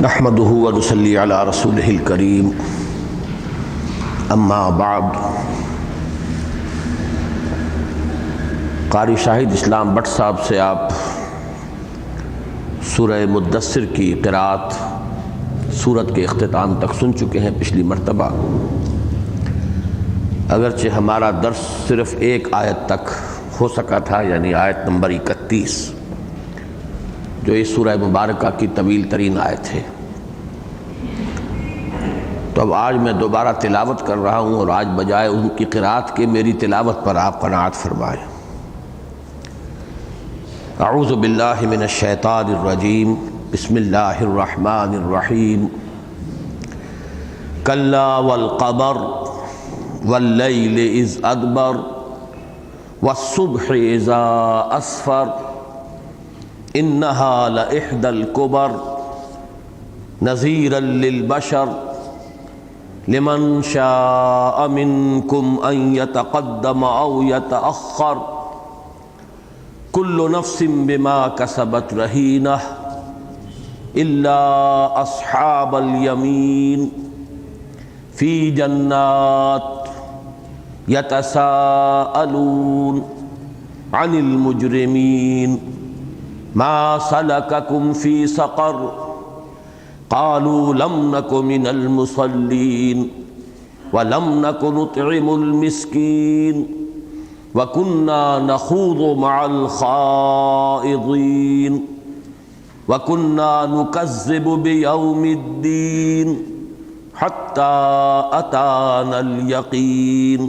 نحمده ونصلي على رسوله الكريم اما بعد۔ قاری شاہد اسلام بٹ صاحب سے آپ سورہ مدثر کی قرأت سورت کے اختتام تک سن چکے ہیں پچھلی مرتبہ، اگرچہ ہمارا درس صرف ایک آیت تک ہو سکا تھا، یعنی آیت نمبر 31، جو اس سورہ مبارکہ کی طویل ترین آیت ہے۔ تو اب آج میں دوبارہ تلاوت کر رہا ہوں، اور آج بجائے ان کی قرأت کے میری تلاوت پر آپ قناعت فرمائیں۔ اعوذ باللہ من الشیطان الرجیم، بسم اللہ الرحمن الرحیم۔ کلا والقمر واللیل اذ ادبر والصبح اذا اسفر انہا لإحدى الکبر نذیرا للبشر لمن شاء منکم ان یتقدم او یتأخر کل نفس بما کسبت رہینہ الا اصحاب الیمین فی جنات یتساءلون عن المجرمین ما سلککم فی سقر قالوا لم نک من المصلین ولم نک نطعم المسکین وَكُنَّا نَخُوضُ مَعَ الْخَائِضِينَ وَكُنَّا نُكَذِّبُ بِيَوْمِ الدِّينِ حَتَّى أَتَانَا الْيَقِينُ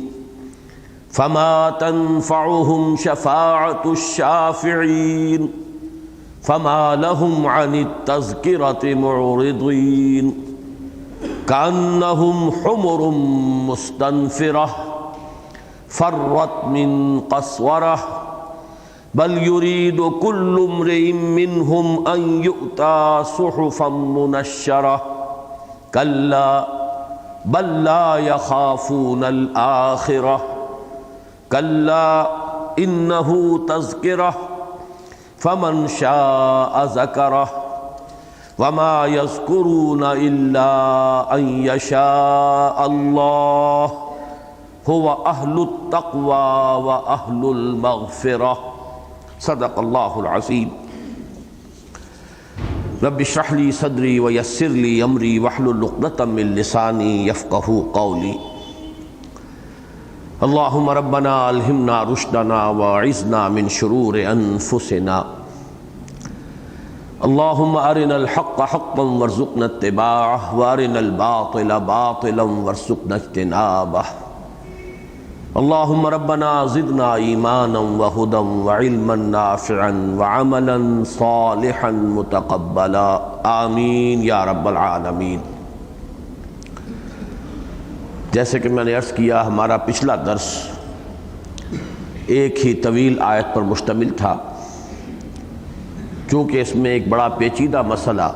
فَمَا تَنفَعُهُمْ شَفَاعَةُ الشَّافِعِينَ فَمَا لَهُمْ عَنِ التَّذْكِرَةِ مُعْرِضِينَ كَأَنَّهُمْ حُمُرٌ مُسْتَنفِرَةٌ فرت من قسورة بل يريد كل امرئ منهم أن يؤتى صحفا منشرة كلا بل لا يخافون الآخرة كلا إنه تذكرة فمن شاء ذكره وما يذكرون إلا أن يشاء الله هو اہل التقوی و اہل المغفرہ۔ صدق اللہ العظیم۔ رب اشرح لی صدری ویسر لی امری واحلل عقدۃ من لسانی یفقہوا قولی۔ اللہم ربنا الہمنا رشدنا واعذنا من شرور انفسنا۔ اللہم ارنا الحق حقا وارزقنا اتباعہ وارنا الباطل باطلا وارزقنا اجتنابہ۔ اللہم ربنا زدنا ایمانا وہدا وعلما نافعا وعملا صالحا متقبلا آمین یا رب العالمین۔ جیسے کہ میں نے عرض کیا، ہمارا پچھلا درس ایک ہی طویل آیت پر مشتمل تھا، چونکہ اس میں ایک بڑا پیچیدہ مسئلہ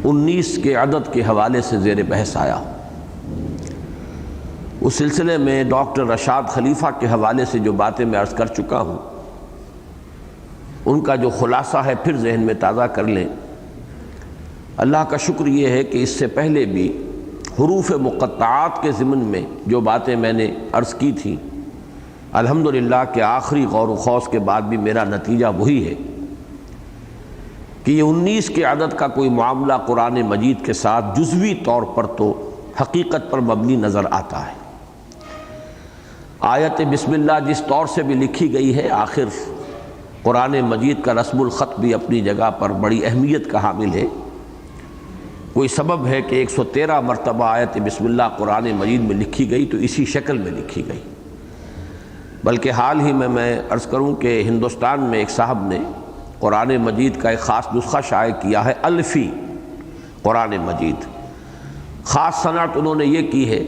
19 کے عدد کے حوالے سے زیر بحث آیا۔ اس سلسلے میں ڈاکٹر رشاد خلیفہ کے حوالے سے جو باتیں میں عرض کر چکا ہوں، ان کا جو خلاصہ ہے پھر ذہن میں تازہ کر لیں۔ اللہ کا شکر یہ ہے کہ اس سے پہلے بھی حروف مقطعات کے ضمن میں جو باتیں میں نے عرض کی تھیں، الحمدللہ کہ آخری غور و خوض کے بعد بھی میرا نتیجہ وہی ہے کہ یہ 19 کے عدد کا کوئی معاملہ قرآن مجید کے ساتھ جزوی طور پر تو حقیقت پر مبنی نظر آتا ہے۔ آیت بسم اللہ جس طور سے بھی لکھی گئی ہے، آخر قرآن مجید کا رسم الخط بھی اپنی جگہ پر بڑی اہمیت کا حامل ہے۔ کوئی سبب ہے کہ 113 مرتبہ آیت بسم اللہ قرآن مجید میں لکھی گئی تو اسی شکل میں لکھی گئی۔ بلکہ حال ہی میں عرض کروں کہ ہندوستان میں ایک صاحب نے قرآن مجید کا ایک خاص نسخہ شائع کیا ہے، الفی قرآن مجید۔ خاص صنعت انہوں نے یہ کی ہے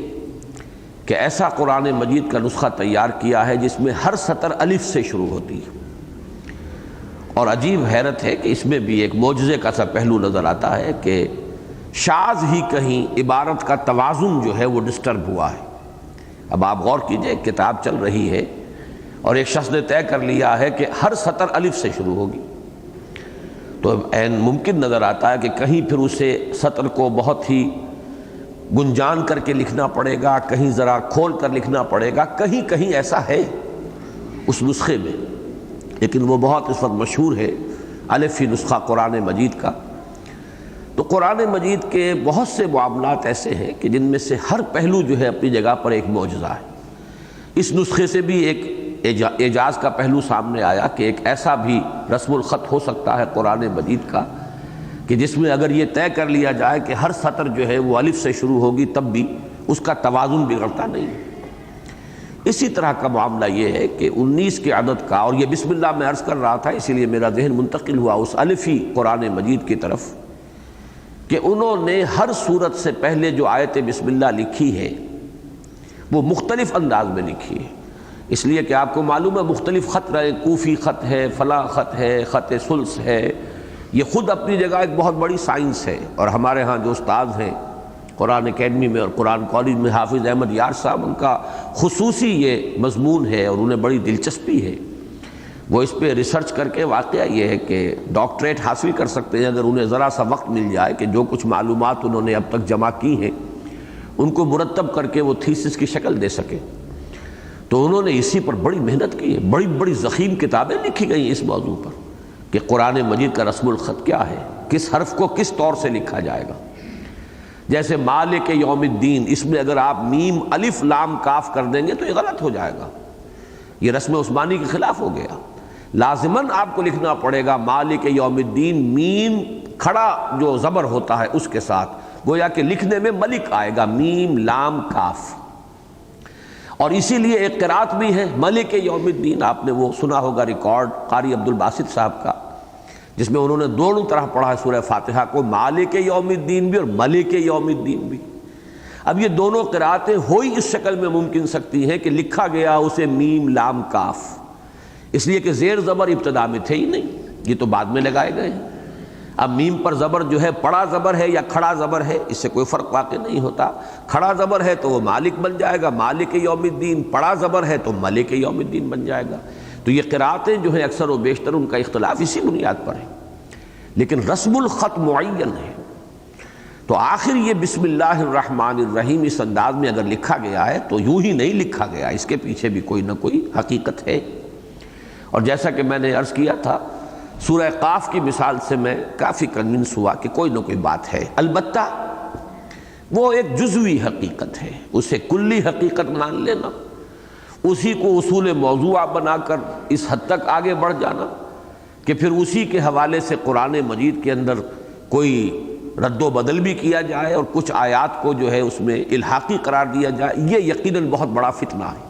کہ ایسا قرآن مجید کا نسخہ تیار کیا ہے جس میں ہر سطر الف سے شروع ہوتی ہے، اور عجیب حیرت ہے کہ اس میں بھی ایک معجزے کا سا پہلو نظر آتا ہے کہ شاذ ہی کہیں عبارت کا توازن جو ہے وہ ڈسٹرب ہوا ہے۔ اب آپ غور کیجئے، کتاب چل رہی ہے اور ایک شخص نے طے کر لیا ہے کہ ہر سطر الف سے شروع ہوگی، تو عین ممکن نظر آتا ہے کہ کہیں پھر اسے سطر کو بہت ہی گنجان کر کے لکھنا پڑے گا، کہیں ذرا کھول کر لکھنا پڑے گا، کہیں کہیں ایسا ہے اس نسخے میں، لیکن وہ بہت اس وقت مشہور ہے الفی نسخہ قرآن مجید کا۔ تو قرآن مجید کے بہت سے معاملات ایسے ہیں کہ جن میں سے ہر پہلو جو ہے اپنی جگہ پر ایک معجزہ ہے۔ اس نسخے سے بھی ایک اعجاز کا پہلو سامنے آیا کہ ایک ایسا بھی رسم الخط ہو سکتا ہے قرآن مجید کا کہ جس میں اگر یہ طے کر لیا جائے کہ ہر سطر جو ہے وہ الف سے شروع ہوگی تب بھی اس کا توازن بگڑتا نہیں۔ اسی طرح کا معاملہ یہ ہے کہ 19 کے عدد کا، اور یہ بسم اللہ میں عرض کر رہا تھا اسی لیے میرا ذہن منتقل ہوا اس الفی قرآن مجید کی طرف، کہ انہوں نے ہر سورت سے پہلے جو آیت بسم اللہ لکھی ہے وہ مختلف انداز میں لکھی ہے۔ اس لیے کہ آپ کو معلوم ہے مختلف خط رہے، کوفی خط ہے، فلاں خط ہے، خط سلس ہے، یہ خود اپنی جگہ ایک بہت بڑی سائنس ہے۔ اور ہمارے ہاں جو استاد ہیں قرآن اکیڈمی میں اور قرآن کالج میں حافظ احمد یار صاحب، ان کا خصوصی یہ مضمون ہے اور انہیں بڑی دلچسپی ہے، وہ اس پہ ریسرچ کر کے واقعہ یہ ہے کہ ڈاکٹریٹ حاصل کر سکتے ہیں اگر انہیں ذرا سا وقت مل جائے کہ جو کچھ معلومات انہوں نے اب تک جمع کی ہیں ان کو مرتب کر کے وہ تھیسس کی شکل دے سکے۔ تو انہوں نے اسی پر بڑی محنت کی ہے، بڑی بڑی ضخیم کتابیں لکھی گئی اس موضوع پر کہ قرآن مجید کا رسم الخط کیا ہے، کس حرف کو کس طور سے لکھا جائے گا۔ جیسے مالک یوم الدین، اس میں اگر آپ میم الف لام کاف کر دیں گے تو یہ غلط ہو جائے گا، یہ رسم عثمانی کے خلاف ہو گیا۔ لازماً آپ کو لکھنا پڑے گا مالک یوم الدین، میم کھڑا جو زبر ہوتا ہے اس کے ساتھ، گویا کہ لکھنے میں ملک آئے گا، میم لام کاف۔ اور اسی لیے ایک قرات بھی ہے ملک یوم الدین، آپ نے وہ سنا ہوگا ریکارڈ قاری عبد الباسط صاحب کا، جس میں انہوں نے دونوں طرح پڑھا ہے سورہ فاتحہ کو، مالک یوم الدین بھی اور ملک یوم الدین بھی۔ اب یہ دونوں قراتیں ہوئی اس شکل میں ممکن سکتی ہیں کہ لکھا گیا اسے میم لام کاف، اس لیے کہ زیر زبر ابتدا میں تھے ہی نہیں، یہ تو بعد میں لگائے گئے ہیں۔ اب میم پر زبر جو ہے پڑا زبر ہے یا کھڑا زبر ہے اس سے کوئی فرق واقع نہیں ہوتا، کھڑا زبر ہے تو وہ مالک بن جائے گا مالک یوم الدین، پڑا زبر ہے تو ملک یوم الدین بن جائے گا۔ تو یہ قراتیں جو ہیں اکثر و بیشتر ان کا اختلاف اسی بنیاد پر ہے، لیکن رسم الخط معین ہے۔ تو آخر یہ بسم اللہ الرحمن الرحیم اس انداز میں اگر لکھا گیا ہے تو یوں ہی نہیں لکھا گیا، اس کے پیچھے بھی کوئی نہ کوئی حقیقت ہے۔ اور جیسا کہ میں نے عرض کیا تھا سورہ قاف کی مثال سے میں کافی کنونس ہوا کہ کوئی نہ کوئی بات ہے، البتہ وہ ایک جزوی حقیقت ہے، اسے کلی حقیقت مان لینا، اسی کو اصول موضوع بنا کر اس حد تک آگے بڑھ جانا کہ پھر اسی کے حوالے سے قرآن مجید کے اندر کوئی رد و بدل بھی کیا جائے اور کچھ آیات کو جو ہے اس میں الحاقی قرار دیا جائے، یہ یقیناً بہت بڑا فتنہ ہے۔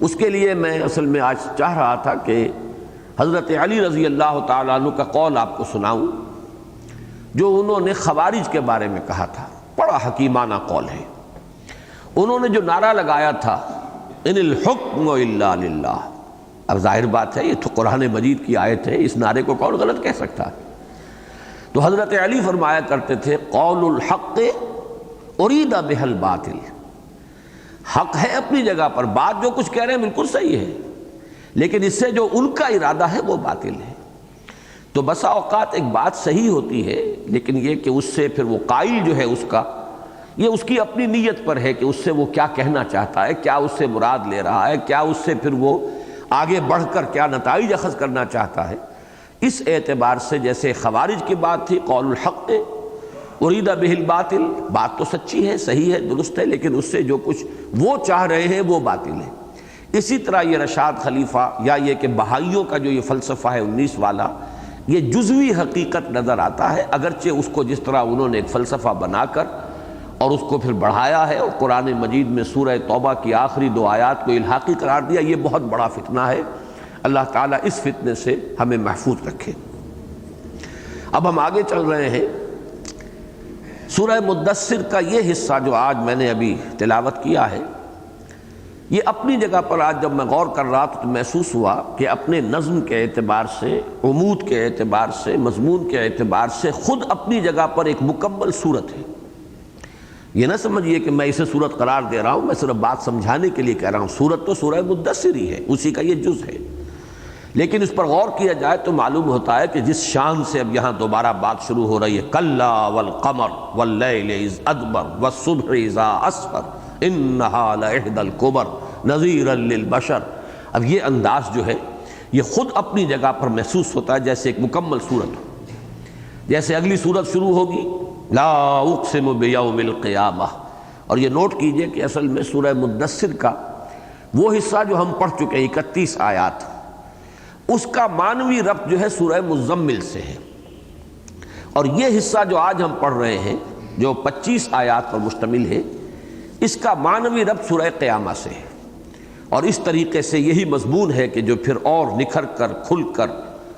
اس کے لیے میں اصل میں آج چاہ رہا تھا کہ حضرت علی رضی اللہ تعالیٰ عنہ کا قول آپ کو سناؤں، جو انہوں نے خوارج کے بارے میں کہا تھا، بڑا حکیمانہ قول ہے۔ انہوں نے جو نعرہ لگایا تھا ان الحکم الا للہ، اب ظاہر بات ہے یہ تو قرآن مجید کی آیت ہے، اس نعرے کو کون غلط کہہ سکتا ہے؟ تو حضرت علی فرمایا کرتے تھے قول الحق ارید بہ الباطل، حق ہے اپنی جگہ پر، بات جو کچھ کہہ رہے ہیں بالکل صحیح ہے، لیکن اس سے جو ان کا ارادہ ہے وہ باطل ہے۔ تو بسا اوقات ایک بات صحیح ہوتی ہے لیکن یہ کہ اس سے پھر وہ قائل جو ہے اس کا، یہ اس کی اپنی نیت پر ہے کہ اس سے وہ کیا کہنا چاہتا ہے، کیا اس سے مراد لے رہا ہے، کیا اس سے پھر وہ آگے بڑھ کر کیا نتائج اخذ کرنا چاہتا ہے۔ اس اعتبار سے جیسے خوارج کی بات تھی قول الحق ارید بہ الباطل، بات تو سچی ہے، صحیح ہے، درست ہے، لیکن اس سے جو کچھ وہ چاہ رہے ہیں وہ باطل ہے۔ اسی طرح یہ رشاد خلیفہ یا یہ کہ بہائیوں کا جو یہ فلسفہ ہے 19 والا، یہ جزوی حقیقت نظر آتا ہے، اگرچہ اس کو جس طرح انہوں نے ایک فلسفہ بنا کر اور اس کو پھر بڑھایا ہے اور قرآن مجید میں سورہ توبہ کی آخری 2 آیات کو الحاقی قرار دیا، یہ بہت بڑا فتنہ ہے۔ اللہ تعالیٰ اس فتنے سے ہمیں محفوظ رکھے۔ اب ہم آگے چل رہے ہیں، سورہ مدثر کا یہ حصہ جو آج میں نے ابھی تلاوت کیا ہے، یہ اپنی جگہ پر آج جب میں غور کر رہا تو محسوس ہوا کہ اپنے نظم کے اعتبار سے، عمود کے اعتبار سے، مضمون کے اعتبار سے خود اپنی جگہ پر ایک مکمل صورت ہے۔ یہ نہ سمجھیے کہ میں اسے صورت قرار دے رہا ہوں، میں صرف بات سمجھانے کے لیے کہہ رہا ہوں، صورت تو سورہ مدثر ہی ہے، اسی کا یہ جز ہے، لیکن اس پر غور کیا جائے تو معلوم ہوتا ہے کہ جس شان سے اب یہاں دوبارہ بات شروع ہو رہی ہے، کلا والقمر واللیل اذ ادبر والصبح اذا اسفر انہا لإحدی الکبر نذیرا للبشر، اب یہ انداز جو ہے یہ خود اپنی جگہ پر محسوس ہوتا ہے جیسے ایک مکمل صورت ہو۔ جیسے اگلی صورت شروع ہوگی لا اقسم بیوم القیامہ، اور یہ نوٹ کیجئے کہ اصل میں سورہ مدثر کا وہ حصہ جو ہم پڑھ چکے ہیں 31 آیات، اس کا معنوی ربط جو ہے سورہ مزمل سے ہے، اور یہ حصہ جو آج ہم پڑھ رہے ہیں جو 25 آیات پر مشتمل ہے، اس کا معنوی ربط سورہ قیامہ سے ہے، اور اس طریقے سے یہی مضمون ہے کہ جو پھر اور نکھر کر کھل کر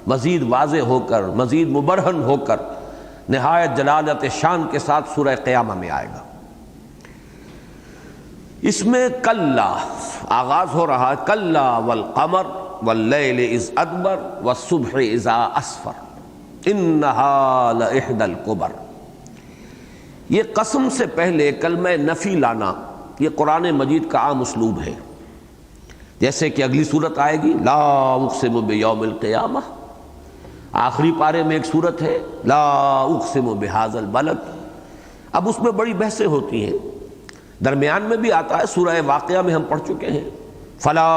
مزید واضح ہو کر مزید مبرہن ہو کر نہایت جلالت شان کے ساتھ سورہ قیامہ میں آئے گا۔ اس میں کلا آغاز ہو رہا ہے، کلا والقمر واللیل اذ ادبر والصبح اذا اسفر انہا لإحدی الکبر۔ یہ قسم سے پہلے کلمہ نفی لانا یہ قرآن مجید کا عام اسلوب ہے، جیسے کہ اگلی صورت آئے گی لا اقسم بیوم القیامہ، آخری پارے میں ایک صورت ہے لا اقسم بہذا البلد، اب اس میں بڑی بحثیں ہوتی ہیں، درمیان میں بھی آتا ہے سورہ واقعہ میں ہم پڑھ چکے ہیں فلا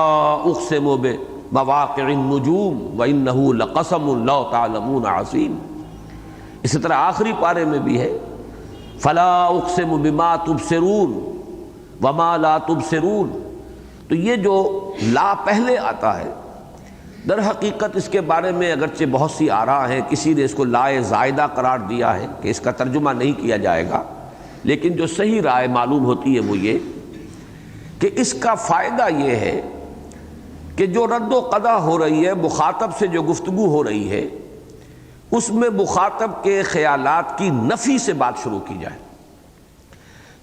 اقسم بمواقع النجوم وانہ لقسم لو تعلمون عظیم، اسی طرح آخری پارے میں بھی ہے فلا اقسم بما تبصرون وما لا تبصرون۔ تو یہ جو لا پہلے آتا ہے در حقیقت اس کے بارے میں اگرچہ بہت سی آراء ہیں، کسی نے اس کو لا زائدہ قرار دیا ہے کہ اس کا ترجمہ نہیں کیا جائے گا، لیکن جو صحیح رائے معلوم ہوتی ہے وہ یہ کہ اس کا فائدہ یہ ہے کہ جو رد و قضا ہو رہی ہے، مخاطب سے جو گفتگو ہو رہی ہے، اس میں مخاطب کے خیالات کی نفی سے بات شروع کی جائے،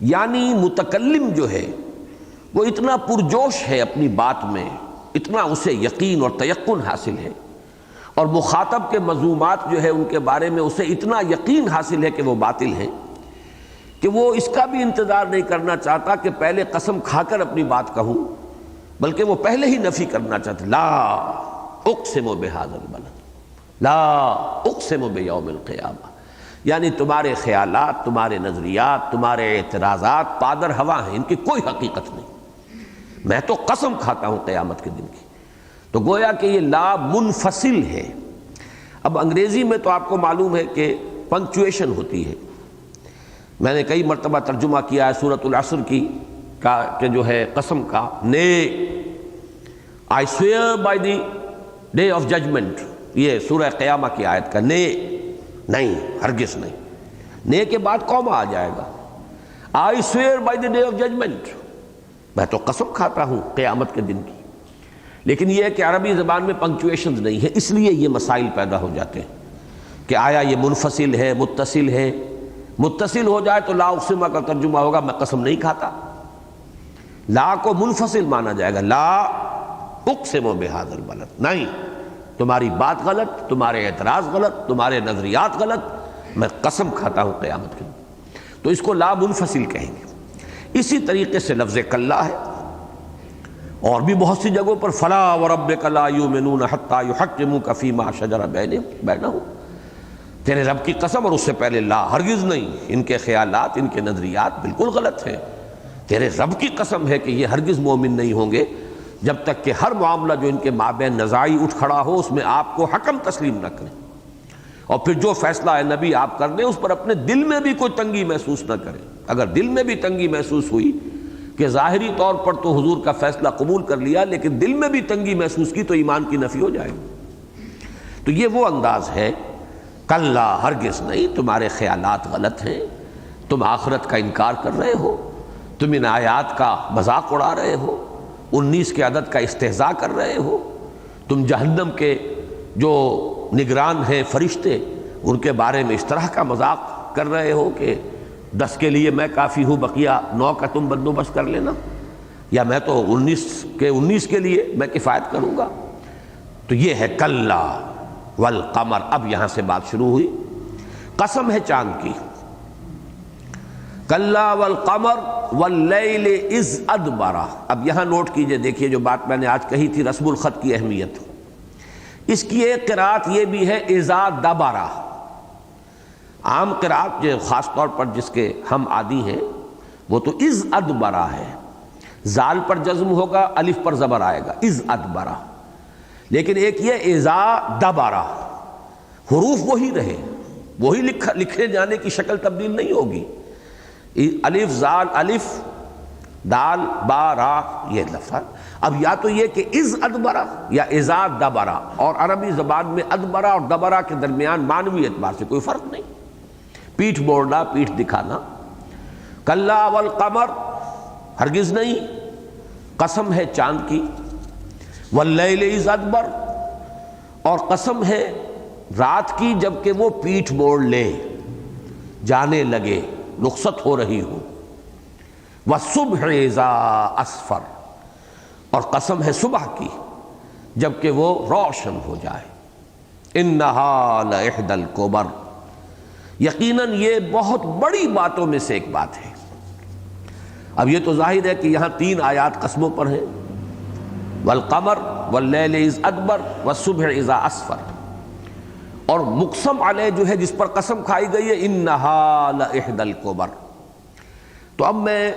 یعنی متکلم جو ہے وہ اتنا پرجوش ہے اپنی بات میں، اتنا اسے یقین اور تیقن حاصل ہے، اور مخاطب کے مذمومات جو ہے ان کے بارے میں اسے اتنا یقین حاصل ہے کہ وہ باطل ہیں کہ وہ اس کا بھی انتظار نہیں کرنا چاہتا کہ پہلے قسم کھا کر اپنی بات کہوں، بلکہ وہ پہلے ہی نفی کرنا چاہتا لا اقسم بہذا البلد لا اقسم بیوم القیامہ، یعنی تمہارے خیالات، تمہارے نظریات، تمہارے اعتراضات پادر ہوا ہیں، ان کی کوئی حقیقت نہیں، میں تو قسم کھاتا ہوں قیامت کے دن کی۔ تو گویا کہ یہ لا منفصل ہے۔ اب انگریزی میں تو آپ کو معلوم ہے کہ پنکچویشن ہوتی ہے، میں نے کئی مرتبہ ترجمہ کیا ہے سورۃ العصر کی کہ جو ہے قسم کا نے I swear by the day of judgment، یہ سورہ قیامہ کی آیت کا نے نہیں، ہرگز نہیں، نے کے بعد کوما آ جائے گا I swear by the day of judgment، میں تو قسم کھاتا ہوں قیامت کے دن کی، لیکن یہ ہے کہ عربی زبان میں پنکچویشنز نہیں ہے، اس لیے یہ مسائل پیدا ہو جاتے ہیں کہ آیا یہ منفصل ہے متصل ہے۔ متصل ہو جائے تو لا اقسمہ کا ترجمہ ہوگا میں قسم نہیں کھاتا، لا کو منفصل مانا جائے گا لا اقسم بہذا البلد، نہیں، تمہاری بات غلط، تمہارے اعتراض غلط، تمہارے نظریات غلط، میں قسم کھاتا ہوں قیامت کے دن، تو اس کو لا منفصل کہیں گے۔ اسی طریقے سے لفظ کلا ہے، اور بھی بہت سی جگہوں پر فلا وربک لا یؤمنون حتی یحکموک فیما شجر بینہم، تیرے رب کی قسم، اور اس سے پہلے لا، ہرگز نہیں، ان کے خیالات، ان کے نظریات بالکل غلط ہیں، تیرے رب کی قسم ہے کہ یہ ہرگز مومن نہیں ہوں گے جب تک کہ ہر معاملہ جو ان کے مابین نزاعی اٹھ کھڑا ہو اس میں آپ کو حکم تسلیم نہ کریں، اور پھر جو فیصلہ ہے نبی آپ کر دیں اس پر اپنے دل میں بھی کوئی تنگی محسوس نہ کریں۔ اگر دل میں بھی تنگی محسوس ہوئی کہ ظاہری طور پر تو حضور کا فیصلہ قبول کر لیا، لیکن دل میں بھی تنگی محسوس کی تو ایمان کی نفی ہو جائے گی۔ تو یہ وہ انداز ہے، کلا ہرگز نہیں، تمہارے خیالات غلط ہیں، تم آخرت کا انکار کر رہے ہو، تم ان آیات کا مذاق اڑا رہے ہو، 19 کے عدد کا استہزاء کر رہے ہو، تم جہنم کے جو نگران ہیں فرشتے ان کے بارے میں اس طرح کا مذاق کر رہے ہو کہ 10 کے لیے میں کافی ہوں، بقیہ 9 کا تم بندوبست کر لینا، یا میں تو 19 کے لیے میں کفایت کروں گا۔ تو یہ ہے کلا والقمر۔ اب یہاں سے بات شروع ہوئی، قسم ہے چاند کی، کلا والقمر واللیل اذ ادبر۔ اب یہاں نوٹ کیجئے، دیکھیے جو بات میں نے آج کہی تھی رسم الخط کی اہمیت، اس کی ایک قرات یہ بھی ہے اذا دبرا، عام قرات جو خاص طور پر جس کے ہم عادی ہیں وہ تو اذ ادبرا ہے، زال پر جزم ہوگا، الف پر زبر آئے گا، اذ ادبرا. لیکن ایک یہ اذا دبرا، حروف وہی رہے، وہی لکھے جانے کی شکل تبدیل نہیں ہوگی. الف زال الف دال با را یہ لفظ. اب یا تو یہ کہ اذ ادبرا یا اذا دبرا، اور عربی زبان میں ادبرا اور دبرا کے درمیان معنوی اعتبار سے کوئی فرق نہیں. پیٹھ موڑنا، پیٹھ دکھانا. کلا والقمر ہرگز نہیں، قسم ہے چاند کی. واللیل اذ ادبر، اور قسم ہے رات کی جبکہ وہ پیٹھ موڑ لے، جانے لگے، رخصت ہو رہی ہو. والصبح اذا اسفر، اور قسم ہے صبح کی جبکہ وہ روشن ہو جائے. انہا لإحدی الکبر، یقیناً یہ بہت بڑی باتوں میں سے ایک بات ہے. اب یہ تو ظاہر ہے کہ یہاں 3 آیات قسموں پر ہیں، والقمر واللیل اذ ادبر والصبح اذا اسفر. اور مقسم علیہ جو ہے جس پر قسم کھائی گئی ہے انہا لإحدی الکبر. تو اب میں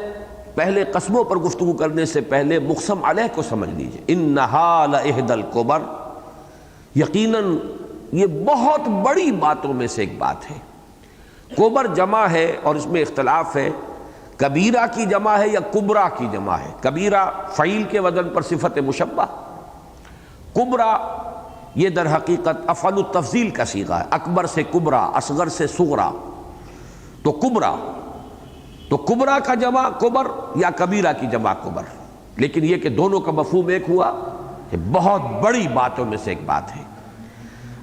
پہلے قسموں پر گفتگو کرنے سے پہلے مقسم علیہ کو سمجھ لیجئے. انہا لإحدی الکبر، یقیناً یہ بہت بڑی باتوں میں سے ایک بات ہے. کبر جمع ہے اور اس میں اختلاف ہے، کبیرہ کی جمع ہے یا کبرا کی جمع ہے. کبیرہ فعیل کے وزن پر صفت مشبہ، کبرا یہ در حقیقت افعل التفضیل کا صیغہ ہے. اکبر سے کبرا، اصغر سے صغرا، تو کبرا، تو کبرا کا جمع کبر یا کبیرہ کی جمع کبر. لیکن یہ کہ دونوں کا مفہوم ایک ہوا، یہ بہت بڑی باتوں میں سے ایک بات ہے.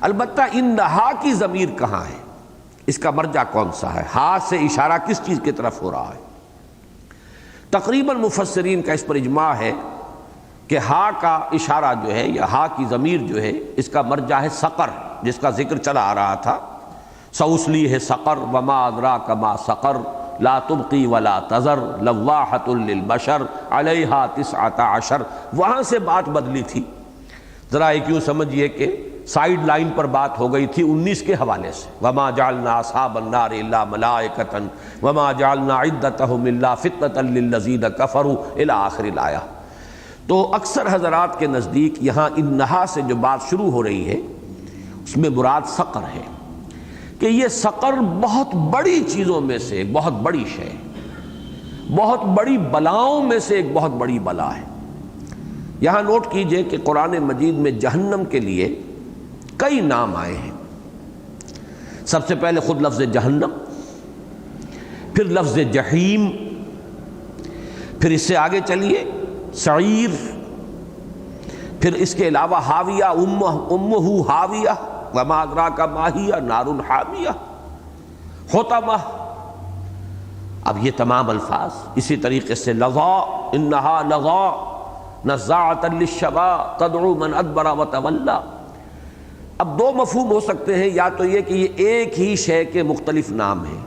البتہ انہا کی ضمیر کہاں ہے، اس کا مرجع کون سا ہے، ہا سے اشارہ کس چیز کی طرف ہو رہا ہے؟ تقریباً مفسرین کا اس پر اجماع ہے کہ ہا کا اشارہ جو ہے یا ہا کی ضمیر جو ہے اس کا مرجع ہے سقر، جس کا ذکر چلا آ رہا تھا. سأصلیہ سقر وما ادراک ما سقر لا تبقی ولا تذر لواحۃ للبشر علیہا 19. وہاں سے بات بدلی تھی. ذرا ایک یوں سمجھیے کہ سائیڈ لائن پر بات ہو گئی تھی 19 کے حوالے سے. وما جعلنا اصحاب النار الا ملائکۃ وما جعلنا عدتهم الا فتنۃ للذین کفروا الی آخر الآیہ. تو اکثر حضرات کے نزدیک یہاں انہا سے جو بات شروع ہو رہی ہے اس میں مراد سقر ہے، کہ یہ سقر بہت بڑی چیزوں میں سے ایک بہت بڑی شے، بہت بڑی بلاؤں میں سے ایک بہت بڑی بلا ہے. یہاں نوٹ کیجئے کہ قرآن مجید میں جہنم کے لیے کئی نام آئے ہیں. سب سے پہلے خود لفظ جہنم، پھر لفظ جہیم، پھر اس سے آگے چلیے سعیر، پھر اس کے علاوہ حاویہ، امہ حاویہ وما ادراک ما ہی نار حامیہ، حطمہ. اب یہ تمام الفاظ اسی طریقے سے لظا، انہا لظا نزاعۃ للشوا تدعو من ادبر وتولی. اب 2 مفہوم ہو سکتے ہیں، یا تو یہ کہ یہ ایک ہی شے کے مختلف نام ہیں،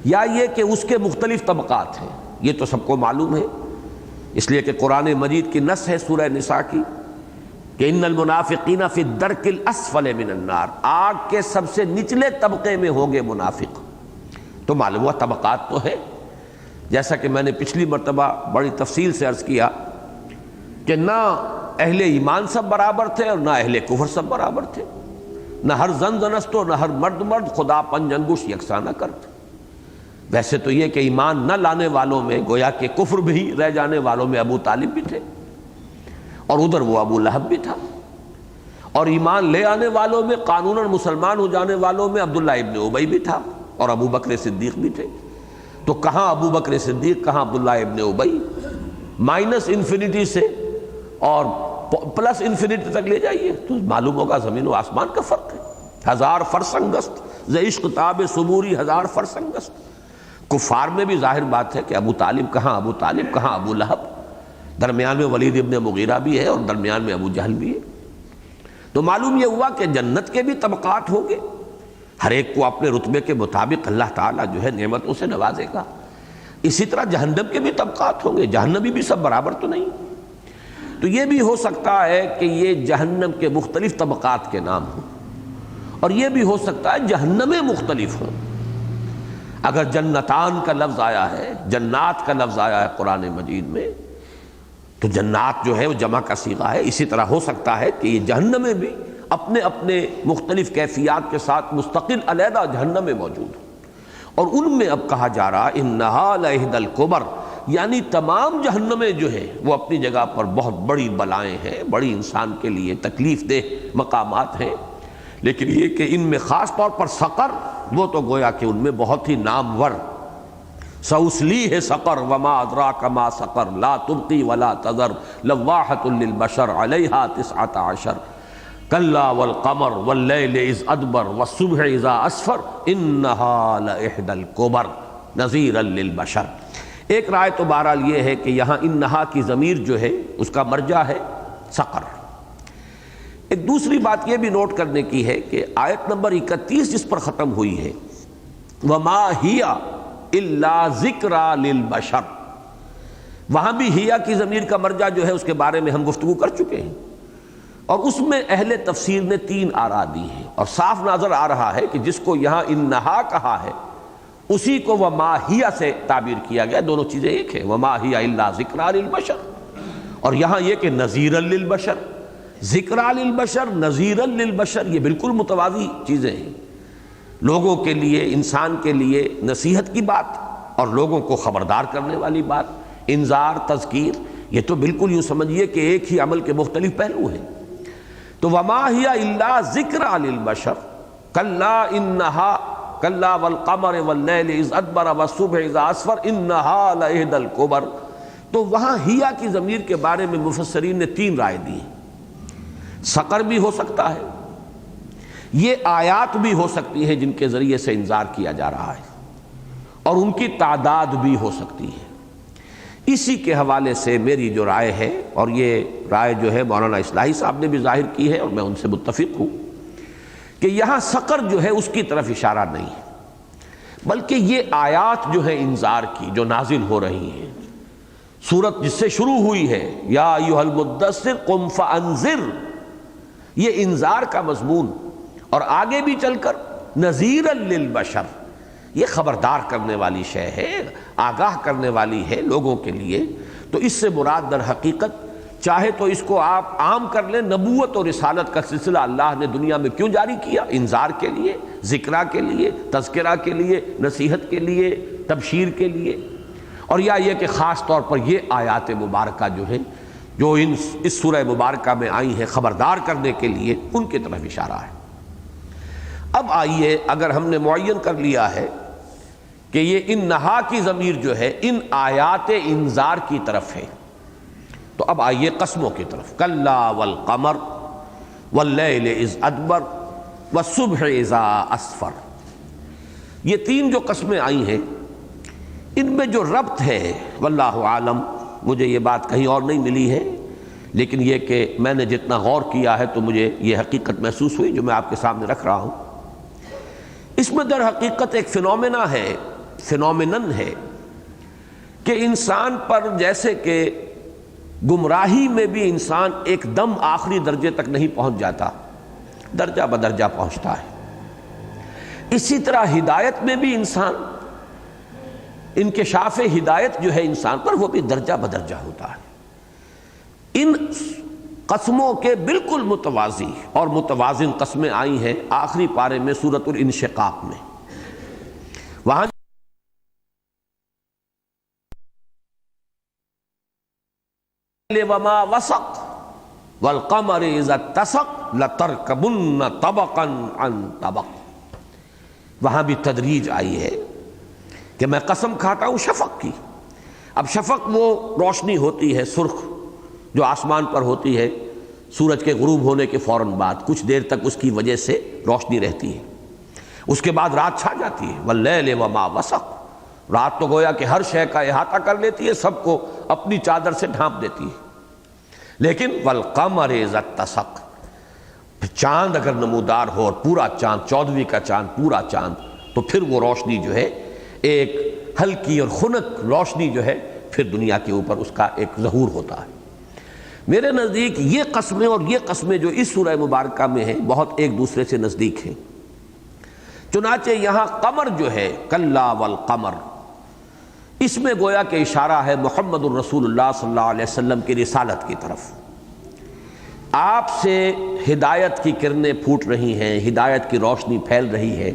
یا یہ کہ اس کے مختلف طبقات ہیں. یہ تو سب کو معلوم ہے، اس لیے کہ قرآن مجید کی نص ہے سورہ نساء کی کہ ان المنافقین فی الدرک الاسفل من النار، آگ کے سب سے نچلے طبقے میں ہوں گے منافق. تو معلوم ہوا طبقات تو ہے. جیسا کہ میں نے پچھلی مرتبہ بڑی تفصیل سے عرض کیا کہ نہ اہل ایمان سب برابر تھے اور نہ اہل کفر سب برابر تھے، نہ ہر زن زنست و نہ ہر مرد مرد خدا پنج انگوش یکساں نہ کرتے. ویسے تو یہ کہ ایمان نہ لانے والوں میں گویا کہ کفر بھی رہ جانے والوں میں ابو طالب بھی تھے، اور ادھر وہ ابو لہب بھی تھا، اور ایمان لے آنے والوں میں قانوناً مسلمان ہو جانے والوں میں عبداللہ ابن ابی بھی تھا، اور ابو بکر صدیق بھی تھے. تو کہاں ابو بکر صدیق، کہاں عبداللہ ابن ابی. مائنس انفینٹی سے اور پلس انفینٹی تک لے جائیے تو معلوم ہوگا زمین و آسمان کا فرق ہے. 1000 فرسنگست ز عشق تاب صبوری 1000 فرسنگست. کفار میں بھی ظاہر بات ہے کہ ابو طالب کہاں ابو طالب، کہاں ابو لہب، درمیان میں ولید ابن مغیرہ بھی ہے اور درمیان میں ابو جہل بھی ہے. تو معلوم یہ ہوا کہ جنت کے بھی طبقات ہوں گے، ہر ایک کو اپنے رتبے کے مطابق اللہ تعالیٰ جو ہے نعمتوں سے نوازے گا. اسی طرح جہنم کے بھی طبقات ہوں گے، جہنمی بھی سب برابر تو نہیں. تو یہ بھی ہو سکتا ہے کہ یہ جہنم کے مختلف طبقات کے نام ہوں، اور یہ بھی ہو سکتا ہے جہنمیں مختلف ہوں۔ اگر جنتان کا لفظ آیا ہے، جنات کا لفظ آیا ہے قرآن مجید میں، تو جنات جو ہے وہ جمع کا صیغہ ہے۔ اسی طرح ہو سکتا ہے کہ یہ جہنمیں بھی اپنے اپنے مختلف کیفیات کے ساتھ مستقل علیحدہ جہنمیں موجود ہیں، اور ان میں اب کہا جا رہا انہا لإحدی الکبر، یعنی تمام جہنمیں جو ہیں وہ اپنی جگہ پر بہت بڑی بلائیں ہیں، بڑی انسان کے لیے تکلیف دہ مقامات ہیں، لیکن یہ کہ ان میں خاص طور پر سقر، وہ تو گویا کہ ان میں بہت ہی نامور، سأصلیہ سقر وما ادراک ما سقر لا تبقی ولا تذر لواحۃ للبشر علیہا 19 کلا والقمر واللیل اذ ادبر والصبح اذا اسفر انہا لإحدی الکبر نذیرا للبشر۔ ایک رائے تو بہرحال یہ ہے کہ یہاں انہا کی ضمیر جو ہے اس کا مرجع ہے سقر۔ ایک دوسری بات یہ بھی نوٹ کرنے کی ہے کہ آیت نمبر 31 جس پر ختم ہوئی ہے وما ہی الا ذکری للبشر، وہاں بھی ہیا کی ضمیر کا مرجع جو ہے اس کے بارے میں ہم گفتگو کر چکے ہیں، اور اس میں اہل تفسیر نے 3 آراء دی ہیں، اور صاف نظر آ رہا ہے کہ جس کو یہاں انہا کہا ہے اسی کو وما ہی سے تعبیر کیا گیا، دونوں چیزیں ایک ہیں، وما ہی الا ذکری للبشر، اور یہاں یہ کہ نذیرا للبشر، ذکری للبشر نذیرا للبشر، یہ بالکل متوازی چیزیں ہیں، لوگوں کے لیے، انسان کے لیے نصیحت کی بات اور لوگوں کو خبردار کرنے والی بات، انذار، تذکیر، یہ تو بالکل یوں سمجھیے کہ ایک ہی عمل کے مختلف پہلو ہیں۔ تو وما ہی الا ذکری للبشر کلا انہا کلا والقمر واللیل اذ ادبر والصبح اذا اسفر انہا لإحدی الکبر، تو وہاں ہیا کی ضمیر کے بارے میں مفسرین نے 3 رائے دی ہیں۔ سقر بھی ہو سکتا ہے، یہ آیات بھی ہو سکتی ہیں جن کے ذریعے سے انذار کیا جا رہا ہے، اور ان کی تعداد بھی ہو سکتی ہے۔ اسی کے حوالے سے میری جو رائے ہے، اور یہ رائے جو ہے مولانا اصلاحی صاحب نے بھی ظاہر کی ہے اور میں ان سے متفق ہوں، کہ یہاں سقر جو ہے اس کی طرف اشارہ نہیں ہے، بلکہ یہ آیات جو ہے انذار کی جو نازل ہو رہی ہیں، سورت جس سے شروع ہوئی ہے یا ایھا المدثر قم فانذر، یہ انذار کا مضمون، اور آگے بھی چل کر نذیرا للبشر، یہ خبردار کرنے والی شے ہے، آگاہ کرنے والی ہے لوگوں کے لیے۔ تو اس سے مراد در حقیقت چاہے تو اس کو آپ عام کر لیں، نبوت اور رسالت کا سلسلہ اللہ نے دنیا میں کیوں جاری کیا؟ انذار کے لیے، ذکرہ کے لیے، تذکرہ کے لیے، نصیحت کے لیے، تبشیر کے لیے، اور یا یہ کہ خاص طور پر یہ آیات مبارکہ جو ہیں جو اس سورہ مبارکہ میں آئی ہیں خبردار کرنے کے لیے، ان کی طرف اشارہ ہے۔ اب آئیے، اگر ہم نے معین کر لیا ہے کہ یہ انہا کی ضمیر جو ہے ان آیات انذار کی طرف ہے، تو اب آئیے قسموں کی طرف، کلا والقمر واللیل اذ ادبر والصبح اذا اسفر، یہ 3 جو قسمیں آئی ہیں ان میں جو ربط ہے واللہ عالم، مجھے یہ بات کہیں اور نہیں ملی ہے، لیکن یہ کہ میں نے جتنا غور کیا ہے تو مجھے یہ حقیقت محسوس ہوئی جو میں آپ کے سامنے رکھ رہا ہوں۔ اس میں در حقیقت ایک فینومینن ہے کہ انسان پر جیسے کہ گمراہی میں بھی انسان ایک دم آخری درجے تک نہیں پہنچ جاتا، درجہ بدرجہ پہنچتا ہے، اسی طرح ہدایت میں بھی انسان، انکشاف ہدایت جو ہے انسان پر وہ بھی درجہ بدرجہ ہوتا ہے۔ ان قسموں کے بالکل متوازی اور متوازن قسمیں آئی ہیں آخری پارے میں سورۃ الانشقاق میں، وہاں وما وسق والقمر اذا اتسق لترکبن طبقا عن طبق، وہاں بھی تدریج آئی ہے کہ میں قسم کھاتا ہوں شفق کی۔ اب شفق وہ روشنی ہوتی ہے سرخ جو آسمان پر ہوتی ہے سورج کے غروب ہونے کے فوراً بعد، کچھ دیر تک اس کی وجہ سے روشنی رہتی ہے، اس کے بعد رات چھا جاتی ہے، واللیل وما وسق، رات تو گویا کہ ہر شے کا احاطہ کر لیتی ہے، سب کو اپنی چادر سے ڈھانپ دیتی ہے، لیکن والقمر اذا اتسق، چاند اگر نمودار ہو اور پورا چاند، 14ویں کا چاند، پورا چاند، تو پھر وہ روشنی جو ہے ایک ہلکی اور خنک روشنی جو ہے پھر دنیا کے اوپر اس کا ایک ظہور ہوتا ہے۔ میرے نزدیک یہ قسمیں اور یہ قسمیں جو اس سورہ مبارکہ میں ہیں بہت ایک دوسرے سے نزدیک ہیں۔ چنانچہ یہاں قمر جو ہے کلا والقمر، اس میں گویا کہ اشارہ ہے محمد الرسول اللہ صلی اللہ علیہ وسلم کی رسالت کی طرف۔ آپ سے ہدایت کی کرنیں پھوٹ رہی ہیں، ہدایت کی روشنی پھیل رہی ہے،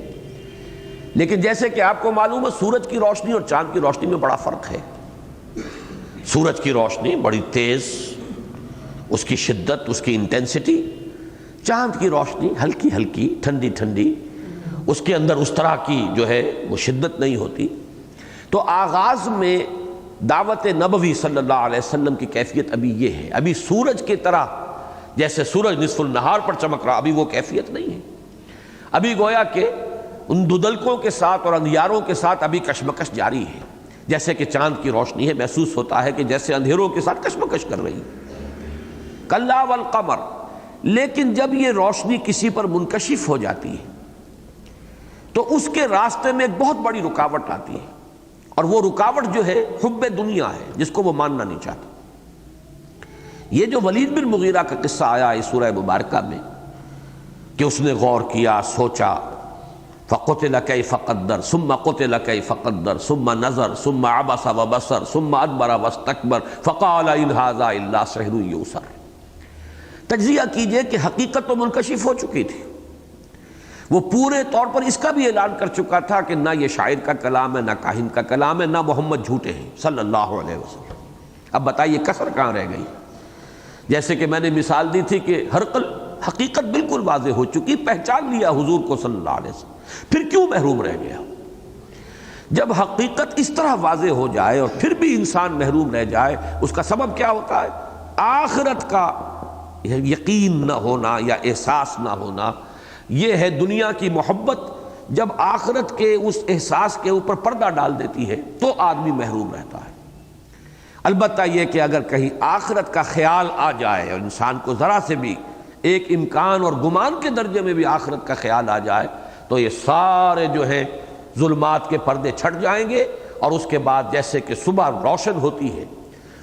لیکن جیسے کہ آپ کو معلوم ہے سورج کی روشنی اور چاند کی روشنی میں بڑا فرق ہے۔ سورج کی روشنی بڑی تیز، اس کی شدت، اس کی انٹینسٹی، چاند کی روشنی ہلکی ہلکی، ٹھنڈی ٹھنڈی، اس کے اندر اس طرح کی جو ہے وہ شدت نہیں ہوتی۔ تو آغاز میں دعوت نبوی صلی اللہ علیہ وسلم کی کیفیت ابھی یہ ہے، ابھی سورج کی طرح جیسے سورج نصف النہار پر چمک رہا، ابھی وہ کیفیت نہیں ہے۔ ابھی گویا کہ ان دودلکوں کے ساتھ اور اندھیاروں کے ساتھ ابھی کشمکش جاری ہے، جیسے کہ چاند کی روشنی ہے، محسوس ہوتا ہے کہ جیسے اندھیروں کے ساتھ کشمکش کر رہی ہے۔ کلا والقمر، لیکن جب یہ روشنی کسی پر منکشف ہو جاتی ہے تو اس کے راستے میں ایک بہت بڑی رکاوٹ آتی ہے، اور وہ رکاوٹ جو ہے حب دنیا ہے، جس کو وہ ماننا نہیں چاہتا۔ یہ جو ولید بن مغیرہ کا قصہ آیا اس سورہ مبارکہ میں کہ اس نے غور کیا، سوچا، فَقُتِلَ كَيْفَ قَدَّرَ ثُمَّ قُتِلَ كَيْفَ قَدَّرَ ثُمَّ نَظَرَ ثُمَّ عَبَسَ وَبَصَرَ ثُمَّ أَدْبَرَ وَاسْتَكْبَرَ فَقَالَ إِنْ هَذَا إِلَّا سِحْرٌ يُؤْثَرُ۔ تجزیہ کیجئے کہ حقیقت تو منکشف ہو چکی تھی، وہ پورے طور پر اس کا بھی اعلان کر چکا تھا کہ نہ یہ شاعر کا کلام ہے، نہ کاہن کا کلام ہے، نہ محمد جھوٹے ہیں صلی اللہ علیہ وسلم۔ اب بتائیے کسر کہاں رہ گئی؟ جیسے کہ میں نے مثال دی تھی کہ ہرقل حقیقت بالکل واضح ہو چکی، پہچان لیا حضور کو صلی اللہ علیہ وسلم، پھر کیوں محروم رہ گیا؟ جب حقیقت اس طرح واضح ہو جائے اور پھر بھی انسان محروم رہ جائے، اس کا سبب کیا ہوتا ہے؟ آخرت کا یقین نہ ہونا یا احساس نہ ہونا۔ یہ ہے دنیا کی محبت، جب آخرت کے اس احساس کے اوپر پردہ ڈال دیتی ہے تو آدمی محروم رہتا ہے۔ البتہ یہ کہ اگر کہیں آخرت کا خیال آ جائے اور انسان کو ذرا سے بھی ایک امکان اور گمان کے درجے میں بھی آخرت کا خیال آ جائے تو یہ سارے جو ہیں ظلمات کے پردے چھٹ جائیں گے، اور اس کے بعد جیسے کہ صبح روشن ہوتی ہے،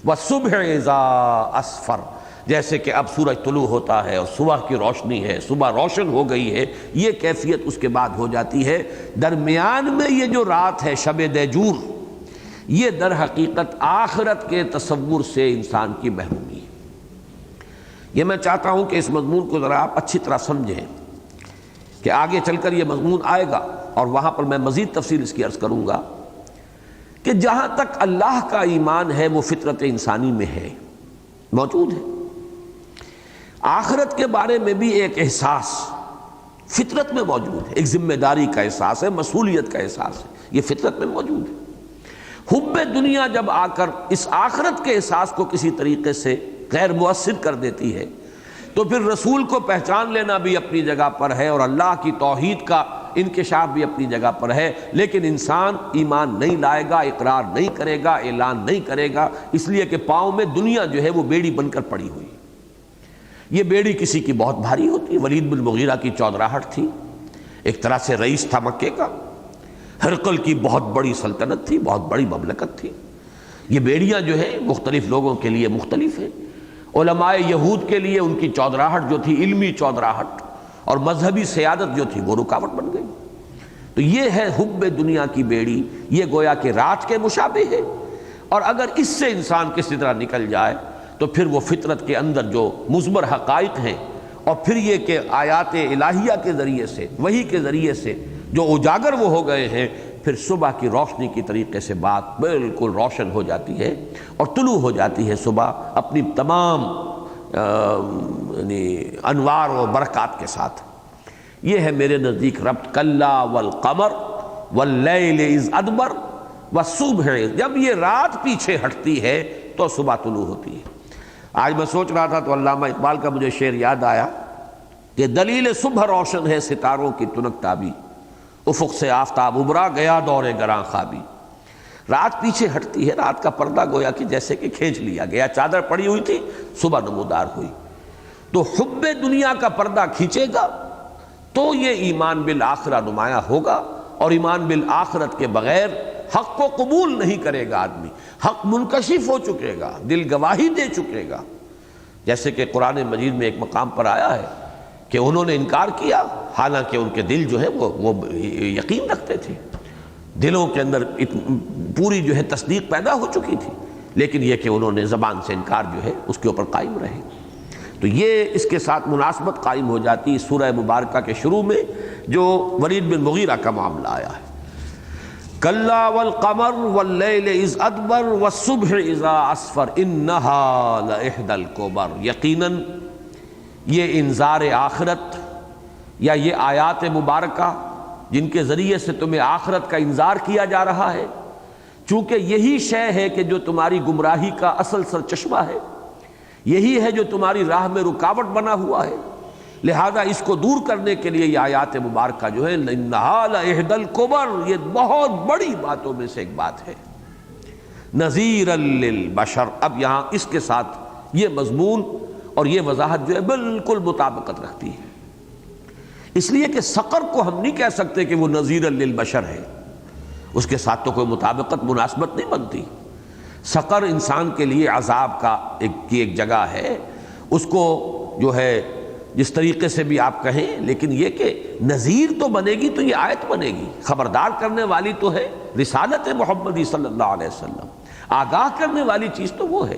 وَالصُّبْحِ إِذَا أَسْفَرَ، جیسے کہ اب سورج طلوع ہوتا ہے اور صبح کی روشنی ہے، صبح روشن ہو گئی ہے، یہ کیفیت اس کے بعد ہو جاتی ہے۔ درمیان میں یہ جو رات ہے شب دیجور، یہ در حقیقت آخرت کے تصور سے انسان کی محرومی ہے۔ یہ میں چاہتا ہوں کہ اس مضمون کو ذرا آپ اچھی طرح سمجھیں کہ آگے چل کر یہ مضمون آئے گا، اور وہاں پر میں مزید تفصیل اس کی عرض کروں گا کہ جہاں تک اللہ کا ایمان ہے وہ فطرت انسانی میں ہے، موجود ہے۔ آخرت کے بارے میں بھی ایک احساس فطرت میں موجود ہے، ایک ذمہ داری کا احساس ہے، مسئولیت کا احساس ہے، یہ فطرت میں موجود ہے۔ حب دنیا جب آ کر اس آخرت کے احساس کو کسی طریقے سے غیر مؤثر کر دیتی ہے تو پھر رسول کو پہچان لینا بھی اپنی جگہ پر ہے، اور اللہ کی توحید کا انکشاف بھی اپنی جگہ پر ہے، لیکن انسان ایمان نہیں لائے گا، اقرار نہیں کرے گا، اعلان نہیں کرے گا، اس لیے کہ پاؤں میں دنیا جو ہے وہ بیڑی بن کر پڑی ہوئی۔ یہ بیڑی کسی کی بہت بھاری ہوتی ہے۔ ولید بن مغیرہ کی چودراہٹ تھی، ایک طرح سے رئیس تھا مکے کا، ہرقل کی بہت بڑی سلطنت تھی، بہت بڑی مملکت تھی۔ یہ بیڑیاں جو ہیں مختلف لوگوں کے لیے مختلف ہیں۔ علماء یہود کے لیے ان کی چودراہٹ جو تھی علمی چودراہٹ اور مذہبی سیادت جو تھی وہ رکاوٹ بن گئی۔ تو یہ ہے حب دنیا کی بیڑی، یہ گویا کہ رات کے مشابہ ہے، اور اگر اس سے انسان کسی طرح نکل جائے تو پھر وہ فطرت کے اندر جو مثمر حقائق ہیں، اور پھر یہ کہ آیات الہیہ کے ذریعے سے، وحی کے ذریعے سے جو اجاگر وہ ہو گئے ہیں، پھر صبح کی روشنی کی طریقے سے بات بالکل روشن ہو جاتی ہے اور طلوع ہو جاتی ہے صبح اپنی تمام انوار و برکات کے ساتھ۔ یہ ہے میرے نزدیک ربط کلا والقمر واللیل اذ ادبر والصبح، جب یہ رات پیچھے ہٹتی ہے تو صبح طلوع ہوتی ہے۔ آج میں سوچ رہا تھا تو علامہ اقبال کا مجھے شعر یاد آیا کہ دلیل صبح روشن ہے ستاروں کی تنک تابی، افق سے آفتاب ابھرا گیا دور گراں خوابی۔ رات پیچھے ہٹتی ہے، رات کا پردہ گویا کہ جیسے کہ کھینچ لیا گیا، چادر پڑی ہوئی تھی، صبح نمودار ہوئی۔ تو حب دنیا کا پردہ کھینچے گا تو یہ ایمان بالآخرہ نمایاں ہوگا، اور ایمان بالآخرت کے بغیر حق کو قبول نہیں کرے گا آدمی۔ حق منکشف ہو چکے گا، دل گواہی دے چکے گا۔ جیسے کہ قرآن مجید میں ایک مقام پر آیا ہے کہ انہوں نے انکار کیا حالانکہ ان کے دل جو ہے وہ یقین رکھتے تھے، دلوں کے اندر پوری جو ہے تصدیق پیدا ہو چکی تھی، لیکن یہ کہ انہوں نے زبان سے انکار جو ہے اس کے اوپر قائم رہے۔ تو یہ اس کے ساتھ مناسبت قائم ہو جاتی سورہ مبارکہ کے شروع میں جو ولید بن مغیرہ کا معاملہ آیا ہے، کلا والقمر واللیل اذ ادبر والصبح اذا اسفر انہا لإحدی الکبر، یقیناً یہ انذار آخرت یا یہ آیات مبارکہ جن کے ذریعے سے تمہیں آخرت کا انذار کیا جا رہا ہے، چونکہ یہی شے ہے کہ جو تمہاری گمراہی کا اصل سرچشمہ ہے، یہی ہے جو تمہاری راہ میں رکاوٹ بنا ہوا ہے، لہذا اس کو دور کرنے کے لیے یہ آیات مبارکہ جو ہے انہا لإحدی الکبر، یہ بہت بڑی باتوں میں سے ایک بات ہے، نذیرا للبشر۔ اب یہاں اس کے ساتھ یہ مضمون اور یہ وضاحت جو ہے بالکل مطابقت رکھتی ہے، اس لیے کہ سقر کو ہم نہیں کہہ سکتے کہ وہ نذیرا للبشر ہے، اس کے ساتھ تو کوئی مطابقت مناسبت نہیں بنتی۔ سقر انسان کے لیے عذاب کا ایک جگہ ہے، اس کو جو ہے جس طریقے سے بھی آپ کہیں، لیکن یہ کہ نذیر تو بنے گی تو یہ آیت بنے گی، خبردار کرنے والی تو ہے رسالت محمدی صلی اللہ علیہ وسلم، آگاہ کرنے والی چیز تو وہ ہے۔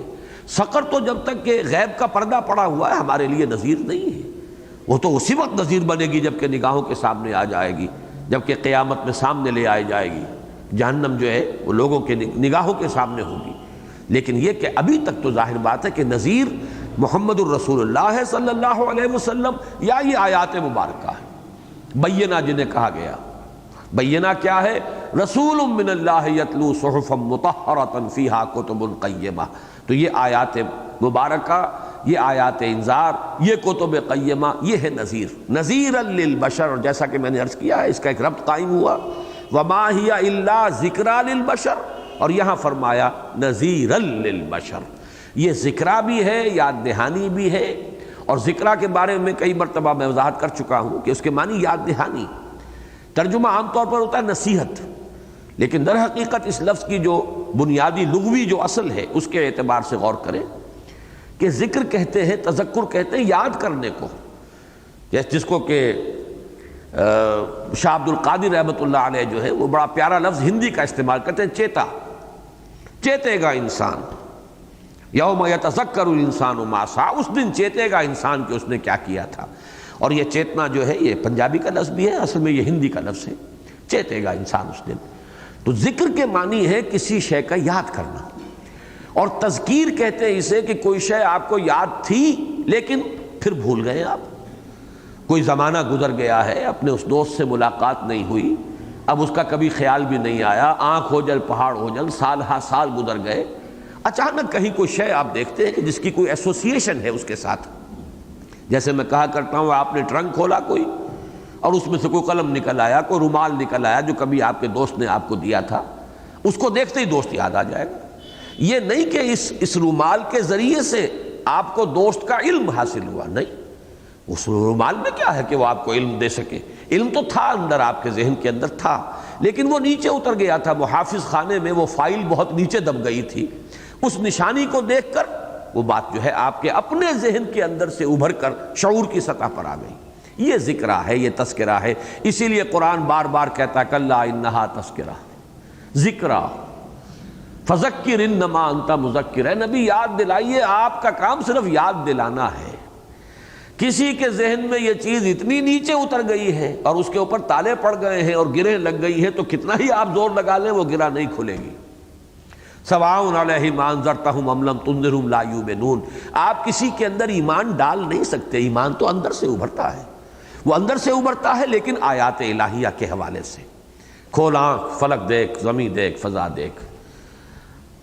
سقر تو جب تک کہ غیب کا پردہ پڑا ہوا ہے ہمارے لیے نذیر نہیں ہے، وہ تو اسی وقت نذیر بنے گی جب کہ نگاہوں کے سامنے آ جائے گی، جب کہ قیامت میں سامنے لے آئی جائے گی، جہنم جو ہے وہ لوگوں کے نگاہوں کے سامنے ہوگی۔ لیکن یہ کہ ابھی تک تو ظاہر بات ہے کہ نذیر محمد الرسول اللہ صلی اللہ علیہ وسلم یا یہ آیات مبارکہ ہے، بینہ جنہیں کہا گیا۔ بینہ کیا ہے؟ رسول من اللہ یتلو صحفا مطہرۃ فیہا کتب قیمہ، تو یہ آیات مبارکہ، یہ آیات انذار، یہ کتب قیمہ، یہ ہے نذیر، نذیرا للبشر۔ اور جیسا کہ میں نے عرض کیا ہے اس کا ایک ربط قائم ہوا، وما ہی الا ذکریٰ للبشر، اور یہاں فرمایا نذیرا للبشر، یہ ذکرہ بھی ہے، یاد دہانی بھی ہے۔ اور ذکرہ کے بارے میں کئی مرتبہ میں وضاحت کر چکا ہوں کہ اس کے معنی یاد دہانی، ترجمہ عام طور پر ہوتا ہے نصیحت، لیکن در حقیقت اس لفظ کی جو بنیادی لغوی جو اصل ہے اس کے اعتبار سے غور کریں کہ ذکر کہتے ہیں، تذکر کہتے ہیں یاد کرنے کو، جس کو کہ شاہ عبد القادر رحمۃ اللہ علیہ جو ہے وہ بڑا پیارا لفظ ہندی کا استعمال کرتے ہیں، چیتا، چیتے گا انسان، یوم یتذکر الانسان ما سعی، اس دن چیتے گا انسان کہ اس نے کیا کیا تھا۔ اور یہ چیتنا جو ہے یہ پنجابی کا لفظ بھی ہے، اصل میں یہ ہندی کا لفظ ہے، چیتے گا انسان اس دن۔ تو ذکر کے معنی ہے کسی شے کا یاد کرنا، اور تذکیر کہتے ہیں اسے کہ کوئی شے آپ کو یاد تھی لیکن پھر بھول گئے آپ، کوئی زمانہ گزر گیا ہے، اپنے اس دوست سے ملاقات نہیں ہوئی، اب اس کا کبھی خیال بھی نہیں آیا، آنکھ ہو جل پہاڑ ہو جل، سال ہا سال گزر گئے، اچانک کہیں کوئی شے آپ دیکھتے ہیں کہ جس کی کوئی ایسوسیشن ہے اس کے ساتھ۔ جیسے میں کہا کرتا ہوں آپ نے ٹرنک کھولا کوئی اور اس میں سے کوئی قلم نکل آیا، کوئی رومال نکل آیا جو کبھی آپ کے دوست نے آپ کو دیا تھا، اس کو دیکھتے ہی دوست یاد آ جائے گا۔ یہ نہیں کہ اس رومال کے ذریعے سے آپ کو دوست کا علم حاصل ہوا، نہیں، اس رومال میں کیا ہے کہ وہ آپ کو علم دے سکے، علم تو تھا اندر، آپ کے ذہن کے اندر تھا، لیکن وہ نیچے اتر گیا تھا، محافظ خانے میں وہ فائل بہت نیچے دب گئی تھی، اس نشانی کو دیکھ کر وہ بات جو ہے آپ کے اپنے ذہن کے اندر سے ابھر کر شعور کی سطح پر آ گئی۔ یہ ذکرہ ہے، یہ تذکرہ ہے، اسی لیے قرآن بار بار کہتا ہے کلا انہا تذکرہ، ذکرہ، فذکر انما انت مذکر، ہے نبی یاد دلائیے، آپ کا کام صرف یاد دلانا ہے۔ کسی کے ذہن میں یہ چیز اتنی نیچے اتر گئی ہے اور اس کے اوپر تالے پڑ گئے ہیں اور گرہیں لگ گئی ہے تو کتنا ہی آپ زور لگا لیں وہ گرہ نہیں کھلے گی۔ سواء علیہم انذرتہم ام لم تنذرہم لا یؤمنون، آپ کسی کے اندر ایمان ڈال نہیں سکتے، ایمان تو اندر سے ابھرتا ہے، وہ اندر سے ابھرتا ہے لیکن آیات الہیہ کے حوالے سے۔ کھول آنکھ، فلک دیکھ، زمین دیکھ، فضا دیکھ۔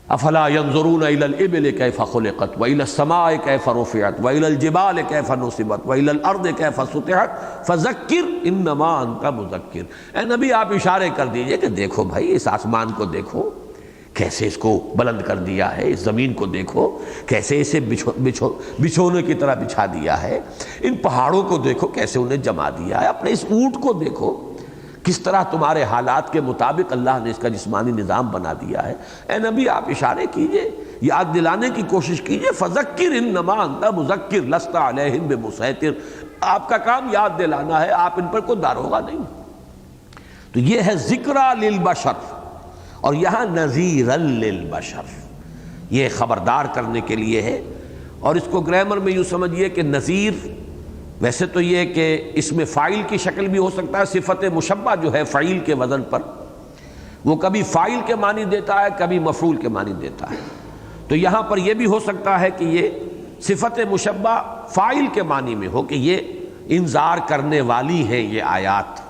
افلا ينظرون الى الابل كيف خلقت والى السماء كيف رفعت والى الجبال كيف نصبت والى الارض كيف سطحت فذكر انما انت مذکر۔ اے نبی آپ اشارے کر دیجئے کہ دیکھو بھائی اس آسمان کو دیکھو کیسے اس کو بلند کر دیا ہے، اس زمین کو دیکھو کیسے اسے بچھونے کی طرح بچھا دیا ہے، ان پہاڑوں کو دیکھو کیسے انہیں جما دیا ہے، اپنے اس اونٹ کو دیکھو کس طرح تمہارے حالات کے مطابق اللہ نے اس کا جسمانی نظام بنا دیا ہے۔ اے نبی آپ اشارے کیجئے، یاد دلانے کی کوشش کیجئے، فذکر انما انت مذکر لست علیہم بمسیطر، آپ کا کام یاد دلانا ہے، آپ ان پر کوئی داروغہ نہیں۔ تو یہ ہے ذکریٰ للبشر، اور یہاں نذیرا للبشر، یہ خبردار کرنے کے لیے ہے۔ اور اس کو گرامر میں یوں سمجھیے کہ نذیر، ویسے تو یہ کہ اس میں فاعل کی شکل بھی ہو سکتا ہے، صفت مشبہ جو ہے فعیل کے وزن پر، وہ کبھی فاعل کے معنی دیتا ہے، کبھی مفعول کے معنی دیتا ہے۔ تو یہاں پر یہ بھی ہو سکتا ہے کہ یہ صفت مشبہ فاعل کے معنی میں ہو، کہ یہ انذار کرنے والی ہیں یہ آیات،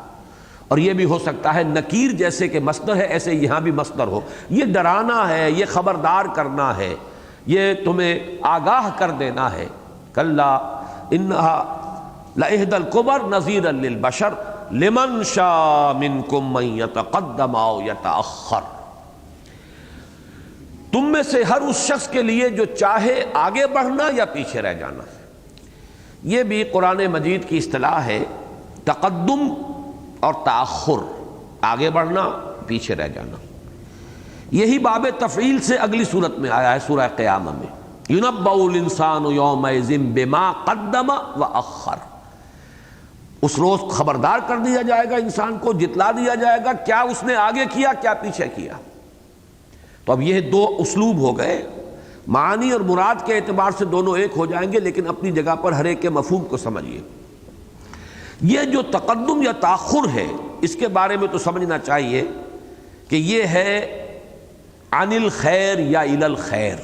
اور یہ بھی ہو سکتا ہے نکیر جیسے کہ مصدر ہے ایسے یہاں بھی مصدر ہو، یہ ڈرانا ہے، یہ خبردار کرنا ہے، یہ تمہیں آگاہ کر دینا ہے۔ کلا انہا لإحدى الكبر نذیرا للبشر لمن شاء منکم من یتقدم او یتأخر، تم میں سے ہر اس شخص کے لیے جو چاہے آگے بڑھنا یا پیچھے رہ جانا۔ یہ بھی قرآن مجید کی اصطلاح ہے، تقدم اور تأخر، آگے بڑھنا پیچھے رہ جانا۔ یہی باب تفعیل سے اگلی صورت میں آیا ہے سورہ قیامہ میں، يُنَبَّأُ الْإِنسَانُ يَوْمَئِذٍ بِمَا قَدَّمَ وَأَخَّرَ، اس روز خبردار کر دیا جائے گا انسان کو، جتلا دیا جائے گا کیا اس نے آگے کیا کیا پیچھے کیا۔ تو اب یہ دو اسلوب ہو گئے، معانی اور مراد کے اعتبار سے دونوں ایک ہو جائیں گے، لیکن اپنی جگہ پر ہر ایک کے مفہوم کو سمجھیے۔ یہ جو تقدم یا تاخر ہے، اس کے بارے میں تو سمجھنا چاہیے کہ یہ ہے عن الخیر یا الی الخیر،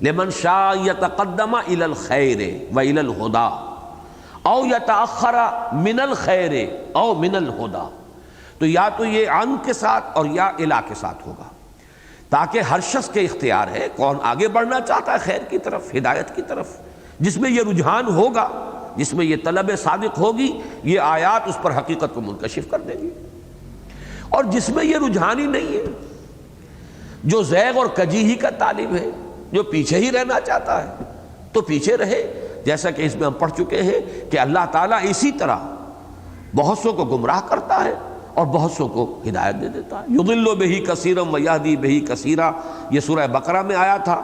لمن شاء یتقدم الی الخیر و الی الہدی او یتأخر من الخیر او من الہدی، تو یا تو یہ عن کے ساتھ اور یا الی کے ساتھ ہوگا، تاکہ ہر شخص کے اختیار ہے کون آگے بڑھنا چاہتا ہے خیر کی طرف، ہدایت کی طرف، جس میں یہ رجحان ہوگا، جس میں یہ طلب صادق ہوگی، یہ آیات اس پر حقیقت کو منکشف کر دے گی، اور جس میں یہ رجحان ہی نہیں ہے، جو زیغ اور کجی ہی کا طالب ہے، جو پیچھے ہی رہنا چاہتا ہے تو پیچھے رہے، جیسا کہ اس میں ہم پڑھ چکے ہیں کہ اللہ تعالیٰ اسی طرح بہت سو کو گمراہ کرتا ہے اور بہت سو کو ہدایت دے دیتا ہے۔ یضل بہ کثیرا ویہدی بہ کثیرا، یہ سورہ بقرہ میں آیا تھا،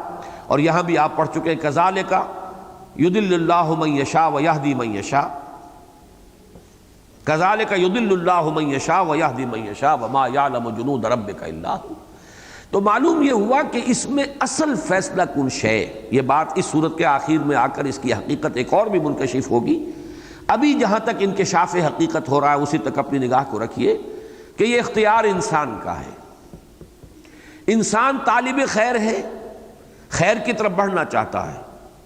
اور یہاں بھی آپ پڑھ چکے ہیں کذالک یضل اللہ من یشاء ویہدی من یشاء، کذالک یضل اللہ من یشاء ویہدی من یشاء وما یعلم جنود ربک الا ہو۔ تو معلوم یہ ہوا کہ اس میں اصل فیصلہ کن شے، یہ بات اس صورت کے آخر میں آ کر اس کی حقیقت ایک اور بھی منکشف ہوگی۔ ابھی جہاں تک انکشاف حقیقت ہو رہا ہے اسی تک اپنی نگاہ کو رکھیے کہ یہ اختیار انسان کا ہے۔ انسان طالب خیر ہے، خیر کی طرف بڑھنا چاہتا ہے،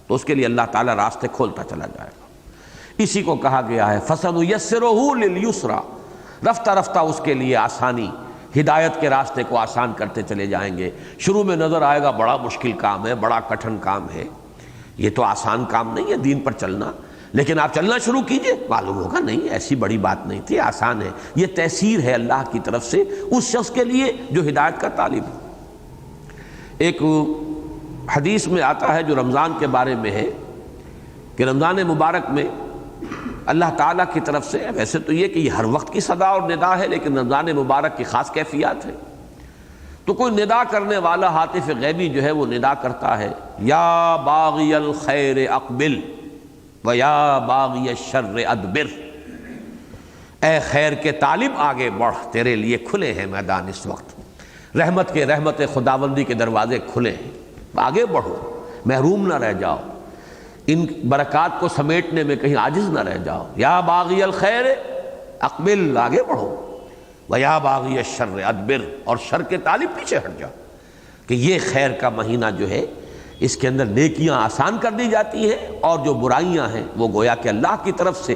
تو اس کے لیے اللہ تعالیٰ راستے کھولتا چلا جائے گا۔ اسی کو کہا گیا ہے فَسَنُيَسِّرُهُ لِلْيُسْرَى، رفتہ رفتہ اس کے لیے آسانی، ہدایت کے راستے کو آسان کرتے چلے جائیں گے۔ شروع میں نظر آئے گا بڑا مشکل کام ہے، بڑا کٹھن کام ہے، یہ تو آسان کام نہیں ہے دین پر چلنا، لیکن آپ چلنا شروع کیجئے، معلوم ہوگا نہیں ایسی بڑی بات نہیں تھی، آسان ہے۔ یہ تیسیر ہے اللہ کی طرف سے اس شخص کے لیے جو ہدایت کا طالب ہے۔ ایک حدیث میں آتا ہے جو رمضان کے بارے میں ہے کہ رمضان مبارک میں اللہ تعالیٰ کی طرف سے، ویسے تو یہ کہ یہ ہر وقت کی صدا اور ندا ہے، لیکن رمضان مبارک کی خاص کیفیات ہے، تو کوئی ندا کرنے والا ہاتف غیبی جو ہے وہ ندا کرتا ہے، یا باغی الخیر اقبل و یا باغی الشر ادبر، اے خیر کے طالب آگے بڑھ، تیرے لیے کھلے ہیں میدان اس وقت، رحمت خداوندی کے دروازے کھلے ہیں، آگے بڑھو، محروم نہ رہ جاؤ، ان برکات کو سمیٹنے میں کہیں عاجز نہ رہ جاؤ۔ یا باغی الخیر اقبل، آگے بڑھو، ویا باغی الشر ادبر، اور شر کے طالب پیچھے ہٹ جاؤ، کہ یہ خیر کا مہینہ جو ہے اس کے اندر نیکیاں آسان کر دی جاتی ہیں، اور جو برائیاں ہیں وہ گویا کہ اللہ کی طرف سے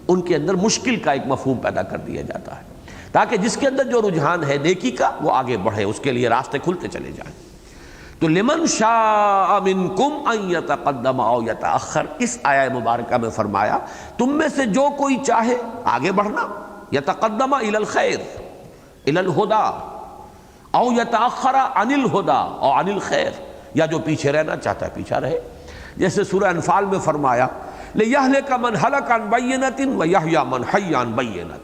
ان کے اندر مشکل کا ایک مفہوم پیدا کر دیا جاتا ہے، تاکہ جس کے اندر جو رجحان ہے نیکی کا وہ آگے بڑھے، اس کے لیے راستے کھلتے چلے جائیں۔ تو لمن شاء منکم ان یتقدم او یتأخر، اس آیہ مبارکہ میں فرمایا تم میں سے جو کوئی چاہے آگے بڑھنا، یتقدم الی الخیر الی الہدی او یتأخر عن الہدی او عن الخیر، یا جو پیچھے رہنا چاہتا ہے پیچھے رہے، جیسے سورہ انفال میں فرمایا لِیَہْلِکَ مَنْ هَلَكَ عَنْ بَيِّنَةٍ وَيَحْیَىٰ مَنْ حَیَّ عَنْ بَیِّنَةٍ،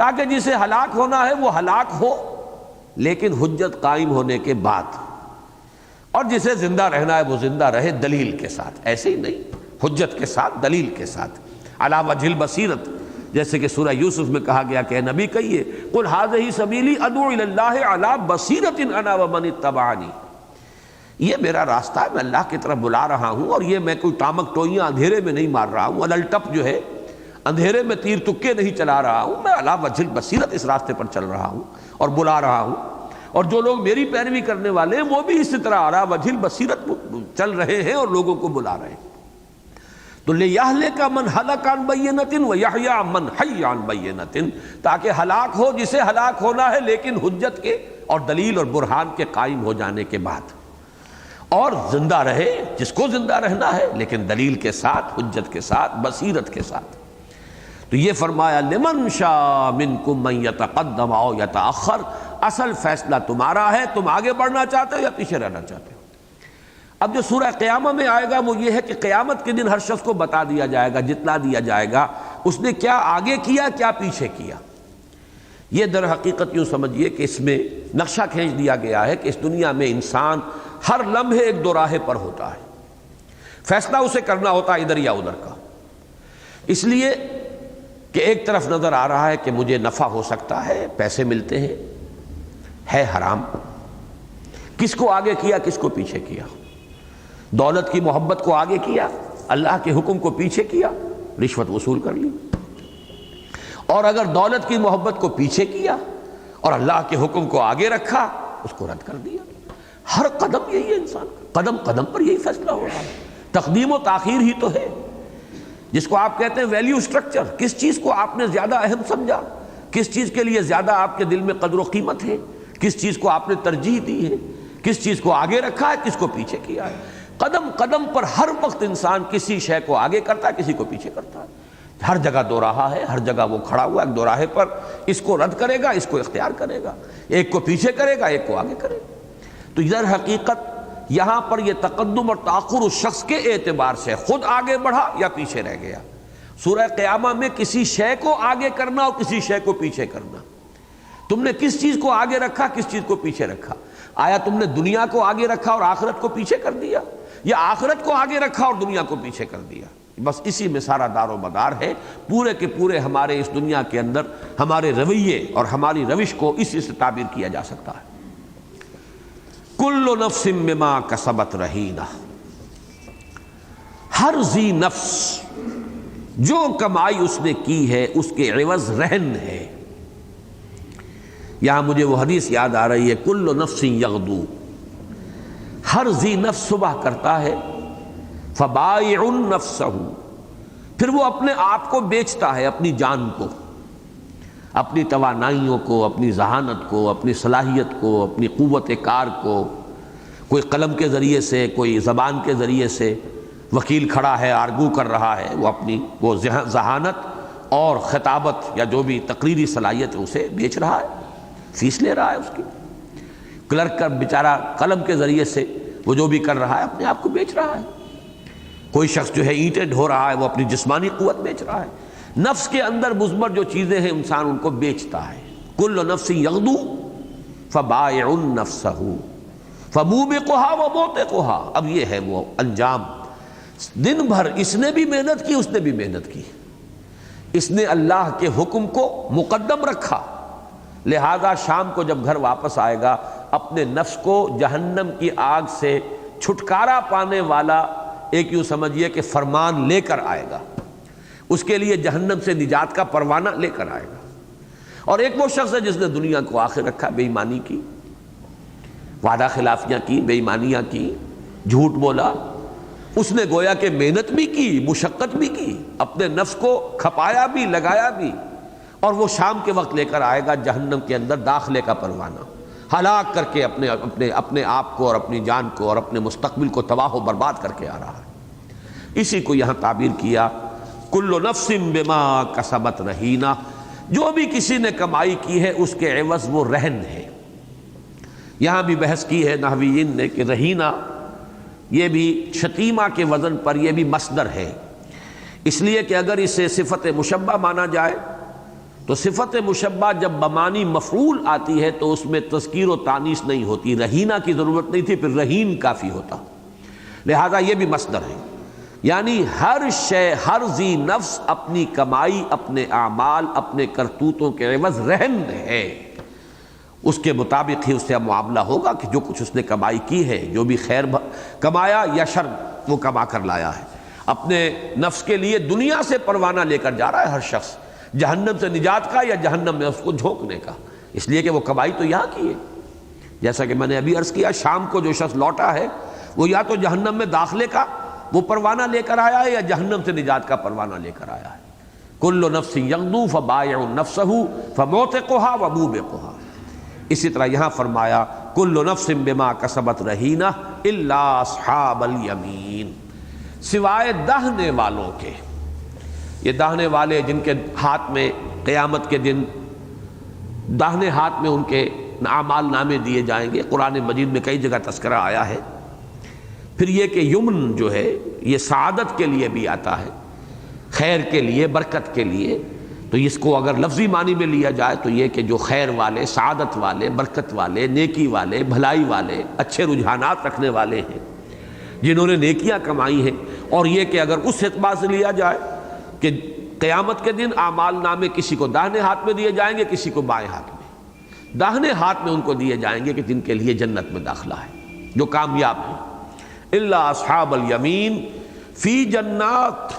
تاکہ جسے ہلاک ہونا ہے وہ ہلاک ہو لیکن حجت قائم ہونے کے بعد، اور جسے زندہ رہنا ہے وہ زندہ رہے دلیل کے ساتھ، ایسے ہی نہیں، حجت کے ساتھ، دلیل کے ساتھ، علی وجہ البصیرت، جیسے کہ سورہ یوسف میں کہا گیا کہ اے نبی کہیے قل ھذہ سبیلی ادعو الی اللہ علی بصیرۃ انا ومن اتبعنی، یہ میرا راستہ ہے، میں اللہ کی طرف بلا رہا ہوں، اور یہ میں کوئی ٹامک ٹوئیاں اندھیرے میں نہیں مار رہا ہوں، الٹپ جو ہے اندھیرے میں تیر تکے نہیں چلا رہا ہوں، میں علی وجہ البصیرت اس راستے پر چل رہا ہوں اور بلا رہا ہوں، اور جو لوگ میری پیروی کرنے والے ہیں وہ بھی اسی طرح علی وجہ البصیرت چل رہے ہیں اور لوگوں کو بلا رہے ہیں۔ تو لِیَہْلِکَ مَنْ ہَلَکَ عَنْ بَیِّنَةٍ وَیَحْیَىٰ مَنْ حَیَّ عَنْ بَیِّنَةٍ، تاکہ ہلاک ہو جسے ہلاک ہونا ہے لیکن حجت کے اور دلیل اور برہان کے قائم ہو جانے کے بعد، اور زندہ رہے جس کو زندہ رہنا ہے لیکن دلیل کے ساتھ، حجت کے ساتھ، بصیرت کے ساتھ۔ تو یہ فرمایا لمن شاء منکم من یتقدم او یتأخر، اصل فیصلہ تمہارا ہے، تم آگے بڑھنا چاہتے ہو یا پیچھے رہنا چاہتے ہو۔ اب جو سورہ قیامہ میں آئے گا وہ یہ ہے کہ قیامت کے دن ہر شخص کو بتا دیا جائے گا، جتلا دیا جائے گا اس نے کیا آگے کیا کیا پیچھے کیا۔ یہ در حقیقت یوں سمجھیے کہ اس میں نقشہ کھینچ دیا گیا ہے کہ اس دنیا میں انسان ہر لمحے ایک دو راہے پر ہوتا ہے، فیصلہ اسے کرنا ہوتا ہے ادھر یا ادھر کا، اس لیے کہ ایک طرف نظر آ رہا ہے کہ مجھے نفع ہو سکتا ہے، پیسے ملتے ہیں، ہے حرام، کس کو آگے کیا کس کو پیچھے کیا، دولت کی محبت کو آگے کیا، اللہ کے حکم کو پیچھے کیا، رشوت وصول کر لی، اور اگر دولت کی محبت کو پیچھے کیا اور اللہ کے حکم کو آگے رکھا اس کو رد کر دیا۔ ہر قدم یہی ہے انسان کا، قدم قدم پر یہی فیصلہ ہو رہا ہے، تقدیم و تاخیر ہی تو ہے، جس کو آپ کہتے ہیں ویلیو سٹرکچر، کس چیز کو آپ نے زیادہ اہم سمجھا، کس چیز کے لیے زیادہ آپ کے دل میں قدر و قیمت ہے، کس چیز کو آپ نے ترجیح دی ہے، کس چیز کو آگے رکھا ہے، کس کو پیچھے کیا ہے۔ قدم قدم پر ہر وقت انسان کسی شے کو آگے کرتا ہے، کسی کو پیچھے کرتا ہے، ہر جگہ دو راہا ہے، ہر جگہ وہ کھڑا ہوا ایک دو راہے پر، اس کو رد کرے گا اس کو اختیار کرے گا، ایک کو پیچھے کرے گا ایک کو آگے کرے گا۔ تو ادھر حقیقت یہاں پر یہ تقدم اور تاخر اس شخص کے اعتبار سے خود آگے بڑھا یا پیچھے رہ گیا۔ سورہ قیامہ میں کسی شے کو آگے کرنا اور کسی شے کو پیچھے کرنا، تم نے کس چیز کو آگے رکھا کس چیز کو پیچھے رکھا، آیا تم نے دنیا کو آگے رکھا اور آخرت کو پیچھے کر دیا، یا آخرت کو آگے رکھا اور دنیا کو پیچھے کر دیا؟ بس اسی میں سارا دار و مدار ہے، پورے کے پورے ہمارے اس دنیا کے اندر ہمارے رویے اور ہماری روش کو اسی سے تعبیر کیا جا سکتا ہے۔ کل نفس بما کسبت رہینہ، ہر ذی نفس جو کمائی اس نے کی ہے اس کے عوض رہن ہے۔ یہاں مجھے وہ حدیث یاد آ رہی ہے، کل نفس یغدو، ہر ذی نفس صبح کرتا ہے، فبائع نفسہ، پھر وہ اپنے آپ کو بیچتا ہے، اپنی جان کو، اپنی توانائیوں کو، اپنی ذہانت کو، اپنی صلاحیت کو، اپنی قوت کار کو، کوئی قلم کے ذریعے سے، کوئی زبان کے ذریعے سے، وکیل کھڑا ہے آرگو کر رہا ہے، وہ اپنی وہ ذہانت اور خطابت یا جو بھی تقریری صلاحیت ہے اسے بیچ رہا ہے، فیس لے رہا ہے اس کی۔ کلرک کا بیچارہ قلم کے ذریعے سے وہ جو بھی کر رہا ہے اپنے آپ کو بیچ رہا ہے۔ کوئی شخص جو ہے اینٹیں ڈھو رہا ہے وہ اپنی جسمانی قوت بیچ رہا ہے۔ نفس کے اندر مضمر جو چیزیں ہیں انسان ان کو بیچتا ہے۔ کل نفس یغدو فبائع نفسہ فموبقھا وموتقھا، اب یہ ہے وہ انجام۔ دن بھر اس نے بھی محنت کی اس نے بھی محنت کی، اس نے اللہ کے حکم کو مقدم رکھا، لہذا شام کو جب گھر واپس آئے گا اپنے نفس کو جہنم کی آگ سے چھٹکارا پانے والا ایک یوں سمجھیے کہ فرمان لے کر آئے گا، اس کے لیے جہنم سے نجات کا پروانہ لے کر آئے گا۔ اور ایک وہ شخص ہے جس نے دنیا کو آخر رکھا، بے ایمانی کی، وعدہ خلافیاں کی، بے ایمانیاں کی، جھوٹ بولا، اس نے گویا کہ محنت بھی کی، مشقت بھی کی، اپنے نفس کو کھپایا بھی، لگایا بھی، اور وہ شام کے وقت لے کر آئے گا جہنم کے اندر داخلے کا پروانہ، ہلاک کر کے اپنے آپ کو اور اپنی جان کو اور اپنے مستقبل کو تباہ و برباد کر کے آ رہا ہے۔ اسی کو یہاں تعبیر کیا کل نفس بما کسبت رہینہ، جو بھی کسی نے کمائی کی ہے اس کے عوض وہ رہن ہے۔ یہاں بھی بحث کی ہے نحویین نے کہ رہینہ یہ بھی شتیمہ کے وزن پر یہ بھی مصدر ہے، اس لیے کہ اگر اسے صفت مشبہ مانا جائے تو صفت مشبہ جب بمانی مفعول آتی ہے تو اس میں تذکیر و تانیث نہیں ہوتی، رہینہ کی ضرورت نہیں تھی، پھر رہین کافی ہوتا، لہذا یہ بھی مصدر ہے، یعنی ہر شے، ہر ذی نفس اپنی کمائی، اپنے اعمال، اپنے کرتوتوں کے عوض رہن ہے، اس کے مطابق ہی اس سے معاملہ ہوگا کہ جو کچھ اس نے کمائی کی ہے، جو بھی خیر کمایا یا شر وہ کما کر لایا ہے۔ اپنے نفس کے لیے دنیا سے پروانہ لے کر جا رہا ہے ہر شخص، جہنم سے نجات کا یا جہنم میں اس کو جھونکنے کا، اس لیے کہ وہ کمائی تو یہاں کی ہے۔ جیسا کہ میں نے ابھی عرض کیا، شام کو جو شخص لوٹا ہے وہ یا تو جہنم میں داخلے کا وہ پروانہ لے کر آیا ہے یا جہنم سے نجات کا پروانہ لے کر آیا ہے۔ کل نفس یغدو فبائع نفسہ فموتقھا وموبقھا۔ اسی طرح یہاں فرمایا کل نفس بما کسبت رہینہ الا اصحاب الیمین، سوائے داہنے والوں کے۔ یہ داہنے والے جن کے ہاتھ میں قیامت کے دن داہنے ہاتھ میں ان کے اعمال نامے دیے جائیں گے، قرآن مجید میں کئی جگہ تذکرہ آیا ہے۔ پھر یہ کہ یمن جو ہے یہ سعادت کے لیے بھی آتا ہے، خیر کے لیے، برکت کے لیے، تو اس کو اگر لفظی معنی میں لیا جائے تو یہ کہ جو خیر والے، سعادت والے، برکت والے، نیکی والے، بھلائی والے، اچھے رجحانات رکھنے والے ہیں، جنہوں نے نیکیاں کمائی ہیں۔ اور یہ کہ اگر اس اعتبار سے لیا جائے کہ قیامت کے دن اعمال نامے کسی کو داہنے ہاتھ میں دیے جائیں گے، کسی کو بائیں ہاتھ میں، داہنے ہاتھ میں ان کو دیے جائیں گے کہ جن کے لیے جنت میں داخلہ ہے، جو کامیاب ہیں۔ الا اصحاب الیمین فی جنات،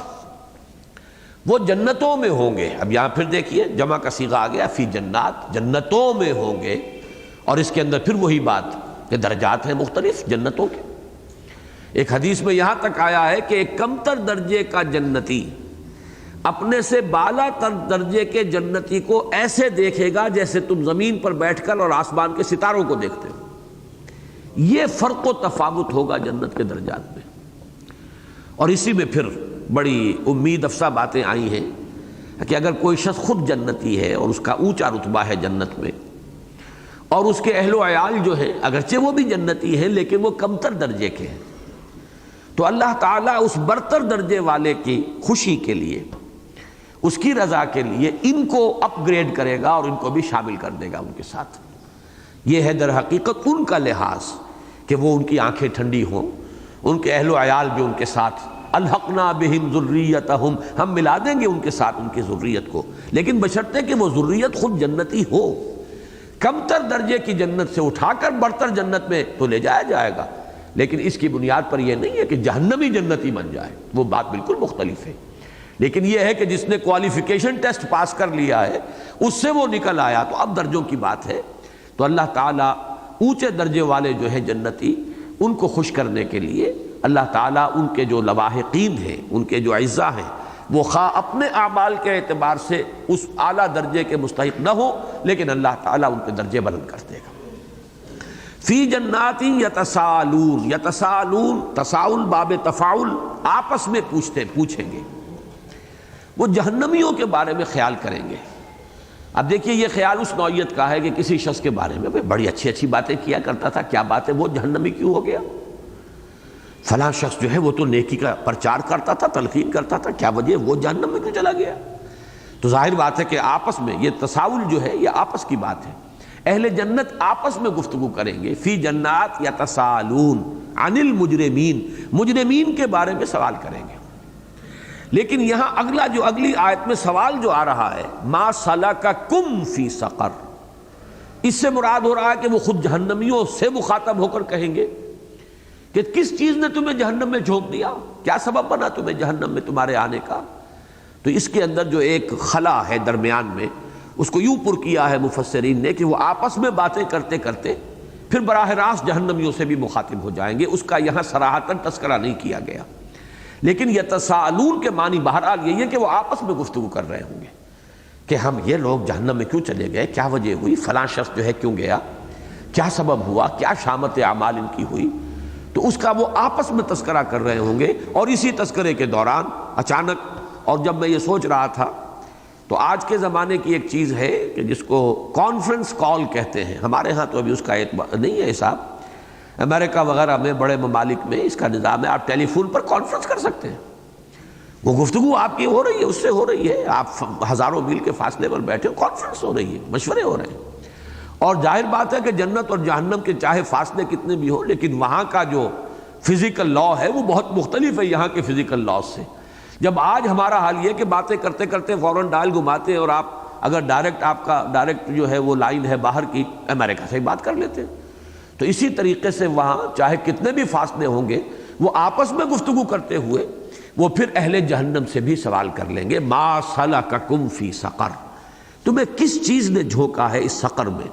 وہ جنتوں میں ہوں گے۔ اب یہاں پھر دیکھیے جمع کا صیغہ آ گیا، فی جنات، جنتوں میں ہوں گے، اور اس کے اندر پھر وہی بات کہ درجات ہیں مختلف جنتوں کے۔ ایک حدیث میں یہاں تک آیا ہے کہ ایک کمتر درجے کا جنتی اپنے سے بالا تر درجے کے جنتی کو ایسے دیکھے گا جیسے تم زمین پر بیٹھ کر اور آسمان کے ستاروں کو دیکھتے ہو۔ یہ فرق و تفاوت ہوگا جنت کے درجات میں۔ اور اسی میں پھر بڑی امید افزا باتیں آئی ہیں کہ اگر کوئی شخص خود جنتی ہے اور اس کا اونچا رتبہ ہے جنت میں، اور اس کے اہل و عیال جو ہیں اگرچہ وہ بھی جنتی ہیں لیکن وہ کمتر درجے کے ہیں، تو اللہ تعالیٰ اس برتر درجے والے کی خوشی کے لیے، اس کی رضا کے لیے ان کو اپ گریڈ کرے گا اور ان کو بھی شامل کر دے گا ان کے ساتھ۔ یہ ہے در حقیقت ان کا لحاظ کہ وہ ان کی آنکھیں ٹھنڈی ہوں، ان کے اہل و عیال بھی ان کے ساتھ، الحقنا بہم ذریتہم، ہم ملا دیں گے ان کے ساتھ ان کی ذریت کو، لیکن بشرطے کہ وہ ذریت خود جنتی ہو۔ کمتر درجے کی جنت سے اٹھا کر برتر جنت میں تو لے جایا جائے گا، لیکن اس کی بنیاد پر یہ نہیں ہے کہ جہنمی جنتی بن جائے، وہ بات بالکل مختلف ہے۔ لیکن یہ ہے کہ جس نے کوالیفیکیشن ٹیسٹ پاس کر لیا ہے اس سے وہ نکل آیا، تو اب درجوں کی بات ہے۔ تو اللہ تعالیٰ اونچے درجے والے جو ہیں جنتی، ان کو خوش کرنے کے لیے اللہ تعالیٰ ان کے جو لواحقین ہیں، ان کے جو اعزاء ہیں، وہ خواہ اپنے اعمال کے اعتبار سے اس اعلیٰ درجے کے مستحق نہ ہو، لیکن اللہ تعالیٰ ان کے درجے بلند کر دے گا۔ فی جنات یتساءلون، یتساءلون تساؤل باب تفاعل، آپس میں پوچھیں گے، وہ جہنمیوں کے بارے میں خیال کریں گے۔ اب دیکھیے یہ خیال اس نوعیت کا ہے کہ کسی شخص کے بارے میں بڑی اچھی اچھی باتیں کیا کرتا تھا، کیا بات ہے وہ جہنمی کیوں ہو گیا؟ فلاں شخص جو ہے وہ تو نیکی کا پرچار کرتا تھا، تلقین کرتا تھا، کیا وجہ وہ جہنم میں کیوں چلا گیا؟ تو ظاہر بات ہے کہ آپس میں یہ تساؤل جو ہے یہ آپس کی بات ہے۔ اہل جنت آپس میں گفتگو کریں گے، فی جنات یتساءلون عن المجرمین، مجرمین کے بارے میں سوال کریں گے۔ لیکن یہاں اگلی آیت میں سوال جو آ رہا ہے، ما سلککم فی سقر، اس سے مراد ہو رہا ہے کہ وہ خود جہنمیوں سے مخاطب ہو کر کہیں گے کہ کس چیز نے تمہیں جہنم میں جھونک دیا، کیا سبب بنا تمہیں جہنم میں تمہارے آنے کا؟ تو اس کے اندر جو ایک خلا ہے درمیان میں، اس کو یوں پر کیا ہے مفسرین نے کہ وہ آپس میں باتیں کرتے کرتے پھر براہ راست جہنمیوں سے بھی مخاطب ہو جائیں گے، اس کا یہاں صراحتاً تذکرہ نہیں کیا گیا۔ لیکن یتساءلون کے معنی بہرحال یہی ہے کہ وہ آپس میں گفتگو کر رہے ہوں گے کہ ہم یہ لوگ جہنم میں کیوں چلے گئے، کیا وجہ ہوئی، فلاں شخص جو ہے کیوں گیا، کیا سبب ہوا، کیا شامت اعمال ان کی ہوئی، تو اس کا وہ آپس میں تذکرہ کر رہے ہوں گے۔ اور اسی تذکرے کے دوران اچانک، اور جب میں یہ سوچ رہا تھا تو آج کے زمانے کی ایک چیز ہے کہ جس کو کانفرنس کال کہتے ہیں، ہمارے ہاں تو ابھی اس کا اعتبار نہیں ہے حساب، امریکہ وغیرہ میں بڑے ممالک میں اس کا نظام ہے، آپ ٹیلی فون پر کانفرنس کر سکتے ہیں۔ وہ گفتگو آپ کی ہو رہی ہے، اس سے ہو رہی ہے، آپ ہزاروں میل کے فاصلے پر بیٹھے ہو، کانفرنس ہو رہی ہے، مشورے ہو رہے ہیں۔ اور ظاہر بات ہے کہ جنت اور جہنم کے چاہے فاصلے کتنے بھی ہوں، لیکن وہاں کا جو فزیکل لا ہے وہ بہت مختلف ہے یہاں کے فزیکل لا سے۔ جب آج ہمارا حال یہ کہ باتیں کرتے کرتے فوراً ڈائل گھماتے ہیں، اور آپ اگر آپ کا ڈائریکٹ جو ہے وہ لائن ہے باہر کی، امریکہ سے ہی بات کر لیتے ہیں، تو اسی طریقے سے وہاں چاہے کتنے بھی فاصلے ہوں گے، وہ آپس میں گفتگو کرتے ہوئے وہ پھر اہل جہنم سے بھی سوال کر لیں گے، ما سلککم فی سقر، تمہیں کس چیز نے جھونکا ہے اس سقر میں۔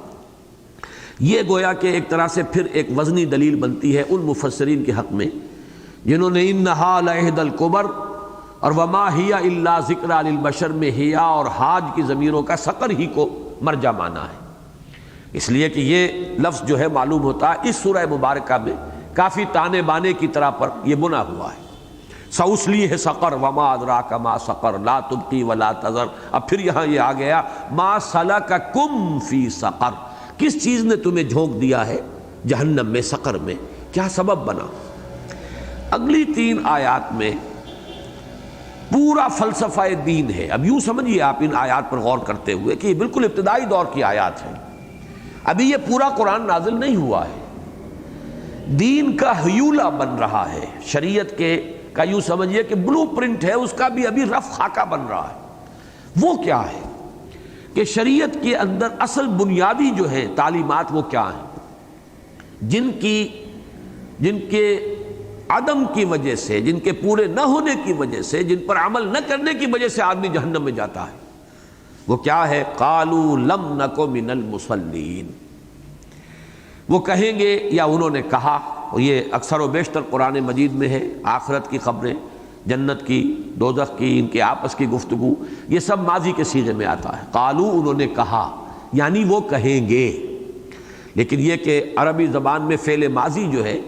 یہ گویا کہ ایک طرح سے پھر ایک وزنی دلیل بنتی ہے ان مفسرین کے حق میں جنہوں نے انہا لإحدی الکبر اور وما ہی الا ذکری للبشر میں ہیا اور حاج کی ضمیروں کا سقر ہی کو مرجع مانا ہے، اس لیے کہ یہ لفظ جو ہے معلوم ہوتا ہے اس سورہ مبارکہ میں کافی تانے بانے کی طرح پر یہ بنا ہوا ہے۔ سأصلیہ سقر وما ادراک ما سقر لا تبقی ولا تذر، اب پھر یہاں یہ آ گیا ما سلککم فی سقر، کس چیز نے تمہیں جھونک دیا ہے جہنم میں، سقر میں، کیا سبب بنا۔ اگلی 3 آیات میں پورا فلسفہ دین ہے۔ اب یوں سمجھیے آپ ان آیات پر غور کرتے ہوئے کہ یہ بالکل ابتدائی دور کی آیات ہیں، ابھی یہ پورا قرآن نازل نہیں ہوا ہے، دین کا ہیولہ بن رہا ہے، شریعت کا یوں سمجھیے کہ بلو پرنٹ ہے، اس کا بھی ابھی رف خاکہ بن رہا ہے۔ وہ کیا ہے کہ شریعت کے اندر اصل بنیادی جو ہے تعلیمات وہ کیا ہیں، جن کے عدم کی وجہ سے، جن کے پورے نہ ہونے کی وجہ سے، جن پر عمل نہ کرنے کی وجہ سے آدمی جہنم میں جاتا ہے، وہ کیا ہے؟ قالوا لم نک من المصلین، وہ کہیں گے یا انہوں نے کہا، اور یہ اکثر و بیشتر قرآن مجید میں ہے، آخرت کی خبریں، جنت کی، دوزخ کی، ان کے آپس کی گفتگو، یہ سب ماضی کے صیغے میں آتا ہے۔ قالوا انہوں نے کہا، یعنی وہ کہیں گے، لیکن یہ کہ عربی زبان میں فعل ماضی جو ہے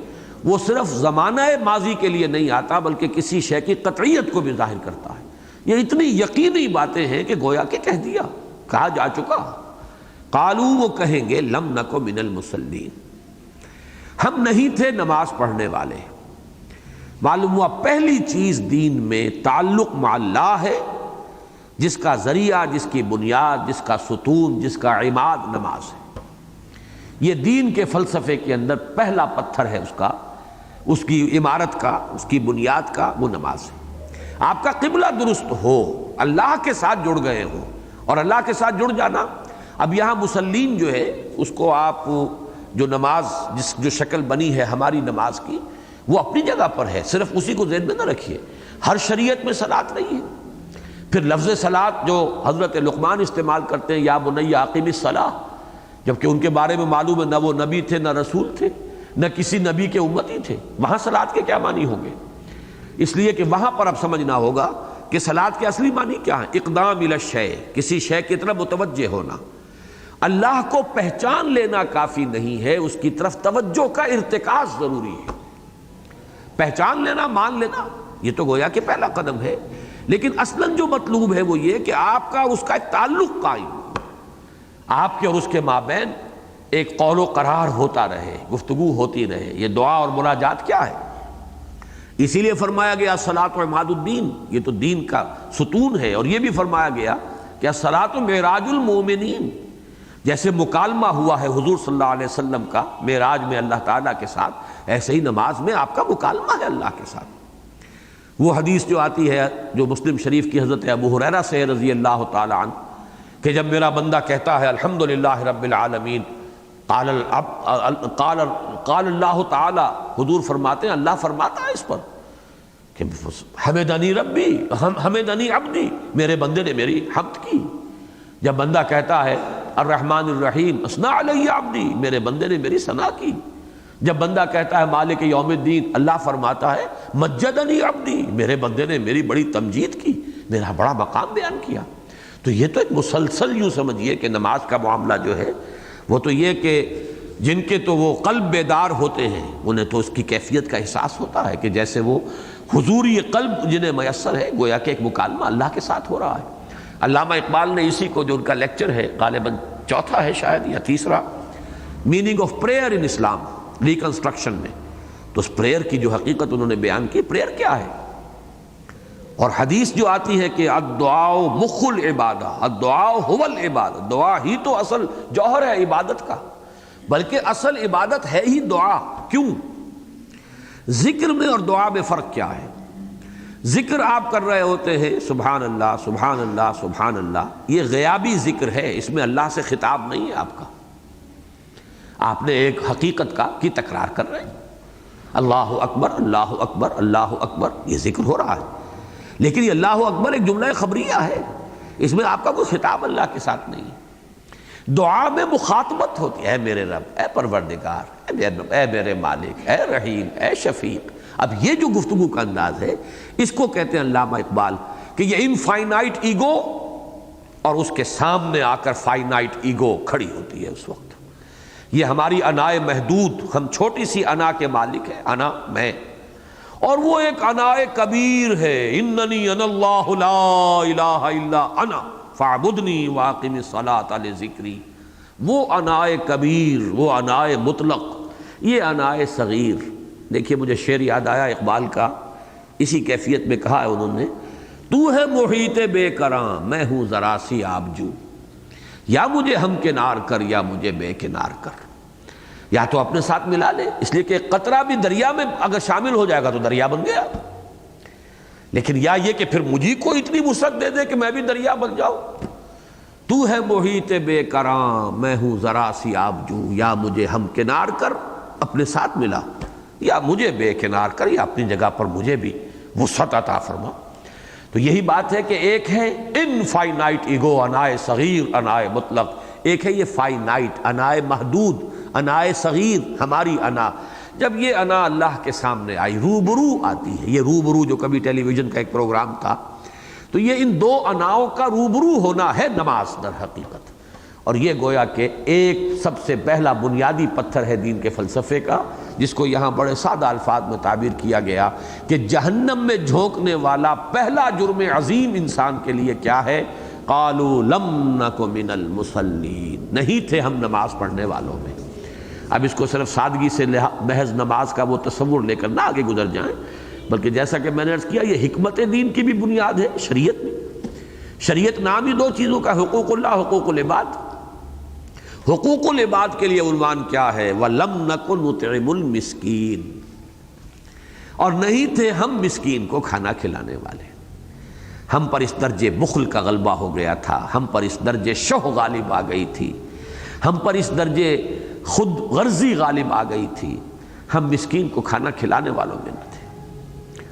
وہ صرف زمانہ ماضی کے لیے نہیں آتا بلکہ کسی شے کی قطعیت کو بھی ظاہر کرتا ہے۔ یہ اتنی یقینی باتیں ہیں کہ گویا کہ کہہ دیا، کہا جا چکا۔ قالوا وہ کہیں گے لم نک من المصلین، ہم نہیں تھے نماز پڑھنے والے۔ معلوم ہوا پہلی چیز دین میں تعلق مع اللہ ہے، جس کا ذریعہ، جس کی بنیاد، جس کا ستون، جس کا عماد نماز ہے۔ یہ دین کے فلسفے کے اندر پہلا پتھر ہے اس کی عمارت کا، اس کی بنیاد کا، وہ نماز ہے۔ آپ کا قبلہ درست ہو، اللہ کے ساتھ جڑ گئے ہو، اور اللہ کے ساتھ جڑ جانا، اب یہاں مسلین جو ہے اس کو آپ جو نماز جو شکل بنی ہے ہماری نماز کی، وہ اپنی جگہ پر ہے، صرف اسی کو ذہن میں نہ رکھیے، ہر شریعت میں صلاۃ نہیں ہے۔ پھر لفظ صلاۃ جو حضرت لقمان استعمال کرتے ہیں، یا بنی اقیم الصلاۃ، جبکہ ان کے بارے میں معلوم ہے نہ وہ نبی تھے، نہ رسول تھے، نہ کسی نبی کے امتی تھے، وہاں صلاۃ کے کیا معنی ہوں گے؟ اس لیے کہ وہاں پر اب سمجھنا ہوگا کہ صلاۃ کے اصلی معنی کیا ہے؟ اقدام الی الشیء، کسی شے کی طرف متوجہ ہونا۔ اللہ کو پہچان لینا کافی نہیں ہے، اس کی طرف توجہ کا ارتکاز ضروری ہے۔ پہچان لینا، مان لینا، یہ تو گویا کہ پہلا قدم ہے، لیکن اصلاً جو مطلوب ہے وہ یہ کہ آپ کا اس کا ایک تعلق قائم، آپ کے اور اس کے مابین ایک قول و قرار ہوتا رہے، گفتگو ہوتی رہے۔ یہ دعا اور مناجات کیا ہے؟ اسی لیے فرمایا گیا الصلاۃ عماد الدین، یہ تو دین کا ستون ہے، اور یہ بھی فرمایا گیا کہ الصلاۃ معراج المومنین، جیسے مکالمہ ہوا ہے حضور صلی اللہ علیہ وسلم کا معراج میں اللہ تعالیٰ کے ساتھ، ایسے ہی نماز میں آپ کا مکالمہ ہے اللہ کے ساتھ۔ وہ حدیث جو آتی ہے جو مسلم شریف کی حضرت ابو ہریرہ سے رضی اللہ تعالیٰ عنہ کہ جب میرا بندہ کہتا ہے الحمدللہ رب العالمین، قال اللہ تعالی، حضور فرماتے ہیں اللہ فرماتا ہے اس پر کہ حمدنی ربی حمدنی عبدی، میرے بندے نے میری حمد کی۔ جب بندہ کہتا ہے الرحمن الرحیم اثنا علی عبدی، میرے بندے نے میری ثنا کی۔ جب بندہ کہتا ہے مالک یوم الدین، اللہ فرماتا ہے مجدنی عبدی، میرے بندے نے میری بڑی تمجید کی، میرا بڑا مقام بیان کیا۔ تو یہ تو ایک مسلسل یوں سمجھیے کہ نماز کا معاملہ جو ہے وہ تو یہ کہ جن کے تو وہ قلب بیدار ہوتے ہیں انہیں تو اس کی کیفیت کا احساس ہوتا ہے کہ جیسے وہ حضوری قلب جنہیں میسر ہے، گویا کہ ایک مکالمہ اللہ کے ساتھ ہو رہا ہے۔ علامہ اقبال نے اسی کو، جو ان کا لیکچر ہے غالباً چوتھا ہے شاید یا تیسرا، meaning of prayer in Islam, reconstruction میں، تو اس پریئر کی جو حقیقت انہوں نے بیان کی، پریئر کیا ہے؟ اور حدیث جو آتی ہے کہ الدعاء مخ العبادہ، الدعاء هو العبادہ، دعا ہی تو اصل جوہر ہے عبادت کا، بلکہ اصل عبادت ہے ہی دعا۔ کیوں؟ ذکر میں اور دعا میں فرق کیا ہے؟ ذکر آپ کر رہے ہوتے ہیں سبحان اللہ سبحان اللہ سبحان اللہ، یہ غیابی ذکر ہے، اس میں اللہ سے خطاب نہیں ہے آپ کا، آپ نے ایک حقیقت کی تکرار کر رہے ہیں، اللہ اکبر اللہ اکبر اللہ اکبر، یہ ذکر ہو رہا ہے، لیکن یہ اللہ اکبر ایک جملہ خبریہ ہے، اس میں آپ کا کوئی خطاب اللہ کے ساتھ نہیں ہے۔ دعا میں مخاطبت ہوتی ہے، اے میرے رب، اے پروردگار، اے میرے مالک، اے رحیم، اے شفیق۔ اب یہ جو گفتگو کا انداز ہے، اس کو کہتے ہیں علامہ اقبال کہ یہ انفائنائٹ ایگو اور اس کے سامنے آ کر فائنائٹ ایگو کھڑی ہوتی ہے اس وقت۔ یہ ہماری انائے محدود، ہم چھوٹی سی انا کے مالک ہیں، انا میں، اور وہ ایک انائے کبیر ہے، اننی انا اللہ لا الہ الا انا فاعبدنی واقم الصلاۃ لذکری۔ وہ انائے کبیر، وہ انائے مطلق، یہ انائے صغیر۔ دیکھیے مجھے شعر یاد آیا اقبال کا، اسی کیفیت میں کہا ہے انہوں نے، تو ہے محیط بے کراں میں ہوں ذرا سی آبجو، یا مجھے ہم کنار کر یا مجھے بے کنار کر۔ یا تو اپنے ساتھ ملا لے، اس لیے کہ قطرہ بھی دریا میں اگر شامل ہو جائے گا تو دریا بن گیا، لیکن یا یہ کہ پھر مجھے کو اتنی وسعت دے دے کہ میں بھی دریا بن جاؤں۔ تو ہے محیط بے کراں میں ہوں ذرا سی آبجو، یا مجھے ہم کنار کر اپنے ساتھ ملا، یا مجھے بے کنار کر، یا اپنی جگہ پر مجھے بھی وسعت عطا فرما۔ تو یہی بات ہے کہ ایک ہے انفائنائٹ ایگو، انائے صغیر انائے مطلق، ایک ہے یہ فائنائٹ انائے محدود انائے صغیر ہماری انا۔ جب یہ انا اللہ کے سامنے آئی، روبرو آتی ہے، یہ روبرو جو کبھی ٹیلی ویژن کا ایک پروگرام تھا، تو یہ ان دو اناؤں کا روبرو ہونا ہے نماز در حقیقت۔ اور یہ گویا کہ ایک سب سے پہلا بنیادی پتھر ہے دین کے فلسفے کا، جس کو یہاں بڑے سادہ الفاظ میں تعبیر کیا گیا کہ جہنم میں جھونکنے والا پہلا جرم عظیم انسان کے لیے کیا ہے؟ قالوا لم نک من المصلین، نہیں تھے ہم نماز پڑھنے والوں میں۔ اب اس کو صرف سادگی سے محض نماز کا وہ تصور لے کر نہ آگے گزر جائیں، بلکہ جیسا کہ میں نے عرض کیا، یہ حکمت دین کی بھی بنیاد ہے شریعت میں۔ شریعت نام ہی دو چیزوں کا، حقوق اللہ حقوق العباد۔ حقوق العباد کے لیے عنوان کیا ہے؟ وَلَمْ نَكُنْ نُطْعِمُ الْمِسْكِينَ، اور نہیں تھے ہم مسکین کو کھانا کھلانے والے۔ ہم پر اس درجے بخل کا غلبہ ہو گیا تھا، ہم پر اس درجے شح غالب آ گئی تھی، ہم پر اس درجے خود غرضی غالب آ گئی تھی، ہم مسکین کو کھانا کھلانے والوں میں نہ تھے۔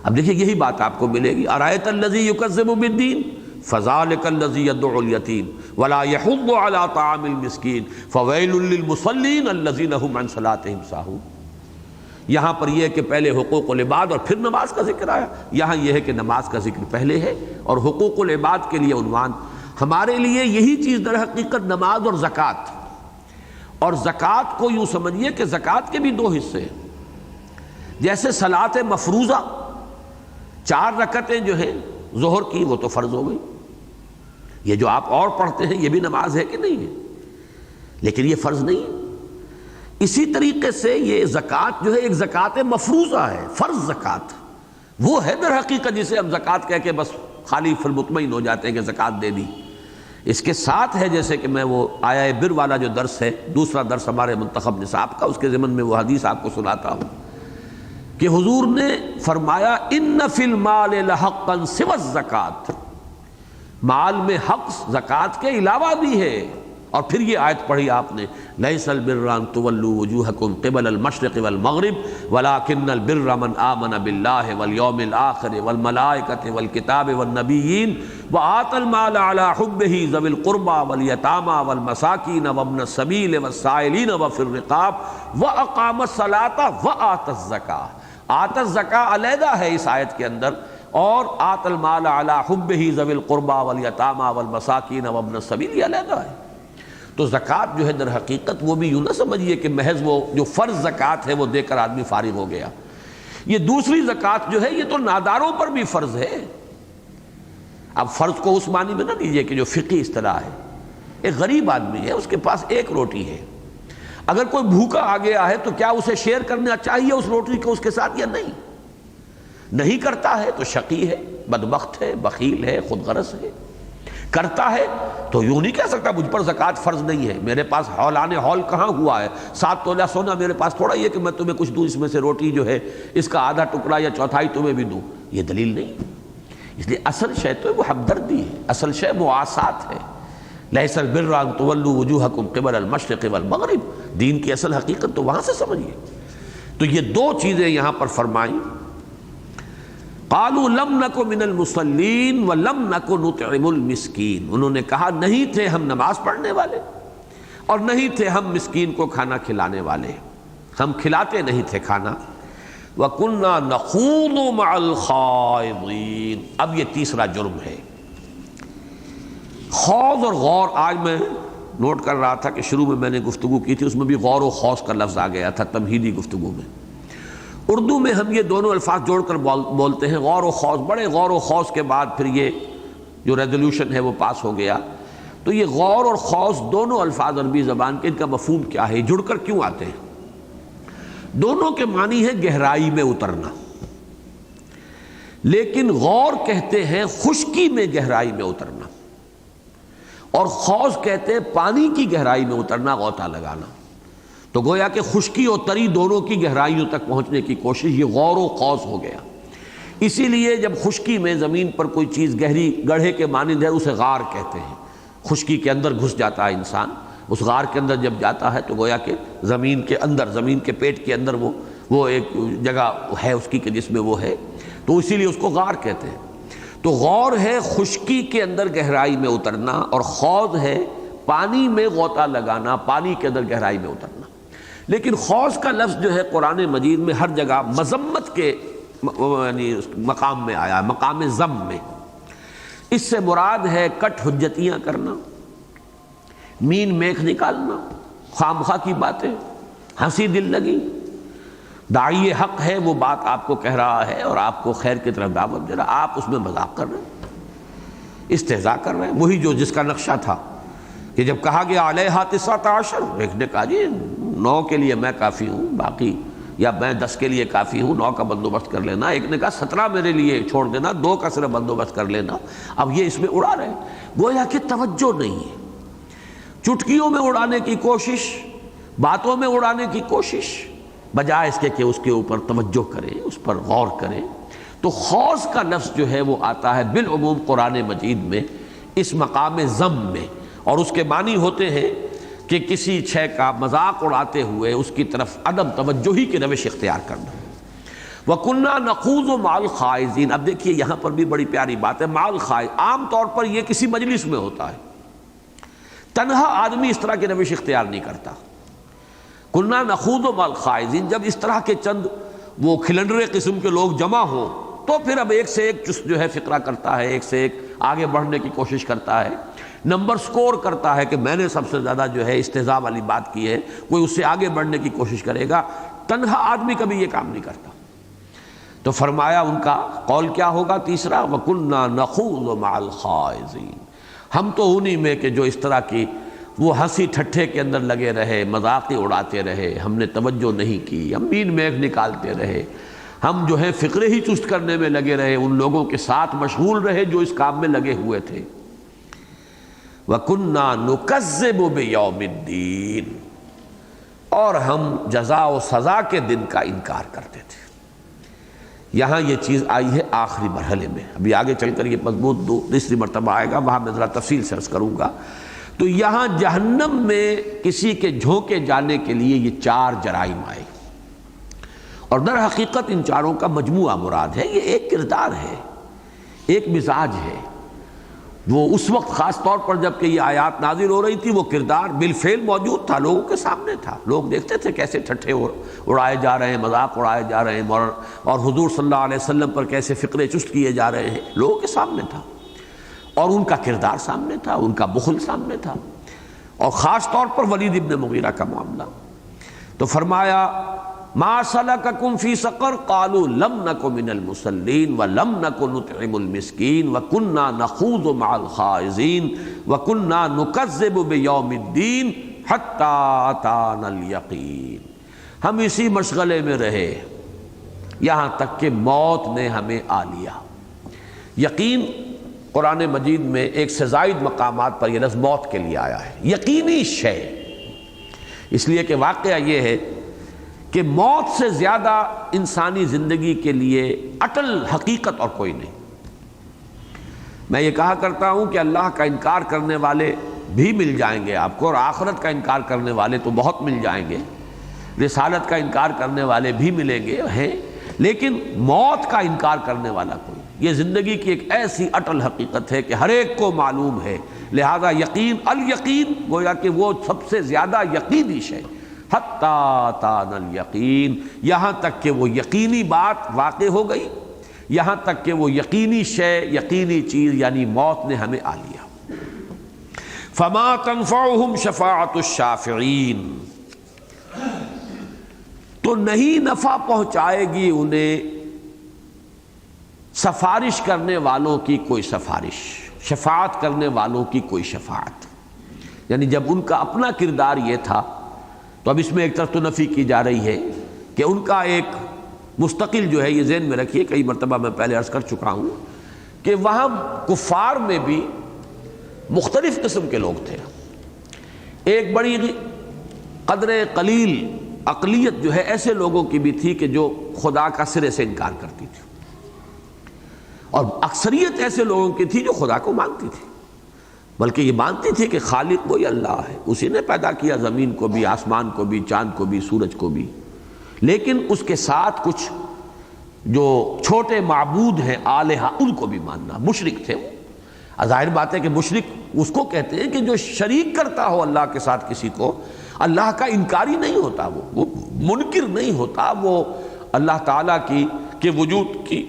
اب دیکھیے یہی بات آپ کو ملے گی، أَرَأَيْتَ الَّذِي يُكَذِّبُ بِالدِّينِ فَذَلِكَ الَّذِي يَدُعُّ الْيَتِيمَ وَلَا يَحُضُّ عَلَى طَعَامِ الْمِسْكِينِ فَوَيْلٌ لِّلْمُصَلِّينَ الَّذِينَ هُمْ عَنْ صَلَاتِهِمْ سَاهُونَ۔ یہاں پر یہ ہے کہ پہلے حقوق العباد اور پھر نماز کا ذکر آیا، یہاں یہ ہے کہ نماز کا ذکر پہلے ہے اور حقوق العباد کے لیے عنوان۔ ہمارے لیے یہی چیز در حقیقت نماز اور زکوٰۃ، اور زکوٰۃ کو یوں سمجھیے کہ زکوٰۃ کے بھی دو حصے ہیں۔ جیسے صلاۃ مفروضہ 4 رکعتیں جو ہیں ظہر کی، وہ تو فرض ہو گئی، یہ جو آپ اور پڑھتے ہیں یہ بھی نماز ہے کہ نہیں ہے، لیکن یہ فرض نہیں ہے۔ اسی طریقے سے یہ زکوٰۃ جو ہے ایک زکوٰۃ مفروضہ ہے، فرض زکوٰۃ وہ ہے در حقیقت جسے ہم زکوٰۃ کہہ کے بس خالی فل مطمئن ہو جاتے ہیں کہ زکوٰۃ دے دی۔ اس کے ساتھ ہے جیسے کہ میں وہ آیا بر والا جو درس ہے، دوسرا درس ہمارے منتخب نصاب کا، اس کے ضمن میں وہ حدیث آپ کو سناتا ہوں کہ حضور نے فرمایا ان فی المال لحقا سوى الزکوٰۃ، مال میں حق زکوٰۃ کے علاوہ بھی ہے۔ اور پھر یہ آیت پڑھی آپ نے، لیس البر ان تولوا وجوہکم قبل المشرق والمغرب ولکن البر من آمن باللہ والیوم الآخر والملائکۃ والکتاب والنبیین وآتى المال على حبہ ذوی القربى والیتامى والمساکین وابن السبیل والسائلین وفی الرقاب واقام الصلاۃ وآتى الزکاۃ۔ آتى الزکاۃ علیحدہ ہے اس آیت کے اندر، اور آتى المال على حبہ ذوی القربى والیتامى والمساکین وابن السبیل یہ علیحدہ ہے۔ تو زکوٰۃ جو ہے در حقیقت وہ بھی یوں نہ سمجھیے کہ محض وہ جو فرض زکوٰۃ ہے وہ دے کر آدمی فارغ ہو گیا۔ یہ دوسری زکوٰۃ جو ہے یہ تو ناداروں پر بھی فرض ہے۔ اب فرض کو اس معنی میں نہ لیجیے کہ جو فقہی اصطلاح ہے، ایک غریب آدمی ہے، اس کے پاس ایک روٹی ہے، اگر کوئی بھوکا آ گیا ہے تو کیا اسے شیئر کرنا چاہیے اس روٹی کو اس کے ساتھ یا نہیں؟ نہیں کرتا ہے تو شقی ہے، بدبخت ہے، بخیل ہے، خود غرض ہے۔ کرتا ہے تو یوں نہیں کہہ سکتا مجھ پر زکوٰۃ فرض نہیں ہے، میرے پاس ہولان ہول کہاں ہوا ہے، 7 تولہ سونا میرے پاس تھوڑا ہی ہے کہ میں تمہیں کچھ دوں، اس میں سے روٹی جو ہے اس کا آدھا ٹکڑا یا چوتھائی تمہیں بھی دوں، یہ دلیل نہیں۔ اس لیے اصل شے تو وہ ہمدردی ہے، اصل شے مواسات ہے۔ لیس البر ان تولوا وجوہکم قبل المشرق والمغرب، دین کی اصل حقیقت تو وہاں سے سمجھیے۔ تو یہ 2 چیزیں یہاں پر فرمائیں، قالوا لم نک من المصلین ولم نک نطعم المسکین، انہوں نے کہا نہیں تھے ہم نماز پڑھنے والے اور نہیں تھے ہم مسکین کو کھانا کھلانے والے، ہم کھلاتے نہیں تھے کھانا۔ وَكُنَّا نَخُوضُ مَعَ الْخَائِضِينَ، اب یہ تیسرا جرم ہے۔ خوض اور غور، آج میں نوٹ کر رہا تھا کہ شروع میں نے گفتگو کی تھی، اس میں بھی غور و خوض کا لفظ آ گیا تھا تمہیدی گفتگو میں۔ اردو میں ہم یہ دونوں الفاظ جوڑ کر بولتے ہیں، غور و خوض۔ بڑے غور و خوض کے بعد پھر یہ جو ریزولوشن ہے وہ پاس ہو گیا۔ تو یہ غور اور خوض دونوں الفاظ عربی زبان کے، ان کا مفہوم کیا ہے، جڑ کر کیوں آتے ہیں؟ دونوں کے معنی ہے گہرائی میں اترنا، لیکن غور کہتے ہیں خشکی میں گہرائی میں اترنا، اور خوض کہتے ہیں پانی کی گہرائی میں اترنا، غوطہ لگانا۔ تو گویا کہ خشکی اور تری دونوں کی گہرائیوں تک پہنچنے کی کوشش، یہ غور و خوض ہو گیا۔ اسی لیے جب خشکی میں زمین پر کوئی چیز گہری گڑھے کے مانند ہے، اسے غار کہتے ہیں۔ خشکی کے اندر گھس جاتا ہے انسان، اس غار کے اندر جب جاتا ہے تو گویا کہ زمین کے اندر، زمین کے پیٹ کے اندر وہ ایک جگہ ہے اس کی کہ جس میں وہ ہے، تو اسی لیے اس کو غار کہتے ہیں۔ تو غور ہے خشکی کے اندر گہرائی میں اترنا، اور خوض ہے پانی میں غوطہ لگانا، پانی کے اندر گہرائی میں اترنا۔ لیکن خوض کا لفظ جو ہے قرآن مجید میں ہر جگہ مذمت کے یعنی مقام میں آیا، مقام ذم میں۔ اس سے مراد ہے کٹ حجتیاں کرنا، مین میخ نکالنا، خامخواہ کی باتیں، ہنسی دل لگی۔ داعی حق ہے، وہ بات آپ کو کہہ رہا ہے اور آپ کو خیر کی طرف دعوت دے رہا، آپ اس میں مذاق کر رہے ہیں، استہزاء کر رہے ہیں۔ وہی جو جس کا نقشہ تھا کہ جب کہا گیا علیہا 19، ایک نے کہا جی 9 کے لیے میں کافی ہوں، باقی یا میں 10 کے لیے کافی ہوں، 9 کا بندوبست کر لینا۔ ایک نے کہا 17 میرے لیے چھوڑ دینا، 2 کا صرف بندوبست کر لینا۔ اب یہ اس میں اڑا رہے ہیں، گویا کہ توجہ نہیں ہے، چٹکیوں میں اڑانے کی کوشش، باتوں میں اڑانے کی کوشش، بجائے اس کے کہ اس کے اوپر توجہ کریں، اس پر غور کریں۔ تو خوض کا لفظ جو ہے وہ آتا ہے بالعموم قرآن مجید میں اس مقام ذم میں، اور اس کے معنی ہوتے ہیں کہ کسی شے کا مذاق اڑاتے ہوئے اس کی طرف عدم توجہی کی روش اختیار کرنا۔ وَكُنَّا نَخُوضُ مَعَ الْخَائِضِينَ، اب دیکھیے یہاں پر بھی بڑی پیاری بات ہے، مع الخائض۔ عام طور پر یہ کسی مجلس میں ہوتا ہے، تنہا آدمی اس طرح کی روش اختیار نہیں کرتا۔ کُنَّا نَخُوضُ مَعَ الْخَائِضِينَ، جب اس طرح کے چند وہ کھلنڈرے قسم کے لوگ جمع ہوں تو پھر اب ایک سے ایک چست جو ہے فقرہ کرتا ہے، ایک سے ایک آگے بڑھنے کی کوشش کرتا ہے، نمبر سکور کرتا ہے کہ میں نے سب سے زیادہ جو ہے استہزاء والی بات کی ہے، کوئی اس سے آگے بڑھنے کی کوشش کرے گا۔ تنہا آدمی کبھی یہ کام نہیں کرتا۔ تو فرمایا ان کا قول کیا ہوگا تیسرا، وَكُنَّا نَخُوضُ مَعَ الْخَائِضِينَ، ہم تو انہی میں کہ جو اس طرح کی وہ ہنسی ٹھٹھے کے اندر لگے رہے، مذاقیں اڑاتے رہے، ہم نے توجہ نہیں کی، ہم مین میخ نکالتے رہے، ہم جو ہے فقرے ہی چست کرنے میں لگے رہے، ان لوگوں کے ساتھ مشغول رہے جو اس کام میں لگے ہوئے تھے۔ وَكُنَّا نُكَذِّبُ بِيَوْمِ الدِّينِ، اور ہم جزا و سزا کے دن کا انکار کرتے تھے۔ یہاں یہ چیز آئی ہے آخری مرحلے میں، ابھی آگے چل کر یہ مضبوط تیسری مرتبہ آئے گا، وہاں میں ذرا تفصیل سے عرض کروں گا۔ تو یہاں جہنم میں کسی کے جھونکے جانے کے لیے یہ 4 جرائم آئے، اور در حقیقت ان چاروں کا مجموعہ مراد ہے۔ یہ ایک کردار ہے، ایک مزاج ہے۔ وہ اس وقت خاص طور پر جب کہ یہ آیات نازل ہو رہی تھی، وہ کردار بالفعل موجود تھا، لوگوں کے سامنے تھا، لوگ دیکھتے تھے کیسے ٹھٹھے اڑائے جا رہے ہیں، مذاق اڑائے جا رہے ہیں، اور حضور صلی اللہ علیہ وسلم پر کیسے فقرے چست کیے جا رہے ہیں، لوگوں کے سامنے تھا، اور ان کا کردار سامنے تھا، ان کا بخل سامنے تھا، اور خاص طور پر ولید ابن مغیرہ کا معاملہ۔ تو فرمایا ما سلککم فی سقر قالوا لم نک من المصلین ولم نک نطعم المسکین وکنا نخوض مع الخائضین وکنا نکذب بیوم الدین حتی اتانا الیقین، ہم اسی مشغلے میں رہے، یہاں تک کہ موت نے ہمیں آ لیا۔ یقین قرآن مجید میں ایک سے زائد مقامات پر یہ لفظ موت کے لیے آیا ہے، یقینی شے، اس لیے کہ واقعہ یہ ہے کہ موت سے زیادہ انسانی زندگی کے لیے اٹل حقیقت اور کوئی نہیں۔ میں یہ کہا کرتا ہوں کہ اللہ کا انکار کرنے والے بھی مل جائیں گے آپ کو، اور آخرت کا انکار کرنے والے تو بہت مل جائیں گے، رسالت کا انکار کرنے والے بھی ملیں گے ہیں، لیکن موت کا انکار کرنے والا کوئی۔ یہ زندگی کی ایک ایسی اٹل حقیقت ہے کہ ہر ایک کو معلوم ہے، لہذا یقین الیقین گویا کہ وہ سب سے زیادہ یقینی شے، حتیٰ تانا الیقین، یہاں تک کہ وہ یقینی بات واقع ہو گئی، یہاں تک کہ وہ یقینی شے، یقینی چیز یعنی موت نے ہمیں آ لیا۔ فما تنفعهم شفاعت الشافعین، تو نہیں نفع پہنچائے گی انہیں سفارش کرنے والوں کی کوئی سفارش، شفاعت کرنے والوں کی کوئی شفاعت، یعنی جب ان کا اپنا کردار یہ تھا، تو اب اس میں ایک طرف تو نفی کی جا رہی ہے کہ ان کا ایک مستقل جو ہے، یہ ذہن میں رکھیے، کئی مرتبہ میں پہلے عرض کر چکا ہوں کہ وہاں کفار میں بھی مختلف قسم کے لوگ تھے۔ ایک بڑی قدر قلیل اقلیت جو ہے ایسے لوگوں کی بھی تھی کہ جو خدا کا سرے سے انکار کرتی تھی، اور اکثریت ایسے لوگوں کی تھی جو خدا کو مانتی تھی، بلکہ یہ مانتی تھی کہ خالق وہی اللہ ہے، اسی نے پیدا کیا زمین کو بھی، آسمان کو بھی، چاند کو بھی، سورج کو بھی، لیکن اس کے ساتھ کچھ جو چھوٹے معبود ہیں آلہہ، ان کو بھی ماننا، مشرک تھے وہ۔ ظاہر بات ہے کہ مشرک اس کو کہتے ہیں کہ جو شریک کرتا ہو اللہ کے ساتھ کسی کو، اللہ کا انکاری نہیں ہوتا، وہ منکر نہیں ہوتا، وہ اللہ تعالیٰ کے وجود کی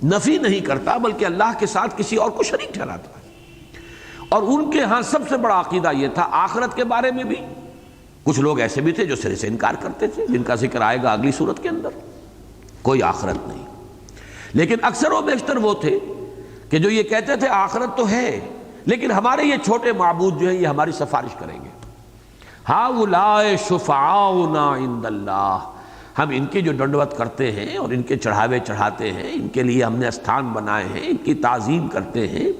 نفی نہیں کرتا، بلکہ اللہ کے ساتھ کسی اور کو شریک ٹھہراتا ہے۔ اور ان کے ہاں سب سے بڑا عقیدہ یہ تھا آخرت کے بارے میں بھی، کچھ لوگ ایسے بھی تھے جو سرے سے انکار کرتے تھے، جن کا ذکر آئے گا اگلی صورت کے اندر، کوئی آخرت نہیں۔ لیکن اکثر و بیشتر وہ تھے کہ جو یہ کہتے تھے آخرت تو ہے، لیکن ہمارے یہ چھوٹے معبود جو ہیں یہ ہماری سفارش کریں گے، ہؤلاء شفعاؤنا عند اللہ، ہم ان کی جو ڈنڈوت کرتے ہیں اور ان کے چڑھاوے چڑھاتے ہیں، ان کے لیے ہم نے استھان بنائے ہیں، ان کی تعظیم کرتے ہیں،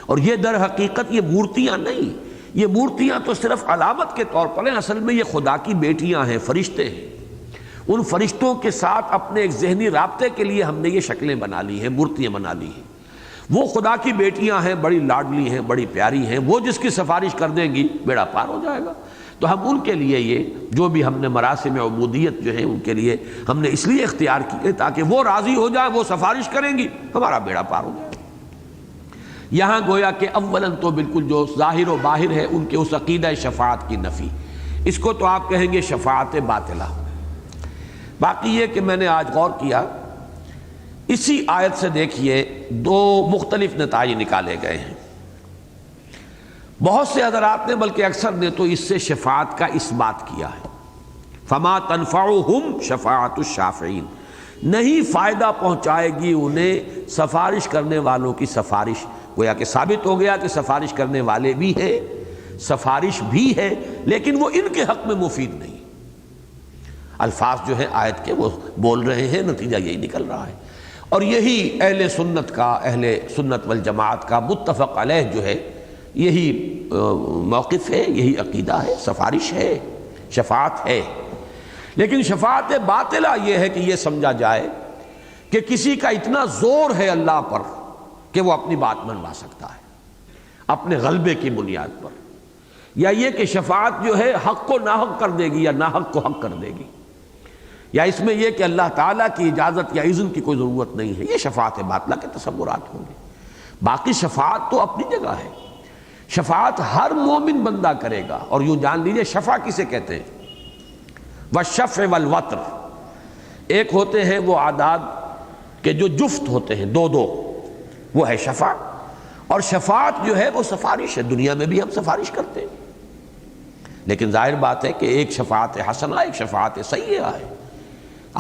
اور یہ در حقیقت یہ مورتیاں نہیں، یہ مورتیاں تو صرف علامت کے طور پر ہیں، اصل میں یہ خدا کی بیٹیاں ہیں، فرشتے ہیں۔ ان فرشتوں کے ساتھ اپنے ایک ذہنی رابطے کے لیے ہم نے یہ شکلیں بنا لی ہیں، مورتیاں بنا لی ہیں۔ وہ خدا کی بیٹیاں ہیں، بڑی لاڈلی ہیں، بڑی پیاری ہیں، وہ جس کی سفارش کر دیں گی بیڑا پار ہو جائے گا۔ تو ہم ان کے لیے یہ جو بھی ہم نے مراسم عبودیت جو ہے ان کے لیے ہم نے اس لیے اختیار کیے تاکہ وہ راضی ہو جائے، وہ سفارش کریں گی، ہمارا بیڑا پار ہو جائے۔ یہاں گویا کہ اولاً تو بالکل جو ظاہر و باہر ہے ان کے اس عقیدہ شفاعت کی نفی، اس کو تو آپ کہیں گے شفاعت باطلہ۔ باقی یہ کہ میں نے آج غور کیا، اسی آیت سے دیکھیے دو مختلف نتائج نکالے گئے ہیں۔ بہت سے حضرات نے بلکہ اکثر نے تو اس سے شفاعت کا اثبات کیا ہے، فما تنفعهم شفاعت الشافعین، نہیں فائدہ پہنچائے گی انہیں سفارش کرنے والوں کی سفارش۔ گویا کہ ثابت ہو گیا کہ سفارش کرنے والے بھی ہیں، سفارش بھی ہے، لیکن وہ ان کے حق میں مفید نہیں۔ الفاظ جو ہیں آیت کے وہ بول رہے ہیں، نتیجہ یہی نکل رہا ہے، اور یہی اہل سنت والجماعت کا متفق علیہ جو ہے یہی موقف ہے، یہی عقیدہ ہے، سفارش ہے، شفاعت ہے۔ لیکن شفاعت باطلہ یہ ہے کہ یہ سمجھا جائے کہ کسی کا اتنا زور ہے اللہ پر کہ وہ اپنی بات منوا سکتا ہے اپنے غلبے کی بنیاد پر، یا یہ کہ شفاعت جو ہے حق کو ناحق کر دے گی یا ناحق کو حق کر دے گی، یا اس میں یہ کہ اللہ تعالیٰ کی اجازت یا اذن کی کوئی ضرورت نہیں ہے۔ یہ شفاعت باطلہ کے تصورات ہوں گے۔ باقی شفاعت تو اپنی جگہ ہے، شفاعت ہر مومن بندہ کرے گا، اور یوں جان لیجئے شفع کسے کہتے ہیں، والشفع والوتر، ایک ہوتے ہیں وہ اعداد کہ جو جفت ہوتے ہیں، دو دو، وہ ہے شفع، اور شفاعت جو ہے وہ سفارش ہے، دنیا میں بھی ہم سفارش کرتے ہیں، لیکن ظاہر بات ہے کہ ایک شفاعت حسنہ ایک شفاعت سیئہ ہے۔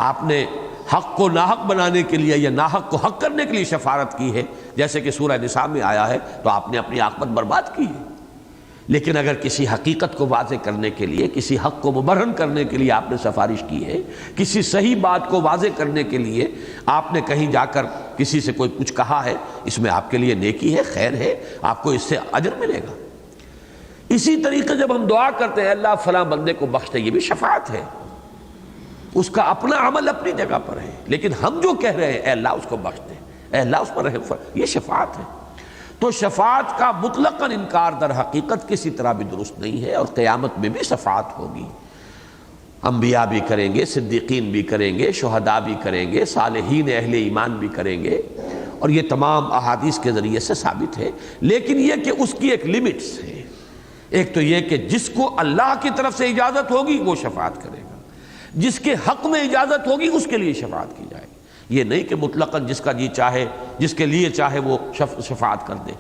آپ نے حق کو ناحق بنانے کے لیے یا ناحق کو حق کرنے کے لیے شفاعت کی ہے، جیسے کہ سورہ نساء میں آیا ہے، تو آپ نے اپنی عاقبت برباد کی ہے۔ لیکن اگر کسی حقیقت کو واضح کرنے کے لیے، کسی حق کو مبرہن کرنے کے لیے آپ نے سفارش کی ہے، کسی صحیح بات کو واضح کرنے کے لیے آپ نے کہیں جا کر کسی سے کوئی کچھ کہا ہے، اس میں آپ کے لیے نیکی ہے، خیر ہے، آپ کو اس سے اجر ملے گا۔ اسی طریقے جب ہم دعا کرتے ہیں اللہ فلاں بندے کو بخش دے، یہ بھی شفاعت ہے، اس کا اپنا عمل اپنی جگہ پر ہے، لیکن ہم جو کہہ رہے ہیں اے اللہ اس کو بخش دے، اے اللہ اس پر رحم فرما، یہ شفاعت ہے۔ تو شفاعت کا مطلقاً انکار در حقیقت کسی طرح بھی درست نہیں ہے، اور قیامت میں بھی شفاعت ہوگی، انبیاء بھی کریں گے، صدیقین بھی کریں گے، شہداء بھی کریں گے، صالحین اہل ایمان بھی کریں گے، اور یہ تمام احادیث کے ذریعے سے ثابت ہے۔ لیکن یہ کہ اس کی ایک لمٹس ہے، ایک تو یہ کہ جس کو اللہ کی طرف سے اجازت ہوگی وہ شفاعت کرے گا، جس کے حق میں اجازت ہوگی اس کے لیے شفاعت کی جائے گی، یہ نہیں کہ مطلقاً جس کا جی چاہے، جس کے لیے چاہے وہ شفاعت کر دے۔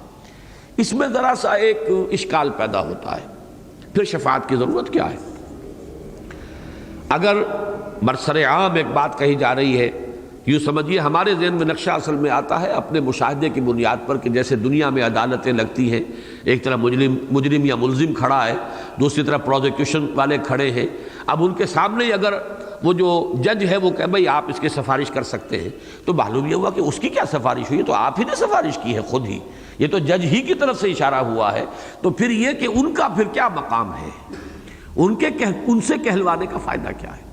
اس میں ذرا سا ایک اشکال پیدا ہوتا ہے، پھر شفاعت کی ضرورت کیا ہے؟ اگر برسر عام ایک بات کہی جا رہی ہے، یوں سمجھیے ہمارے ذہن میں نقشہ اصل میں آتا ہے اپنے مشاہدے کی بنیاد پر کہ جیسے دنیا میں عدالتیں لگتی ہیں، ایک طرف مجرم یا ملزم کھڑا ہے، دوسری طرف پروزیکیوشن والے کھڑے ہیں، اب ان کے سامنے اگر وہ جو جج ہے وہ کہ بھئی آپ اس کی سفارش کر سکتے ہیں، تو معلوم یہ ہوا کہ اس کی کیا سفارش ہوئی، تو آپ ہی نے سفارش کی ہے خود ہی، یہ تو جج ہی کی طرف سے اشارہ ہوا ہے، تو پھر یہ کہ ان کا پھر کیا مقام ہے، ان سے کہلوانے کا فائدہ کیا ہے؟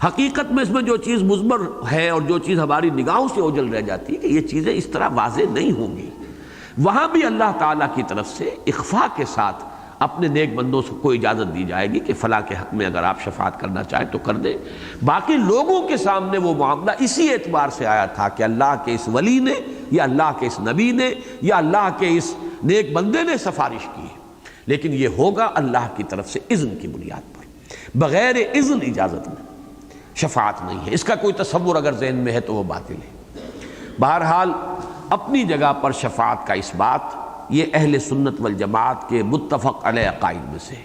حقیقت میں اس میں جو چیز مضمر ہے اور جو چیز ہماری نگاہوں سے اوجھل رہ جاتی ہے کہ یہ چیزیں اس طرح واضح نہیں ہوں گی، وہاں بھی اللہ تعالیٰ کی طرف سے اخفاء کے ساتھ اپنے نیک بندوں کو اجازت دی جائے گی کہ فلاں کے حق میں اگر آپ شفاعت کرنا چاہیں تو کر دیں۔ باقی لوگوں کے سامنے وہ معاملہ اسی اعتبار سے آیا تھا کہ اللہ کے اس ولی نے یا اللہ کے اس نبی نے یا اللہ کے اس نیک بندے نے سفارش کی ہے، لیکن یہ ہوگا اللہ کی طرف سے اذن کی بنیاد پر، بغیر اذن اجازت میں شفاعت نہیں ہے۔ اس کا کوئی تصور اگر ذہن میں ہے تو وہ باطل ہے۔ بہرحال اپنی جگہ پر شفاعت کا اس بات یہ اہل سنت والجماعت کے متفق علیہ عقائد میں سے ہے۔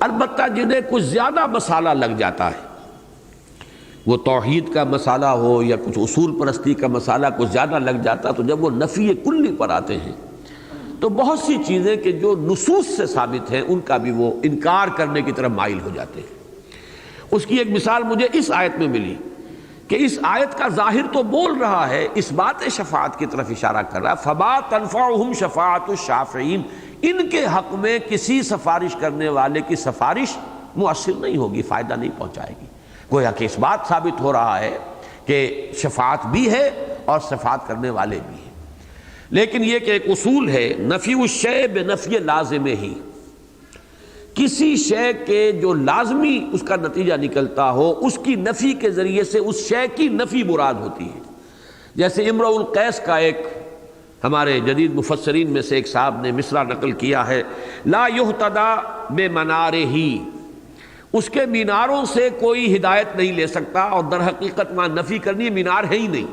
البتہ جنہیں کچھ زیادہ مسالہ لگ جاتا ہے، وہ توحید کا مسالہ ہو یا کچھ اصول پرستی کا مسالہ کچھ زیادہ لگ جاتا، تو جب وہ نفی کلی پر آتے ہیں تو بہت سی چیزیں کہ جو نصوص سے ثابت ہیں ان کا بھی وہ انکار کرنے کی طرف مائل ہو جاتے ہیں۔ اس کی ایک مثال مجھے اس آیت میں ملی کہ اس آیت کا ظاہر تو بول رہا ہے، اس بات شفاعت کی طرف اشارہ کر رہا ہے، فَمَا تَنْفَعُهُمْ شَفَاعَةُ الشَّافِعِينَ، ان کے حق میں کسی سفارش کرنے والے کی سفارش مؤثر نہیں ہوگی، فائدہ نہیں پہنچائے گی۔ گویا کہ اس بات ثابت ہو رہا ہے کہ شفاعت بھی ہے اور شفاعت کرنے والے بھی ہیں، لیکن یہ کہ ایک اصول ہے نفی الشیء بنفی لازم ہی، کسی شے کے جو لازمی اس کا نتیجہ نکلتا ہو اس کی نفی کے ذریعے سے اس شے کی نفی مراد ہوتی ہے۔ جیسے امرؤ القیس کا ایک ہمارے جدید مفسرین میں سے ایک صاحب نے مصرع نقل کیا ہے، لا یہتدی بمنارہ، اس کے میناروں سے کوئی ہدایت نہیں لے سکتا، اور در حقیقت وہاں نفی کرنی ہے، مینار ہے ہی نہیں،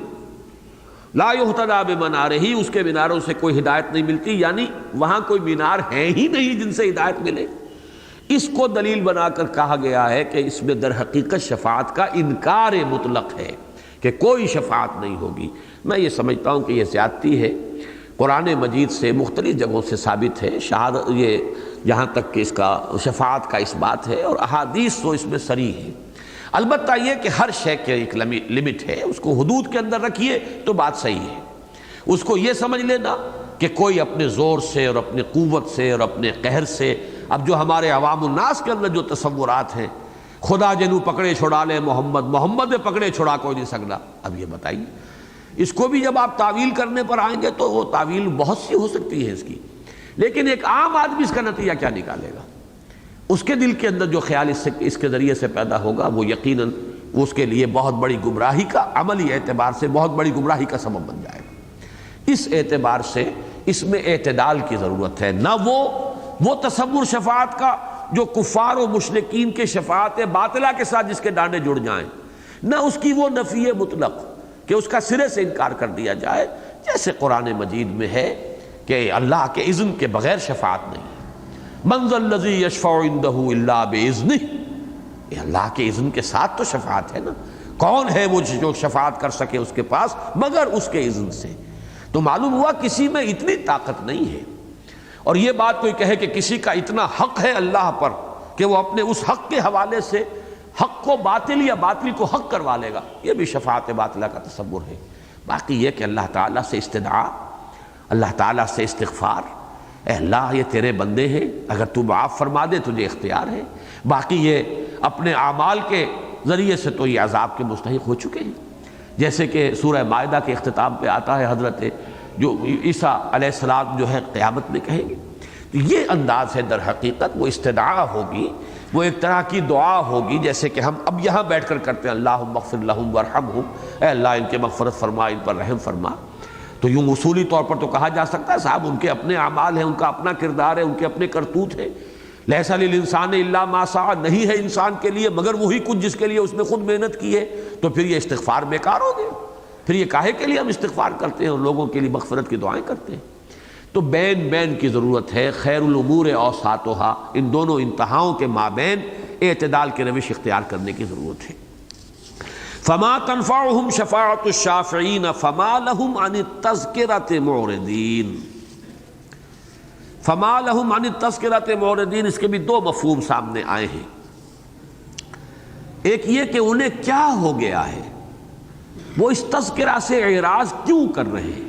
لا یہتدی بمنارہ، اس کے میناروں سے کوئی ہدایت نہیں ملتی، یعنی وہاں کوئی مینار ہے ہی نہیں جن سے ہدایت ملے۔ اس کو دلیل بنا کر کہا گیا ہے کہ اس میں در حقیقت شفاعت کا انکار مطلق ہے کہ کوئی شفاعت نہیں ہوگی۔ میں یہ سمجھتا ہوں کہ یہ زیادتی ہے، قرآن مجید سے مختلف جگہوں سے ثابت ہے شہادت، یہ یہاں تک کہ اس کا شفاعت کا اس بات ہے، اور احادیث تو اس میں صریح ہے۔ البتہ یہ کہ ہر شے کے ایک لمٹ ہے، اس کو حدود کے اندر رکھیے تو بات صحیح ہے۔ اس کو یہ سمجھ لینا کہ کوئی اپنے زور سے اور اپنے قوت سے اور اپنے قہر سے، اب جو ہمارے عوام الناس کے اندر جو تصورات ہیں، خدا جنو پکڑے چھڑا لے محمد پکڑے چھڑا کوئی نہیں سکتا، اب یہ بتائیے اس کو بھی جب آپ تعویل کرنے پر آئیں گے تو وہ تعویل بہت سی ہو سکتی ہے اس کی، لیکن ایک عام آدمی اس کا نتیجہ کیا نکالے گا؟ اس کے دل کے اندر جو خیال اس کے ذریعے سے پیدا ہوگا وہ یقیناً اس کے لیے بہت بڑی گمراہی کا، عملی اعتبار سے بہت بڑی گمراہی کا سبب بن جائے گا۔ اس اعتبار سے اس میں اعتدال کی ضرورت ہے، نہ وہ تصور شفاعت کا جو کفار و مشرکین کے شفاعت باطلہ کے ساتھ جس کے ڈانڈے جڑ جائیں، نہ اس کی وہ نفی مطلق کہ اس کا سرے سے انکار کر دیا جائے، جیسے قرآن مجید میں ہے کہ اللہ کے اذن کے بغیر شفاعت نہیں۔ من ذا الذی یشفع عندہ الا باذنہ، یہ اللہ کے اذن کے ساتھ تو شفاعت ہے نا، کون ہے وہ جو شفاعت کر سکے اس کے پاس مگر اس کے اذن سے؟ تو معلوم ہوا کسی میں اتنی طاقت نہیں ہے اور یہ بات کوئی کہے کہ کسی کا اتنا حق ہے اللہ پر کہ وہ اپنے اس حق کے حوالے سے حق کو باطل یا باطل کو حق کروا لے گا، یہ بھی شفاعت باطلہ کا تصور ہے۔ باقی یہ کہ اللہ تعالیٰ سے استدعا، اللہ تعالیٰ سے استغفار، اے اللہ یہ تیرے بندے ہیں، اگر تو معاف فرما دے تجھے اختیار ہے، باقی یہ اپنے اعمال کے ذریعے سے تو یہ عذاب کے مستحق ہو چکے ہیں۔ جیسے کہ سورہ مائدہ کے اختتام پہ آتا ہے، حضرت جو عیسیٰ علیہ السلام جو ہے قیامت میں کہیں گے، تو یہ انداز ہے در حقیقت وہ استدعا ہوگی، وہ ایک طرح کی دعا ہوگی جیسے کہ ہم اب یہاں بیٹھ کر کرتے ہیں، اللہم اغفر لہم وارحمہم، اے اللہ ان کے مغفرت فرما، ان پر رحم فرما۔ تو یوں اصولی طور پر تو کہا جا سکتا ہے صاحب ان کے اپنے اعمال ہیں، ان کا اپنا کردار ہے، ان کے اپنے کرتوت ہیں، لیس للانسان الا ما سعی، نہیں ہے انسان کے لیے مگر وہی کچھ جس کے لیے اس نے خود محنت کی ہے، تو پھر یہ استغفار بیکار ہو گیا، پھر یہ کاہے کے لیے ہم استغفار کرتے ہیں اور لوگوں کے لیے مغفرت کی دعائیں کرتے ہیں؟ تو بین کی ضرورت ہے، خیر الامور اوساطھا، ان دونوں انتہاؤں کے مابین اعتدال کی روش اختیار کرنے کی ضرورت ہے۔ فما تنفعهم شفاعت الشافعین فما لهم عن التذکرۃ معرضین۔ فما لهم عن التذکرۃ معرضین، اس کے بھی دو مفہوم سامنے آئے ہیں۔ ایک یہ کہ انہیں کیا ہو گیا ہے، وہ اس تذکرہ سے اعراض کیوں کر رہے ہیں؟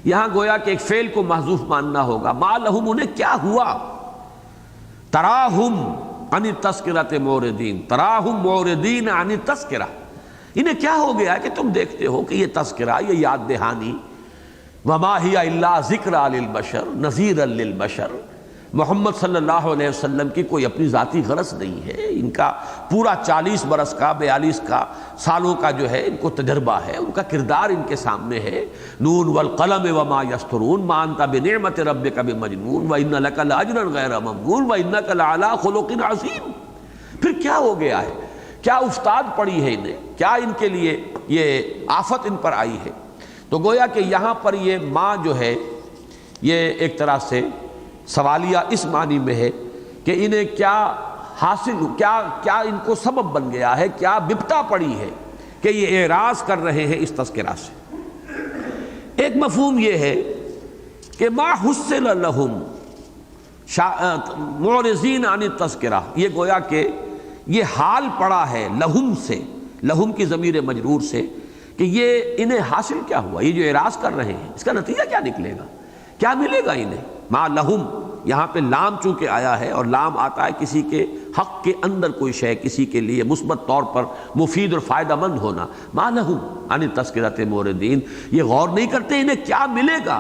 یہاں گویا کہ ایک فعل کو محذوف ماننا ہوگا، ما لہم، انہیں کیا ہوا، تراہم عن التذکرۃ معرضین، تراہم معرضین عن التذکرہ، انہیں کیا ہو گیا ہے کہ تم دیکھتے ہو کہ یہ تذکرہ، یہ یاد دہانی، وما ہی الا ذکرٰ للبشر نذیرا للبشر، محمد صلی اللہ علیہ وسلم کی کوئی اپنی ذاتی غرض نہیں ہے، ان کا پورا 40 برس کا 42 کا سالوں کا جو ہے ان کو تجربہ ہے، ان کا کردار ان کے سامنے ہے، نون والقلم وما یسطرون ما انت بنعمت ربک بمجنون وان لک لاجرا غیر ممنون وانک لعلی خلق عظیم۔ پھر کیا ہو گیا ہے، کیا افتاد پڑی ہے انہیں، کیا ان کے لیے یہ آفت ان پر آئی ہے؟ تو گویا کہ یہاں پر یہ ماں جو ہے یہ ایک طرح سے سوالیہ اس معنی میں ہے کہ انہیں کیا حاصل، کیا ان کو سبب بن گیا ہے، کیا بپتا پڑی ہے کہ یہ اعراض کر رہے ہیں اس تذکرہ سے۔ ایک مفہوم یہ ہے کہ ما حصل لہم معرضین عن التذکرہ، یہ گویا کہ یہ حال پڑا ہے لہم سے، لہم کی ضمیر مجرور سے، کہ یہ انہیں حاصل کیا ہوا، یہ جو اعراض کر رہے ہیں اس کا نتیجہ کیا نکلے گا، کیا ملے گا انہیں؟ ما لہم، یہاں پہ لام چونکہ آیا ہے اور لام آتا ہے کسی کے حق کے اندر کوئی شے کسی کے لیے مثبت طور پر مفید اور فائدہ مند ہونا، ما لہم عن التذکرۃ معرضین، یہ غور نہیں کرتے انہیں کیا ملے گا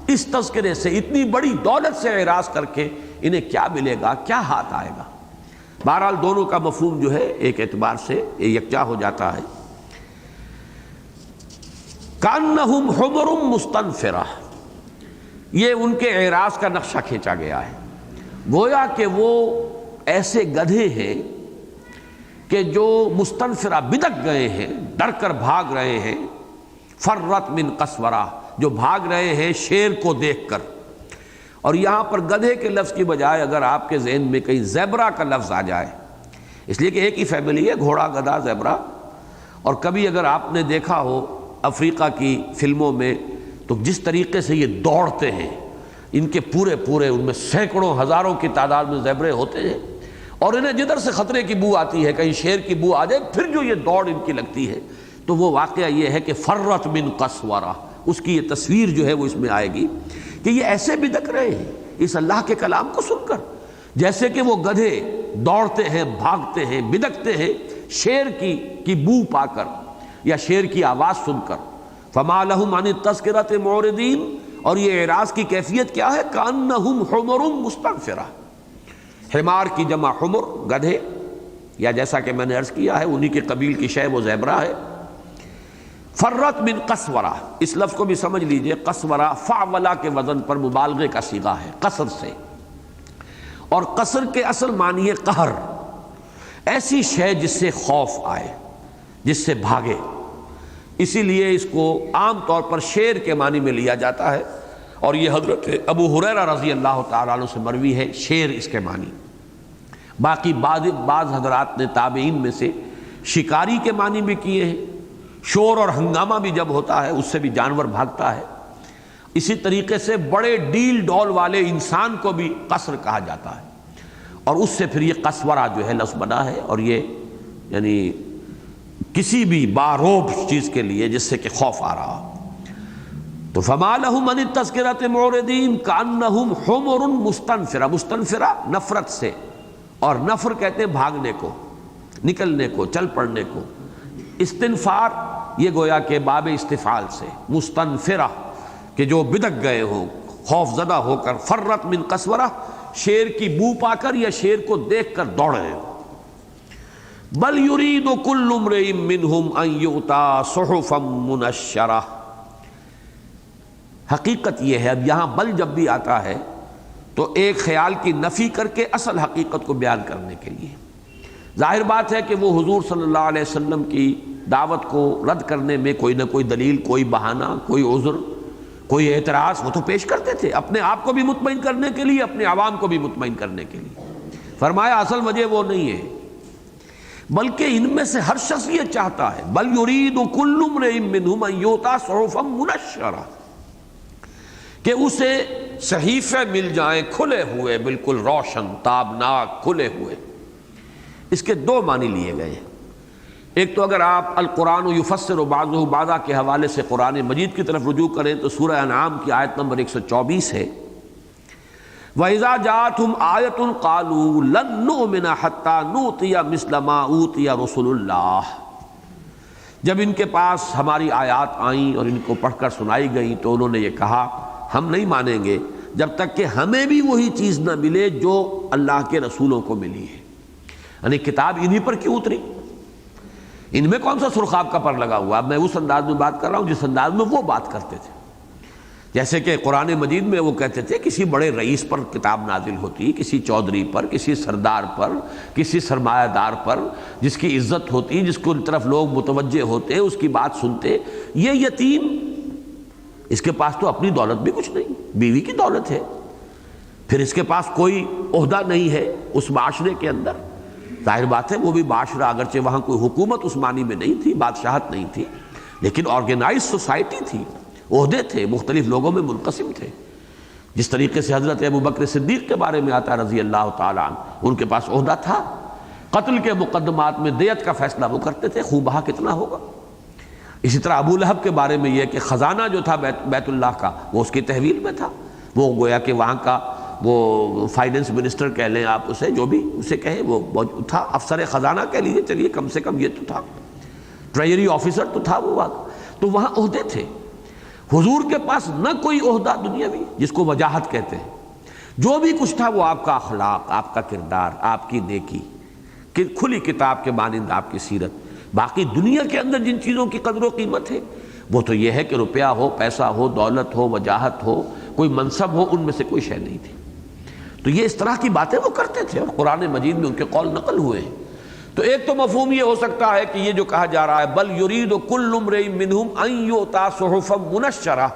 اس تذکرے سے، اتنی بڑی دولت سے اعراض کر کے انہیں کیا ملے گا، کیا ہاتھ آئے گا۔ بہرحال دونوں کا مفہوم جو ہے ایک اعتبار سے یکجا ہو جاتا ہے۔ کأنہم حمر مستنفرہ، یہ ان کے اعراض کا نقشہ کھینچا گیا ہے، گویا کہ وہ ایسے گدھے ہیں کہ جو مستنفرہ بدک گئے ہیں، ڈر کر بھاگ رہے ہیں، فرت من قسورہ، جو بھاگ رہے ہیں شیر کو دیکھ کر۔ اور یہاں پر گدھے کے لفظ کی بجائے اگر آپ کے ذہن میں کہیں زیبرا کا لفظ آ جائے، اس لیے کہ ایک ہی فیملی ہے، گھوڑا گدھا زیبرا، اور کبھی اگر آپ نے دیکھا ہو افریقہ کی فلموں میں تو جس طریقے سے یہ دوڑتے ہیں، ان کے پورے ان میں سینکڑوں ہزاروں کی تعداد میں زیبرے ہوتے ہیں، اور انہیں جدھر سے خطرے کی بو آتی ہے، کہیں شیر کی بو آ جائے، پھر جو یہ دوڑ ان کی لگتی ہے، تو وہ واقعہ یہ ہے کہ فرت من قسورہ، اس کی یہ تصویر جو ہے وہ اس میں آئے گی کہ یہ ایسے بدک رہے ہیں اس اللہ کے کلام کو سن کر، جیسے کہ وہ گدھے دوڑتے ہیں، بھاگتے ہیں، بدکتے ہیں شیر کی بو پا کر یا شیر کی آواز سن کر۔ فما لہم عن التذکرۃ معرضین، اور یہ اعراض کی کیفیت کیا ہے؟ کأنہم حمر مستنفرہ، حمار کی جمع حمر، گدھے، یا جیسا کہ میں نے عرض کیا ہے انہی کے قبیل کی شے وہ زیبرا ہے۔ فرت من قسورہ، اس لفظ کو بھی سمجھ لیجئے، قسورہ فعولہ کے وزن پر مبالغے کا صیغہ ہے، قصر سے، اور قصر کے اصل معنی ہے قہر، ایسی شے جس سے خوف آئے، جس سے بھاگے، اسی لیے اس کو عام طور پر شیر کے معنی میں لیا جاتا ہے، اور یہ حضرت ابو ہریرہ رضی اللہ تعالیٰ عنہ سے مروی ہے شیر اس کے معنی۔ باقی بعض حضرات نے تابعین میں سے شکاری کے معنی بھی کیے ہیں، شور اور ہنگامہ بھی جب ہوتا ہے اس سے بھی جانور بھاگتا ہے، اسی طریقے سے بڑے ڈیل ڈول والے انسان کو بھی قصر کہا جاتا ہے، اور اس سے پھر یہ قسورہ جو ہے لفظ بنا ہے، اور یہ یعنی کسی بھی باروب چیز کے لیے جس سے کہ خوف آ رہا۔ تو فما لهم عن التذکرۃ معرضین کأنہم حمر مستنفرہ، مستنفرہ نفرت سے، اور نفر کہتے ہیں بھاگنے کو، نکلنے کو، چل پڑنے کو۔ استنفار یہ گویا کہ باب استفعال سے، مستنفرہ کہ جو بدک گئے ہوں، خوف زدہ ہو کر، فرت من قسورہ شیر کی بو پا کر یا شیر کو دیکھ کر دوڑ رہے ہوں۔ بل یرید کل امرئ منہم ان یؤتی صحفا منشرہ، حقیقت یہ ہے، اب یہاں بل جب بھی آتا ہے تو ایک خیال کی نفی کر کے اصل حقیقت کو بیان کرنے کے لیے۔ ظاہر بات ہے کہ وہ حضور صلی اللہ علیہ وسلم کی دعوت کو رد کرنے میں کوئی نہ کوئی دلیل، کوئی بہانہ، کوئی عذر، کوئی اعتراض وہ تو پیش کرتے تھے، اپنے آپ کو بھی مطمئن کرنے کے لیے، اپنے عوام کو بھی مطمئن کرنے کے لیے۔ فرمایا اصل وجہ وہ نہیں ہے، بلکہ ان میں سے ہر شخص یہ چاہتا ہے، بل یرید کل امرئ منہم ان یؤتی صحفا منشرہ، کہ اسے صحیفے مل جائیں کھلے ہوئے، بالکل روشن، تابناک، کھلے ہوئے۔ اس کے دو معنی لیے گئے ہیں۔ ایک تو اگر آپ القرآن یفسر بعضہ بعضا کے حوالے سے قرآن مجید کی طرف رجوع کریں تو سورہ انعام کی آیت نمبر 124 ہے، وَإِذَا جَاءَتْهُمْ آیَةٌ قَالُوا لَن نُؤْمِنَ حَتَّى نُؤْتِیَ مِثْلَ مَا أُوتِیَ رُسُلُ اللَّهِ، جب ان کے پاس ہماری آیات آئیں اور ان کو پڑھ کر سنائی گئیں تو انہوں نے یہ کہا ہم نہیں مانیں گے جب تک کہ ہمیں بھی وہی چیز نہ ملے جو اللہ کے رسولوں کو ملی ہے۔ یعنی کتاب انہی پر کیوں اتری؟ ان میں کون سا سرخاب کا پر لگا ہوا؟ میں اس انداز میں بات کر رہا ہوں جس انداز میں وہ بات کرتے تھے۔ جیسے کہ قرآن مجید میں وہ کہتے تھے کسی بڑے رئیس پر کتاب نازل ہوتی، کسی چودھری پر، کسی سردار پر، کسی سرمایہ دار پر، جس کی عزت ہوتی، جس کو طرف لوگ متوجہ ہوتے، اس کی بات سنتے۔ یہ یتیم، اس کے پاس تو اپنی دولت بھی کچھ نہیں، بیوی کی دولت ہے، پھر اس کے پاس کوئی عہدہ نہیں ہے اس معاشرے کے اندر۔ ظاہر بات ہے وہ بھی معاشرہ، اگرچہ وہاں کوئی حکومت اس معنی میں نہیں تھی، بادشاہت نہیں تھی، لیکن آرگنائز سوسائٹی تھی، عہدے تھے، مختلف لوگوں میں منقسم تھے۔ جس طریقے سے حضرت ابوبکر صدیق کے بارے میں آتا رضی اللہ تعالیٰ عنہ، ان کے پاس عہدہ تھا، قتل کے مقدمات میں دیت کا فیصلہ وہ کرتے تھے، خون بہا کتنا ہوگا۔ اسی طرح ابو لہب کے بارے میں یہ کہ خزانہ جو تھا بیت اللہ کا وہ اس کی تحویل میں تھا، وہ گویا کہ وہاں کا وہ فائننس منسٹر کہہ لیں آپ اسے، جو بھی اسے کہیں، وہ تھا، افسر خزانہ کہہ لیجیے، چلیے کم سے کم یہ تو تھا، ٹریجری آفیسر تو تھا وہ وقت، تو وہاں عہدے تھے۔ حضور کے پاس نہ کوئی عہدہ دنیاوی جس کو وجاہت کہتے ہیں، جو بھی کچھ تھا وہ آپ کا اخلاق، آپ کا کردار، آپ کی نیکی، کہ کھلی کتاب کے مانند آپ کی سیرت۔ باقی دنیا کے اندر جن چیزوں کی قدر و قیمت ہے وہ تو یہ ہے کہ روپیہ ہو، پیسہ ہو، دولت ہو، وجاہت ہو، کوئی منصب ہو، ان میں سے کوئی شے نہیں تھی۔ تو یہ اس طرح کی باتیں وہ کرتے تھے اور قرآن مجید میں ان کے قول نقل ہوئے ہیں۔ تو ایک تو مفہوم یہ ہو سکتا ہے کہ یہ جو کہا جا رہا ہے بل یرید کل امرئ منہم ان یؤتی صحفا منشرہ،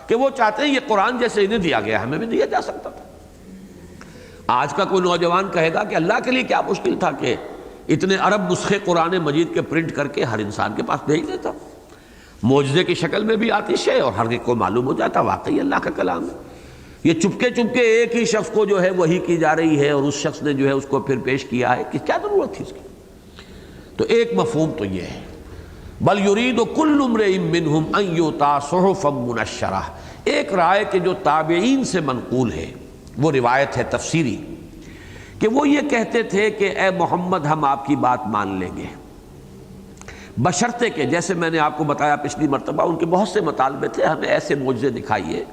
کہ وہ چاہتے ہیں یہ قرآن جیسے انہیں دیا گیا ہمیں بھی دیا جا سکتا تھا۔ آج کا کوئی نوجوان کہے گا کہ اللہ کے لیے کیا مشکل تھا کہ اتنے ارب نسخے قرآن مجید کے پرنٹ کر کے ہر انسان کے پاس بھیج دیتا، معجزے کی شکل میں بھی آتی شے اور ہر ایک کو معلوم ہو جاتا واقعی اللہ کا کلام ہے۔ یہ چپکے چپکے ایک ہی شخص کو جو ہے وحی کی جا رہی ہے اور اس شخص نے جو ہے اس کو پھر پیش کیا ہے، کہ کیا ضرورت تھی اس کی؟ تو ایک مفہوم تو یہ ہے، بل یرید کل امرئ منہم ان یؤتی صحفا منشرہ۔ ایک رائے کہ جو تابعین سے منقول ہے، وہ روایت ہے تفسیری، کہ وہ یہ کہتے تھے کہ اے محمد ہم آپ کی بات مان لیں گے، بشرطے کہ جیسے میں نے آپ کو بتایا پچھلی مرتبہ ان کے بہت سے مطالبے تھے، ہمیں ایسے معجزے دکھائیے،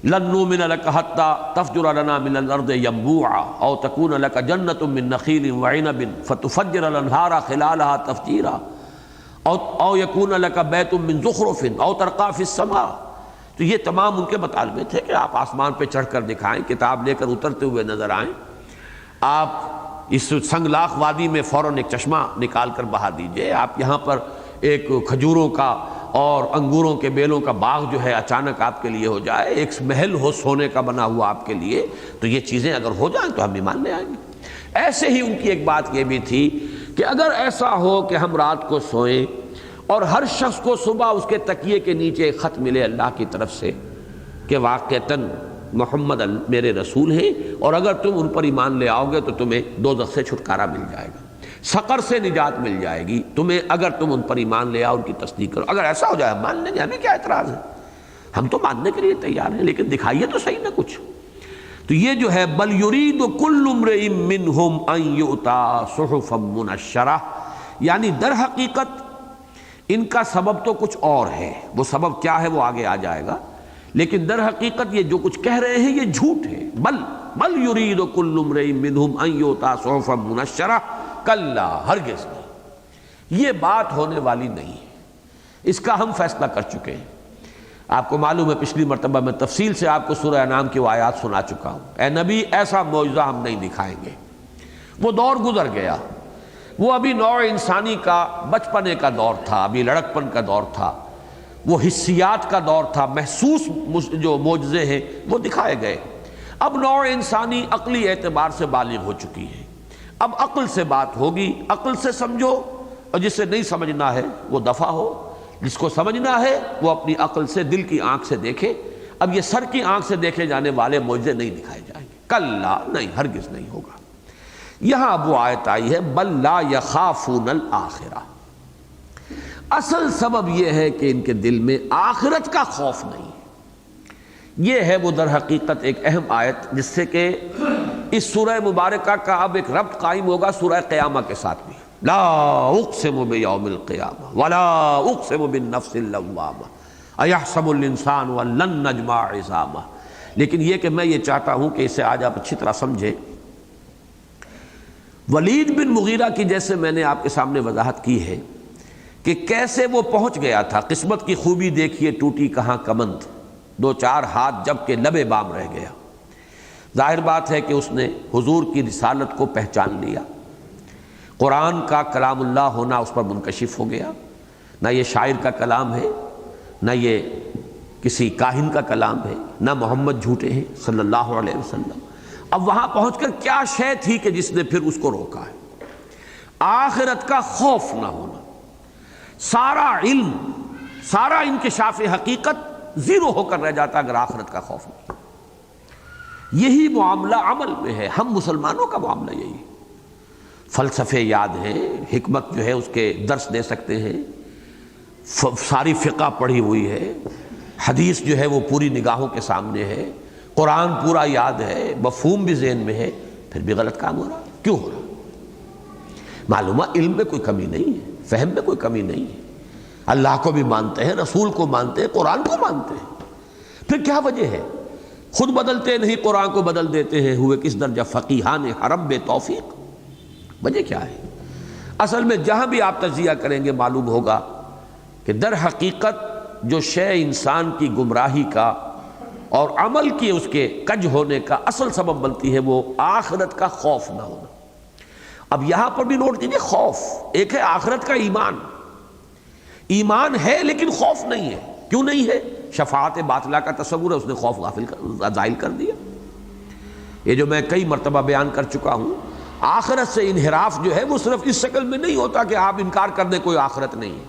لن نؤمن لک حتی تفجر لنا من الارض ینبوعا او تکون لک جنۃ من نخیل وعنب فتفجر الانہار خلالها تفجیرا او یکون لک بیت من زخرف او ترقی فی السماء۔ تو یہ تمام ان کے مطالبے تھے کہ آپ آسمان پہ چڑھ کر دکھائیں، کتاب لے کر اترتے ہوئے نظر آئیں، آپ اس سنگلاخ وادی میں فوراً ایک چشمہ نکال کر بہا دیجئے، آپ یہاں پر ایک کھجوروں کا اور انگوروں کے بیلوں کا باغ جو ہے اچانک آپ کے لیے ہو جائے، ایک محل ہو سونے کا بنا ہوا آپ کے لیے، تو یہ چیزیں اگر ہو جائیں تو ہم ایمان لے آئیں گے۔ ایسے ہی ان کی ایک بات یہ بھی تھی کہ اگر ایسا ہو کہ ہم رات کو سوئیں اور ہر شخص کو صبح اس کے تکیے کے نیچے ایک خط ملے اللہ کی طرف سے کہ واقعتاً محمد میرے رسول ہیں، اور اگر تم ان پر ایمان لے آؤ گے تو تمہیں دوزخ سے چھٹکارا مل جائے گا، سقر سے نجات مل جائے گی تمہیں اگر تم ان پر ایمان لے آؤ، ان کی تصدیق کرو۔ اگر ایسا ہو جائے ہم مان لیں گے، ہمیں کیا اعتراض ہے، ہم تو ماننے کے لیے تیار ہیں، لیکن دکھائیے تو صحیح نہ کچھ۔ تو یہ جو ہے بل یرید کل امرئ منہم ان یؤتی صحفا منشرہ، یعنی در حقیقت ان کا سبب تو کچھ اور ہے، وہ سبب کیا ہے وہ آگے آ جائے گا، لیکن در حقیقت یہ جو کچھ کہہ رہے ہیں یہ جھوٹ ہے۔ بل یرید کل امرئ منہم ان یؤتی صحفا منشرہ، کلا ہرگز نہیں، یہ بات ہونے والی نہیں ہے، اس کا ہم فیصلہ کر چکے ہیں۔ آپ کو معلوم ہے پچھلی مرتبہ میں تفصیل سے آپ کو سورہ انعام کی وہ آیات سنا چکا ہوں، اے نبی ایسا معجزہ ہم نہیں دکھائیں گے۔ وہ دور گزر گیا، وہ ابھی نوع انسانی کا بچپنے کا دور تھا، ابھی لڑکپن کا دور تھا، وہ حسیات کا دور تھا، محسوس جو معجزے ہیں وہ دکھائے گئے۔ اب نوع انسانی عقلی اعتبار سے بالغ ہو چکی ہے، اب عقل سے بات ہوگی، عقل سے سمجھو، اور جسے نہیں سمجھنا ہے وہ دفع ہو، جس کو سمجھنا ہے وہ اپنی عقل سے، دل کی آنکھ سے دیکھے۔ اب یہ سر کی آنکھ سے دیکھے جانے والے معجزے نہیں دکھائے جائیں گے، کلا نہیں، ہرگز نہیں ہوگا۔ یہاں اب وہ آیت آئی ہے بل لا یخافون الآخرہ، اصل سبب یہ ہے کہ ان کے دل میں آخرت کا خوف نہیں ہے۔ یہ ہے وہ در حقیقت ایک اہم آیت جس سے کہ اس سورہ مبارکہ کا اب ایک ربط قائم ہوگا سورہ قیامہ کے ساتھ بھی۔ لا اقسم بیوم القیامہ ولا اقسم بالنفس اللوامہ ایحسب الانسان ان لن نجمع عظامہ۔ لیکن یہ کہ میں یہ چاہتا ہوں کہ اسے آج آپ اچھی طرح سمجھیں۔ ولید بن مغیرہ کی جیسے میں نے آپ کے سامنے وضاحت کی ہے کہ کیسے وہ پہنچ گیا تھا، قسمت کی خوبی دیکھیے ٹوٹی کہاں کمند، دو چار ہاتھ جب کہ لبے بام رہ گیا۔ ظاہر بات ہے کہ اس نے حضور کی رسالت کو پہچان لیا، قرآن کا کلام اللہ ہونا اس پر منکشف ہو گیا، نہ یہ شاعر کا کلام ہے، نہ یہ کسی کاہن کا کلام ہے، نہ محمد جھوٹے ہیں صلی اللہ علیہ وسلم۔ اب وہاں پہنچ کر کیا شے تھی کہ جس نے پھر اس کو روکا ہے؟ آخرت کا خوف نہ ہونا، سارا علم، سارا انکشاف حقیقت زیرو ہو کر رہ جاتا اگر آخرت کا خوف نہیں۔ یہی معاملہ عمل میں ہے، ہم مسلمانوں کا معاملہ یہی ہے۔ فلسفے یاد ہیں، حکمت جو ہے اس کے درس دے سکتے ہیں، ساری فقہ پڑھی ہوئی ہے، حدیث جو ہے وہ پوری نگاہوں کے سامنے ہے، قرآن پورا یاد ہے، مفہوم بھی ذہن میں ہے، پھر بھی غلط کام ہو رہا، کیوں ہو رہا؟ معلومہ علم میں کوئی کمی نہیں ہے، فہم میں کوئی کمی نہیں ہے، اللہ کو بھی مانتے ہیں، رسول کو مانتے ہیں، قرآن کو مانتے ہیں، پھر کیا وجہ ہے؟ خود بدلتے نہیں، قرآن کو بدل دیتے ہیں، ہوئے کس درجہ فقیہان حرم بے توفیق؟ وجہ کیا ہے؟ اصل میں جہاں بھی آپ تجزیہ کریں گے معلوم ہوگا کہ در حقیقت جو شے انسان کی گمراہی کا اور عمل کی اس کے کج ہونے کا اصل سبب بنتی ہے وہ آخرت کا خوف نہ ہونا۔ اب یہاں پر بھی نوٹ کیجیے، خوف ایک ہے، آخرت کا ایمان، ایمان ہے لیکن خوف نہیں ہے۔ کیوں نہیں ہے؟ شفاعت باطلہ کا تصور ہے، اس نے خوف ظاہر کر دیا۔ یہ جو میں کئی مرتبہ بیان کر چکا ہوں، آخرت سے انحراف جو ہے وہ صرف اس شکل میں نہیں ہوتا کہ آپ انکار کر دیں کوئی آخرت نہیں ہے،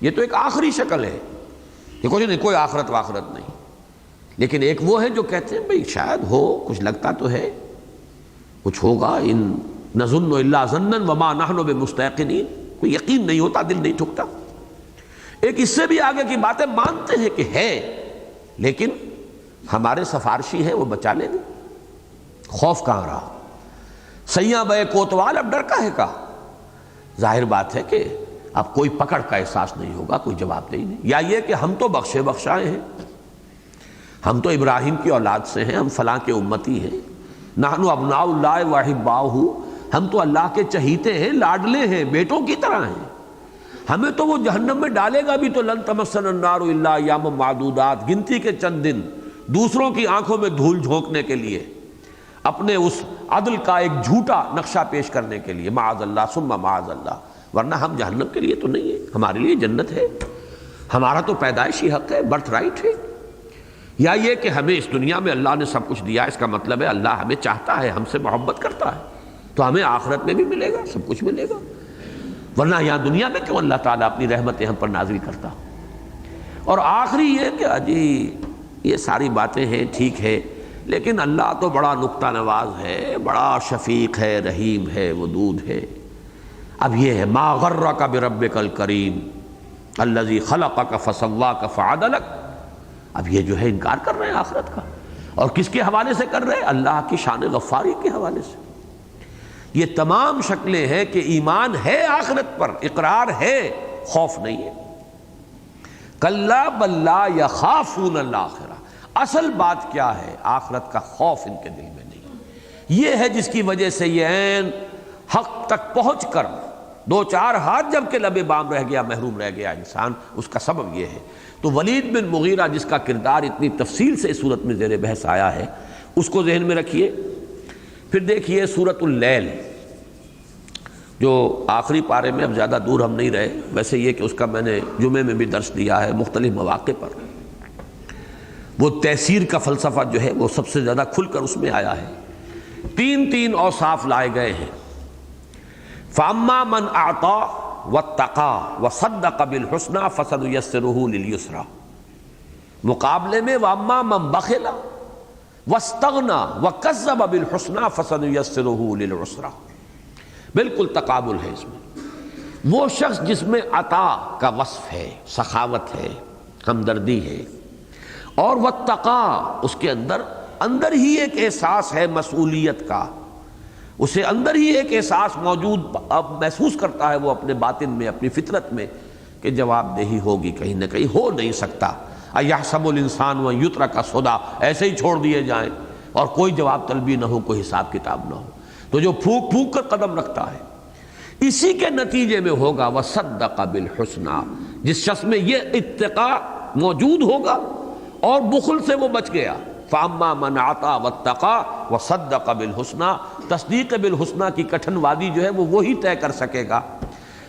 یہ تو ایک آخری شکل ہے کہ کوئی نہیں، کوئی آخرت واخرت نہیں۔ لیکن ایک وہ ہے جو کہتے ہیں بھئی شاید ہو، کچھ لگتا تو ہے کچھ ہوگا، ان نظن الا ظنا وما نحن بمستيقنين، کوئی یقین نہیں ہوتا، دل نہیں ٹھکتا۔ ایک اس سے بھی آگے کی باتیں مانتے ہیں کہ ہے، لیکن ہمارے سفارشی ہیں وہ بچا لیں گے، خوف کہاں رہا؟ سیاں بے کوتوال اب ڈر کا ہے کا، ظاہر بات ہے کہ اب کوئی پکڑ کا احساس نہیں ہوگا، کوئی جواب نہیں، یا یہ کہ ہم تو بخشے بخشائے ہیں، ہم تو ابراہیم کی اولاد سے ہیں، ہم فلاں کے امتی ہیں، نحن ابناء اللہ واحباؤہ، ہم تو اللہ کے چہیتے ہیں، لاڈلے ہیں، بیٹوں کی طرح ہیں، ہمیں تو وہ جہنم میں ڈالے گا بھی تو لن تمسنا النار الا ایاما معدودات، گنتی کے چند دن، دوسروں کی آنکھوں میں دھول جھونکنے کے لیے، اپنے اس عدل کا ایک جھوٹا نقشہ پیش کرنے کے لیے، معاذ اللہ ثم معاذ اللہ، ورنہ ہم جہنم کے لیے تو نہیں ہے، ہمارے لیے جنت ہے، ہمارا تو پیدائشی حق ہے، برتھ رائٹ ہے۔ یا یہ کہ ہمیں اس دنیا میں اللہ نے سب کچھ دیا، اس کا مطلب ہے اللہ ہمیں چاہتا ہے، ہم سے محبت کرتا ہے، تو ہمیں آخرت میں بھی ملے گا، سب کچھ ملے گا، ورنہ یہاں دنیا میں کیوں اللہ تعالیٰ اپنی رحمتیں ہم پر نازل کرتا؟ اور آخری یہ کہ جی یہ ساری باتیں ہیں، ٹھیک ہے، لیکن اللہ تو بڑا نکتہ نواز ہے، بڑا شفیق ہے، رحیم ہے، ودود ہے۔ اب یہ ہے ما غرک بربک الکریم الذی خلقک فسواک فعدلک۔ اب یہ جو ہے انکار کر رہے ہیں آخرت کا، اور کس کے حوالے سے کر رہے ہیں؟ اللہ کی شان غفاری کے حوالے سے۔ یہ تمام شکلیں ہیں کہ ایمان ہے آخرت پر، اقرار ہے، خوف نہیں ہے۔ کلا بل لا یخافون الآخرہ، اصل بات کیا ہے؟ آخرت کا خوف ان کے دل میں نہیں۔ یہ ہے جس کی وجہ سے یہ عین حق تک پہنچ کر دو چار ہاتھ جب کہ لبے بام رہ گیا، محروم رہ گیا انسان، اس کا سبب یہ ہے۔ تو ولید بن مغیرہ جس کا کردار اتنی تفصیل سے اس صورت میں زیر بحث آیا ہے، اس کو ذہن میں رکھیے۔ پھر دیکھیے سورۃ اللیل، جو آخری پارے میں، اب زیادہ دور ہم نہیں رہے، ویسے یہ کہ اس کا میں نے جمعے میں بھی درس دیا ہے مختلف مواقع پر۔ وہ تیسیر کا فلسفہ جو ہے وہ سب سے زیادہ کھل کر اس میں آیا ہے۔ تین اوصاف لائے گئے ہیں۔ فَأَمَّا مَنْ أَعْطَى وَاتَّقَى وَصَدَّقَ بِالْحُسْنَى فَسَنُيَسِّرُهُ لِلْيُسْرَى، مقابلے میں وَأَمَّا مَنْ بَخِلَ وَاسْتَغْنَى وَكَذَّبَ بِالْحُسْنَى فَسَنُيَسِّرُهُ لِلْعُسْرَى۔ بالکل تقابل ہے اس میں۔ وہ شخص جس میں عطا کا وصف ہے، سخاوت ہے، ہمدردی ہے، اور واتقا، اس کے اندر ہی ایک احساس ہے مسئولیت کا، اسے اندر ہی ایک احساس موجود، اب محسوس کرتا ہے وہ اپنے باطن میں، اپنی فطرت میں، کہ جواب دہی ہوگی، کہیں نہ کہیں ہو نہیں سکتا۔ اَیَحْسَبُ الْإِنسَانُ أَن يُتْرَكَ سُدًى، ایسے ہی چھوڑ دیے جائیں اور کوئی جواب طلبی نہ ہو، کوئی حساب کتاب نہ ہو، تو جو پھونک پھونک کر قدم رکھتا ہے، اسی کے نتیجے میں ہوگا وَصَدَّقَ بِالْحُسْنَى۔ جس شخص میں یہ اتقاء موجود ہوگا اور بخل سے وہ بچ گیا، فَأَمَّا مَنْ أَعْطَى وَاتَّقَى وَصَدَّقَ بِالْحُسْنَى، تصدیق بالحسنى کی کٹھن وادی جو ہے وہ وہی طے کر سکے گا۔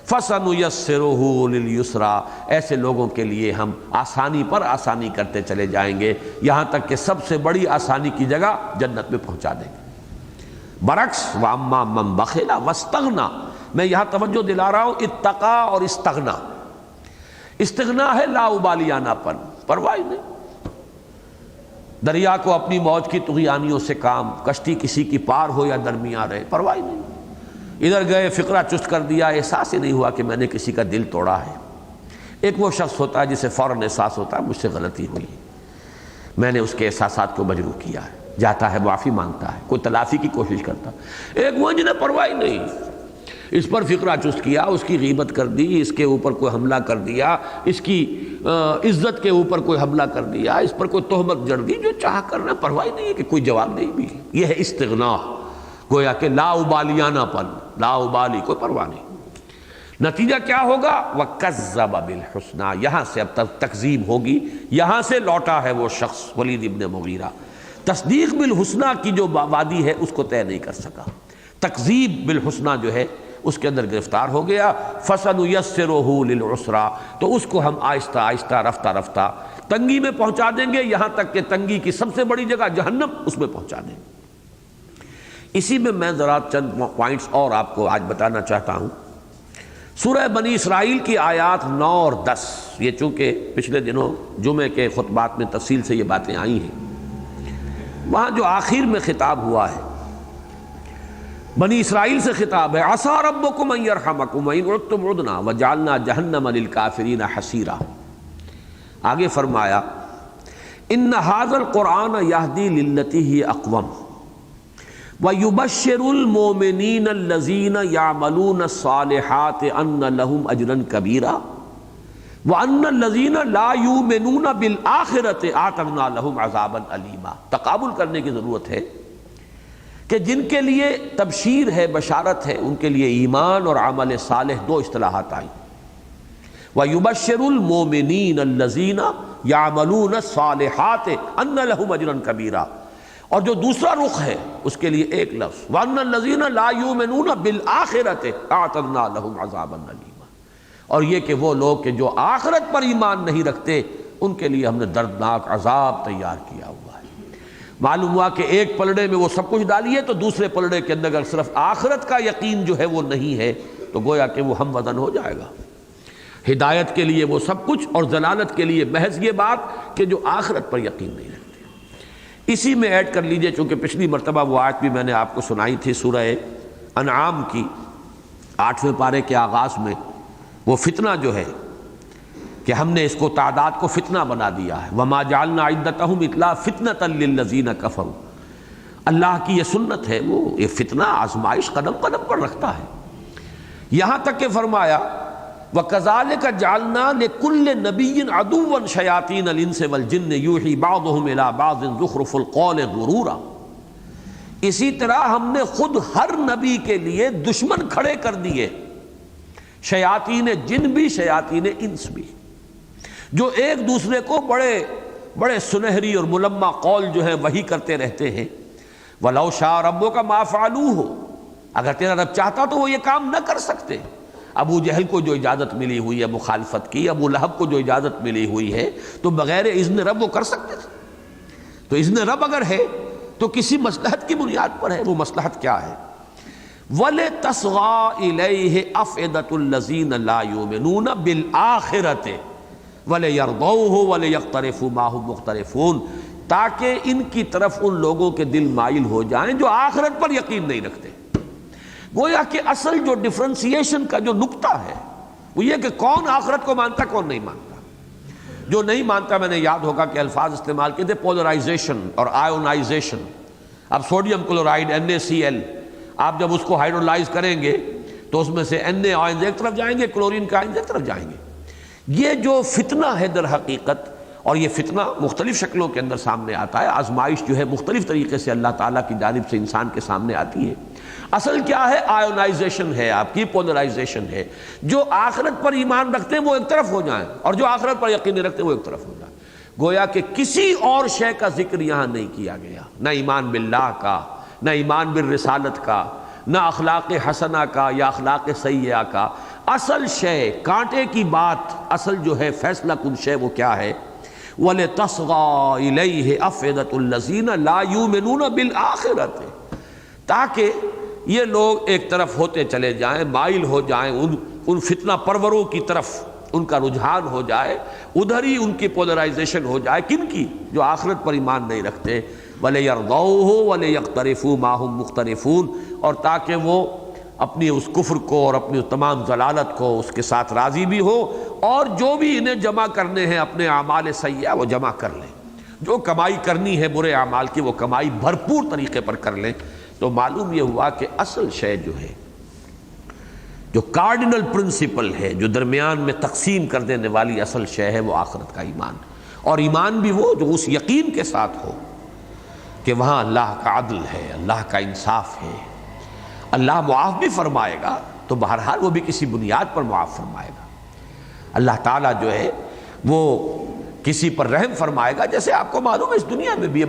فَسَنُيَسِّرُهُ لِلْيُسْرَى، ایسے لوگوں کے لیے ہم آسانی پر آسانی کرتے چلے جائیں گے، یہاں تک کہ سب سے بڑی آسانی کی جگہ جنت میں پہنچا دیں گے۔ برعکس وَأَمَّا مَنْ بَخِلَ وَاسْتَغْنَى، میں یہاں توجہ دلا رہا ہوں، اتقا اور استغنا۔ استغنا ہے لا ابالیانہ پن، پرواہ نہیں، دریا کو اپنی موج کی طغیانیوں سے کام، کشتی کسی کی پار ہو یا درمیان رہے، پرواہ نہیں۔ ادھر گئے فقرہ چست کر دیا، احساس ہی نہیں ہوا کہ میں نے کسی کا دل توڑا ہے۔ ایک وہ شخص ہوتا ہے جسے فوراً احساس ہوتا ہے مجھ سے غلطی ہوئی، میں نے اس کے احساسات کو مجروح کیا ہے، جاتا ہے معافی مانگتا ہے، کوئی تلافی کی کوشش کرتا ہے۔ ایک وہ جنہیں پرواہ نہیں، اس پر فقرہ چست کیا، اس کی غیبت کر دی، اس کے اوپر کوئی حملہ کر دیا، اس کی عزت کے اوپر کوئی حملہ کر دیا، اس پر کوئی تہمت جڑ دی، جو چاہ کرنا، پرواہ نہیں ہے کہ کوئی جواب نہیں بھی۔ یہ ہے استغنا، گویا کہ لا ابالیانہ پن، لا ابالی، کوئی پرواہ نہیں۔ نتیجہ کیا ہوگا؟ وَكَذَّبَ بِالْحُسْنَى، یہاں سے اب تک تکذیب ہوگی، یہاں سے لوٹا ہے وہ شخص ولید ابن مغیرہ، تصدیق بالحسنى کی جو وادی ہے اس کو طے نہیں کر سکا، تکذیب بالحسنى جو ہے اس کے اندر گرفتار ہو گیا۔ فَسَنُيَسِّرُهُ لِلْعُسْرَى، تو اس کو ہم آہستہ آہستہ رفتہ رفتہ تنگی میں پہنچا دیں گے، یہاں تک کہ تنگی کی سب سے بڑی جگہ جہنم، اس میں پہنچا دیں گے۔ اسی میں ذرا چند پوائنٹس اور آپ کو آج بتانا چاہتا ہوں۔ سورہ بنی اسرائیل کی آیات 9 اور 10، یہ چونکہ پچھلے دنوں جمعے کے خطبات میں تفصیل سے یہ باتیں آئی ہیں، وہاں جو آخر میں خطاب ہوا ہے بنی اسرائیل سے خطاب ہے، عَسَىٰ رَبُّكُمْ أَن يَرْحَمَكُمْ وَإِنْ عُدْتُمْ عُدْنَا وَجَعَلْنَا جَهَنَّمَ لِلْكَافِرِينَ حَصِيرًا۔ آگے فرمایا إِنَّ هَذَا الْقُرْآنَ يَهْدِي لِلَّتِي هِيَ أَقْوَمُ وَيُبَشِّرُ الْمُؤْمِنِينَ الَّذِينَ يَعْمَلُونَ الصَّالِحَاتِ أَنَّ لَهُمْ أَجْرًا كَبِيرًا وَأَنَّ الَّذِينَ لَا يُؤْمِنُونَ بِالْآخِرَةِ أَعْتَدْنَا لَهُمْ عَذَابًا أَلِيمًا۔ تقابل کرنے کی ضرورت ہے کہ جن کے لیے تبشیر ہے، بشارت ہے، ان کے لیے ایمان اور عمل صالح دو اصطلاحات آئیں۔ وَيُبَشِّرُ الْمُؤْمِنِينَ الَّذِينَ يَعْمَلُونَ الصَّالِحَاتِ أَنَّ لَهُمْ أَجْرًا كَبِيرًا، اور جو دوسرا رخ ہے اس کے لیے ایک لفظ وَأَنَّ الَّذِينَ لَا يُؤْمِنُونَ بِالْآخِرَةِ أَعْتَدْنَا لَهُمْ عَذَابًا أَلِيمًا، اور یہ کہ وہ لوگ کہ جو آخرت پر ایمان نہیں رکھتے، ان کے لیے ہم نے دردناک عذاب تیار کیا ہوا ہے۔ معلوم ہوا کہ ایک پلڑے میں وہ سب کچھ ڈالیے تو دوسرے پلڑے کے اندر اگر صرف آخرت کا یقین جو ہے وہ نہیں ہے تو گویا کہ وہ ہم وزن ہو جائے گا۔ ہدایت کے لیے وہ سب کچھ اور ضلالت کے لیے محض یہ بات کہ جو آخرت پر یقین نہیں ہے۔ اسی میں ایڈ کر لیجئے، چونکہ پچھلی مرتبہ وہ آیت بھی میں نے آپ کو سنائی تھی سورہ انعام کی 8ویں پارے کے آغاز میں، وہ فتنہ جو ہے کہ ہم نے اس کو تعداد کو فتنہ بنا دیا ہے، وَمَا جَعَلْنَا عِدَّتَهُمْ إِلَّا فِتْنَةً لِّلَّذِينَ كَفَرُوا، اللہ کی یہ سنت ہے، وہ یہ فتنہ آزمائش قدم قدم پر رکھتا ہے۔ یہاں تک کہ فرمایا وَكَذَلِكَ جَعَلْنَا لِكُلِّ نَبِيٍّ عَدُوًّا شَيَاطِينَ الْإِنسِ وَالْجِنِّ يُوحِي بَعْضُهُمْ إِلَىٰ بَعْضٍ زُخْرُفَ الْقَوْلِ غُرُورًا، اسی طرح ہم نے خود ہر نبی کے لیے دشمن کھڑے کر دیے، شیاطین جن بھی شیاطین انس بھی، جو ایک دوسرے کو بڑے بڑے سنہری اور ملمع قول جو ہے وہی کرتے رہتے ہیں۔ وَلَوْ شَاءَ رَبُّكَ مَا فَعَلُوهُ، اگر تیرا رب چاہتا تو وہ یہ کام نہ کر سکتے۔ ابو جہل کو جو اجازت ملی ہوئی ہے مخالفت کی، ابو لہب کو جو اجازت ملی ہوئی ہے، تو بغیر اذن رب وہ کر سکتے تھے۔ تو اذن رب اگر ہے تو کسی مصلحت کی بنیاد پر ہے، وہ مصلحت کیا ہے؟ وَلِتَصْغَىٰ إِلَيْهِ أَفْئِدَةُ الَّذِينَ لَا يُؤْمِنُونَ بِالْآخِرَةِ وَلِيَرْضَوْهُ وَلِيَقْتَرِفُوا مَا هُمْ مُقْتَرِفُونَ، تاکہ ان کی طرف ان لوگوں کے دل مائل ہو جائیں جو آخرت پر یقین نہیں رکھتے۔ گویا کہ اصل جو ڈفرینسیشن کا جو نقطہ ہے وہ یہ کہ کون آخرت کو مانتا کون نہیں مانتا۔ جو نہیں مانتا، میں نے یاد ہوگا کہ الفاظ استعمال کیے تھے پولرائزیشن اور آئونائزیشن۔ اب سوڈیم کلورائڈ NaCl، آپ جب اس کو ہائیڈرولائز کریں گے تو اس میں سے Na آئنز ایک طرف جائیں گے، کلورین کا آئنز ایک طرف جائیں گے۔ یہ جو فتنہ ہے در حقیقت، اور یہ فتنہ مختلف شکلوں کے اندر سامنے آتا ہے، آزمائش جو ہے مختلف طریقے سے اللہ تعالیٰ کی جانب سے انسان کے سامنے آتی ہے۔ اصل کیا ہے؟ آئونائزیشن ہے، آپ کی پولرائزیشن ہے۔ جو آخرت پر ایمان رکھتے ہیں وہ ایک طرف ہو جائیں، اور جو آخرت پر یقین نہیں رکھتے وہ ایک طرف ہو جائیں۔ گویا کہ کسی اور شے کا ذکر یہاں نہیں کیا گیا، نہ ایمان باللہ کا، نہ ایمان بالرسالت کا، نہ اخلاق حسنہ کا یا اخلاق سیئہ کا۔ اصل شے، کانٹے کی بات، اصل جو ہے فیصلہ کن شے وہ کیا ہے؟ وَلِتَصْغَىٰ إِلَيْهِ أَفْئِدَةُ الَّذِينَ لَا يُؤْمِنُونَ بِالْآخِرَةِ، تاکہ یہ لوگ ایک طرف ہوتے چلے جائیں، مائل ہو جائیں ان فتنہ پروروں کی طرف، ان کا رجحان ہو جائے، ادھر ہی ان کی پولرائزیشن ہو جائے۔ کن کی؟ جو آخرت پر ایمان نہیں رکھتے۔ وَلِيَرْضَوْهُ وَلِيَقْتَرِفُوا مَا هُمْ مُقْتَرِفُونَ، اور تاکہ وہ اپنی اس کفر کو اور اپنی تمام ضلالت کو اس کے ساتھ راضی بھی ہو، اور جو بھی انہیں جمع کرنے ہیں اپنے اعمال سیئہ وہ جمع کر لیں، جو کمائی کرنی ہے برے اعمال کی وہ کمائی بھرپور طریقے پر کر لیں۔ تو معلوم یہ ہوا کہ اصل شے جو ہے، جو کارڈینل پرنسپل ہے، جو درمیان میں تقسیم کر دینے والی اصل شے ہے، وہ آخرت کا ایمان، اور ایمان بھی وہ جو اس یقین کے ساتھ ہو کہ وہاں اللہ کا عدل ہے، اللہ کا انصاف ہے، اللہ معاف بھی فرمائے گا تو بہرحال وہ بھی کسی بنیاد پر معاف فرمائے گا۔ اللہ تعالیٰ جو ہے وہ کسی پر رحم فرمائے گا، جیسے آپ کو معلوم ہے اس دنیا میں بھی ہے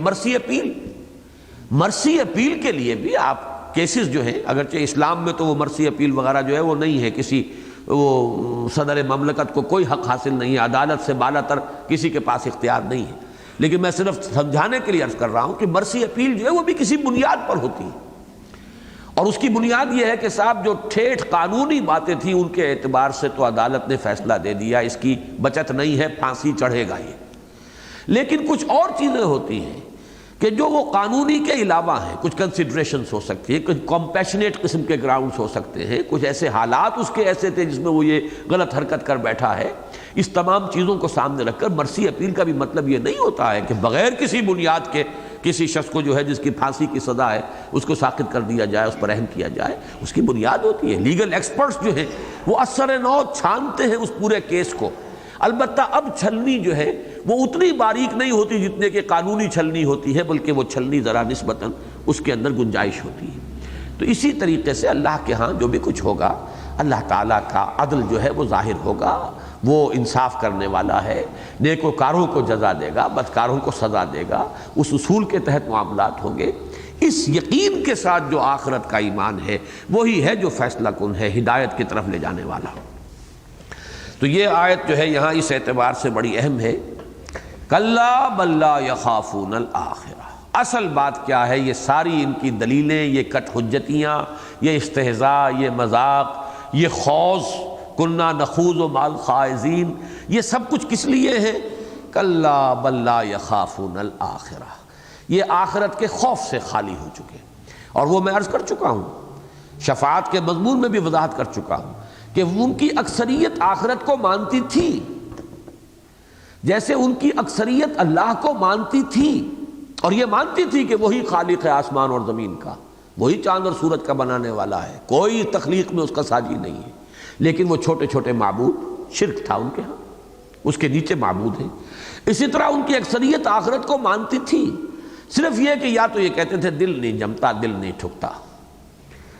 مرسی اپیل کے لیے بھی آپ کیسز جو ہیں، اگرچہ اسلام میں تو وہ مرسی اپیل وغیرہ جو ہے وہ نہیں ہے، کسی وہ صدر مملکت کو کوئی حق حاصل نہیں ہے، عدالت سے بالا تر کسی کے پاس اختیار نہیں ہے، لیکن میں صرف سمجھانے کے لیے عرض کر رہا ہوں کہ مرسی اپیل جو ہے وہ بھی کسی بنیاد پر ہوتی ہے، اور اس کی بنیاد یہ ہے کہ صاحب جو ٹھیٹھ قانونی باتیں تھیں ان کے اعتبار سے تو عدالت نے فیصلہ دے دیا، اس کی بچت نہیں ہے، پھانسی چڑھے گا یہ۔ لیکن کچھ اور چیزیں ہوتی ہیں کہ جو وہ قانونی کے علاوہ ہیں، کچھ کنسیڈریشنز ہو سکتی ہیں، کچھ کمپیشنیٹ قسم کے گراؤنڈز ہو سکتے ہیں، کچھ ایسے حالات اس کے ایسے تھے جس میں وہ یہ غلط حرکت کر بیٹھا ہے۔ اس تمام چیزوں کو سامنے رکھ کر مرسی اپیل کا بھی مطلب یہ نہیں ہوتا ہے کہ بغیر کسی بنیاد کے کسی شخص کو جو ہے جس کی پھانسی کی سزا ہے اس کو ساقط کر دیا جائے، اس پر رحم کیا جائے۔ اس کی بنیاد ہوتی ہے، لیگل ایکسپرٹس جو ہیں وہ اثر نو چھانتے ہیں اس پورے کیس کو۔ البتہ اب چھلنی جو ہے وہ اتنی باریک نہیں ہوتی جتنے کہ قانونی چھلنی ہوتی ہے، بلکہ وہ چھلنی ذرا نسبتاً اس کے اندر گنجائش ہوتی ہے۔ تو اسی طریقے سے اللہ کے ہاں جو بھی کچھ ہوگا، اللہ تعالیٰ کا عدل جو ہے وہ ظاہر ہوگا، وہ انصاف کرنے والا ہے، نیکوکاروں کو جزا دے گا، بدکاروں کو سزا دے گا، اس اصول کے تحت معاملات ہوں گے۔ اس یقین کے ساتھ جو آخرت کا ایمان ہے وہی ہے جو فیصلہ کن ہے، ہدایت کی طرف لے جانے والا۔ تو یہ آیت جو ہے یہاں اس اعتبار سے بڑی اہم ہے، کلا بل لا یخافون الآخرہ۔ اصل بات کیا ہے؟ یہ ساری ان کی دلیلیں، یہ کٹ حجتیاں، یہ استہزاء، یہ مذاق، یہ خوض، کنا نخوض مع الخائضین، یہ سب کچھ کس لیے ہے؟ کلا بل لا یخافون الآخرہ۔ یہ آخرت کے خوف سے خالی ہو چکے. اور وہ میں عرض کر چکا ہوں، شفاعت کے مضمون میں بھی وضاحت کر چکا ہوں کہ ان کی اکثریت آخرت کو مانتی تھی، جیسے ان کی اکثریت اللہ کو مانتی تھی، اور یہ مانتی تھی کہ وہی خالق ہے آسمان اور زمین کا، وہی چاند اور سورج کا بنانے والا ہے، کوئی تخلیق میں اس کا ساجی نہیں ہے. لیکن وہ چھوٹے چھوٹے معبود، شرک تھا ان کے ہاں، اس کے نیچے معبود ہیں. اسی طرح ان کی اکثریت آخرت کو مانتی تھی، صرف یہ کہ یا تو یہ کہتے تھے دل نہیں جمتا، دل نہیں ٹھکتا،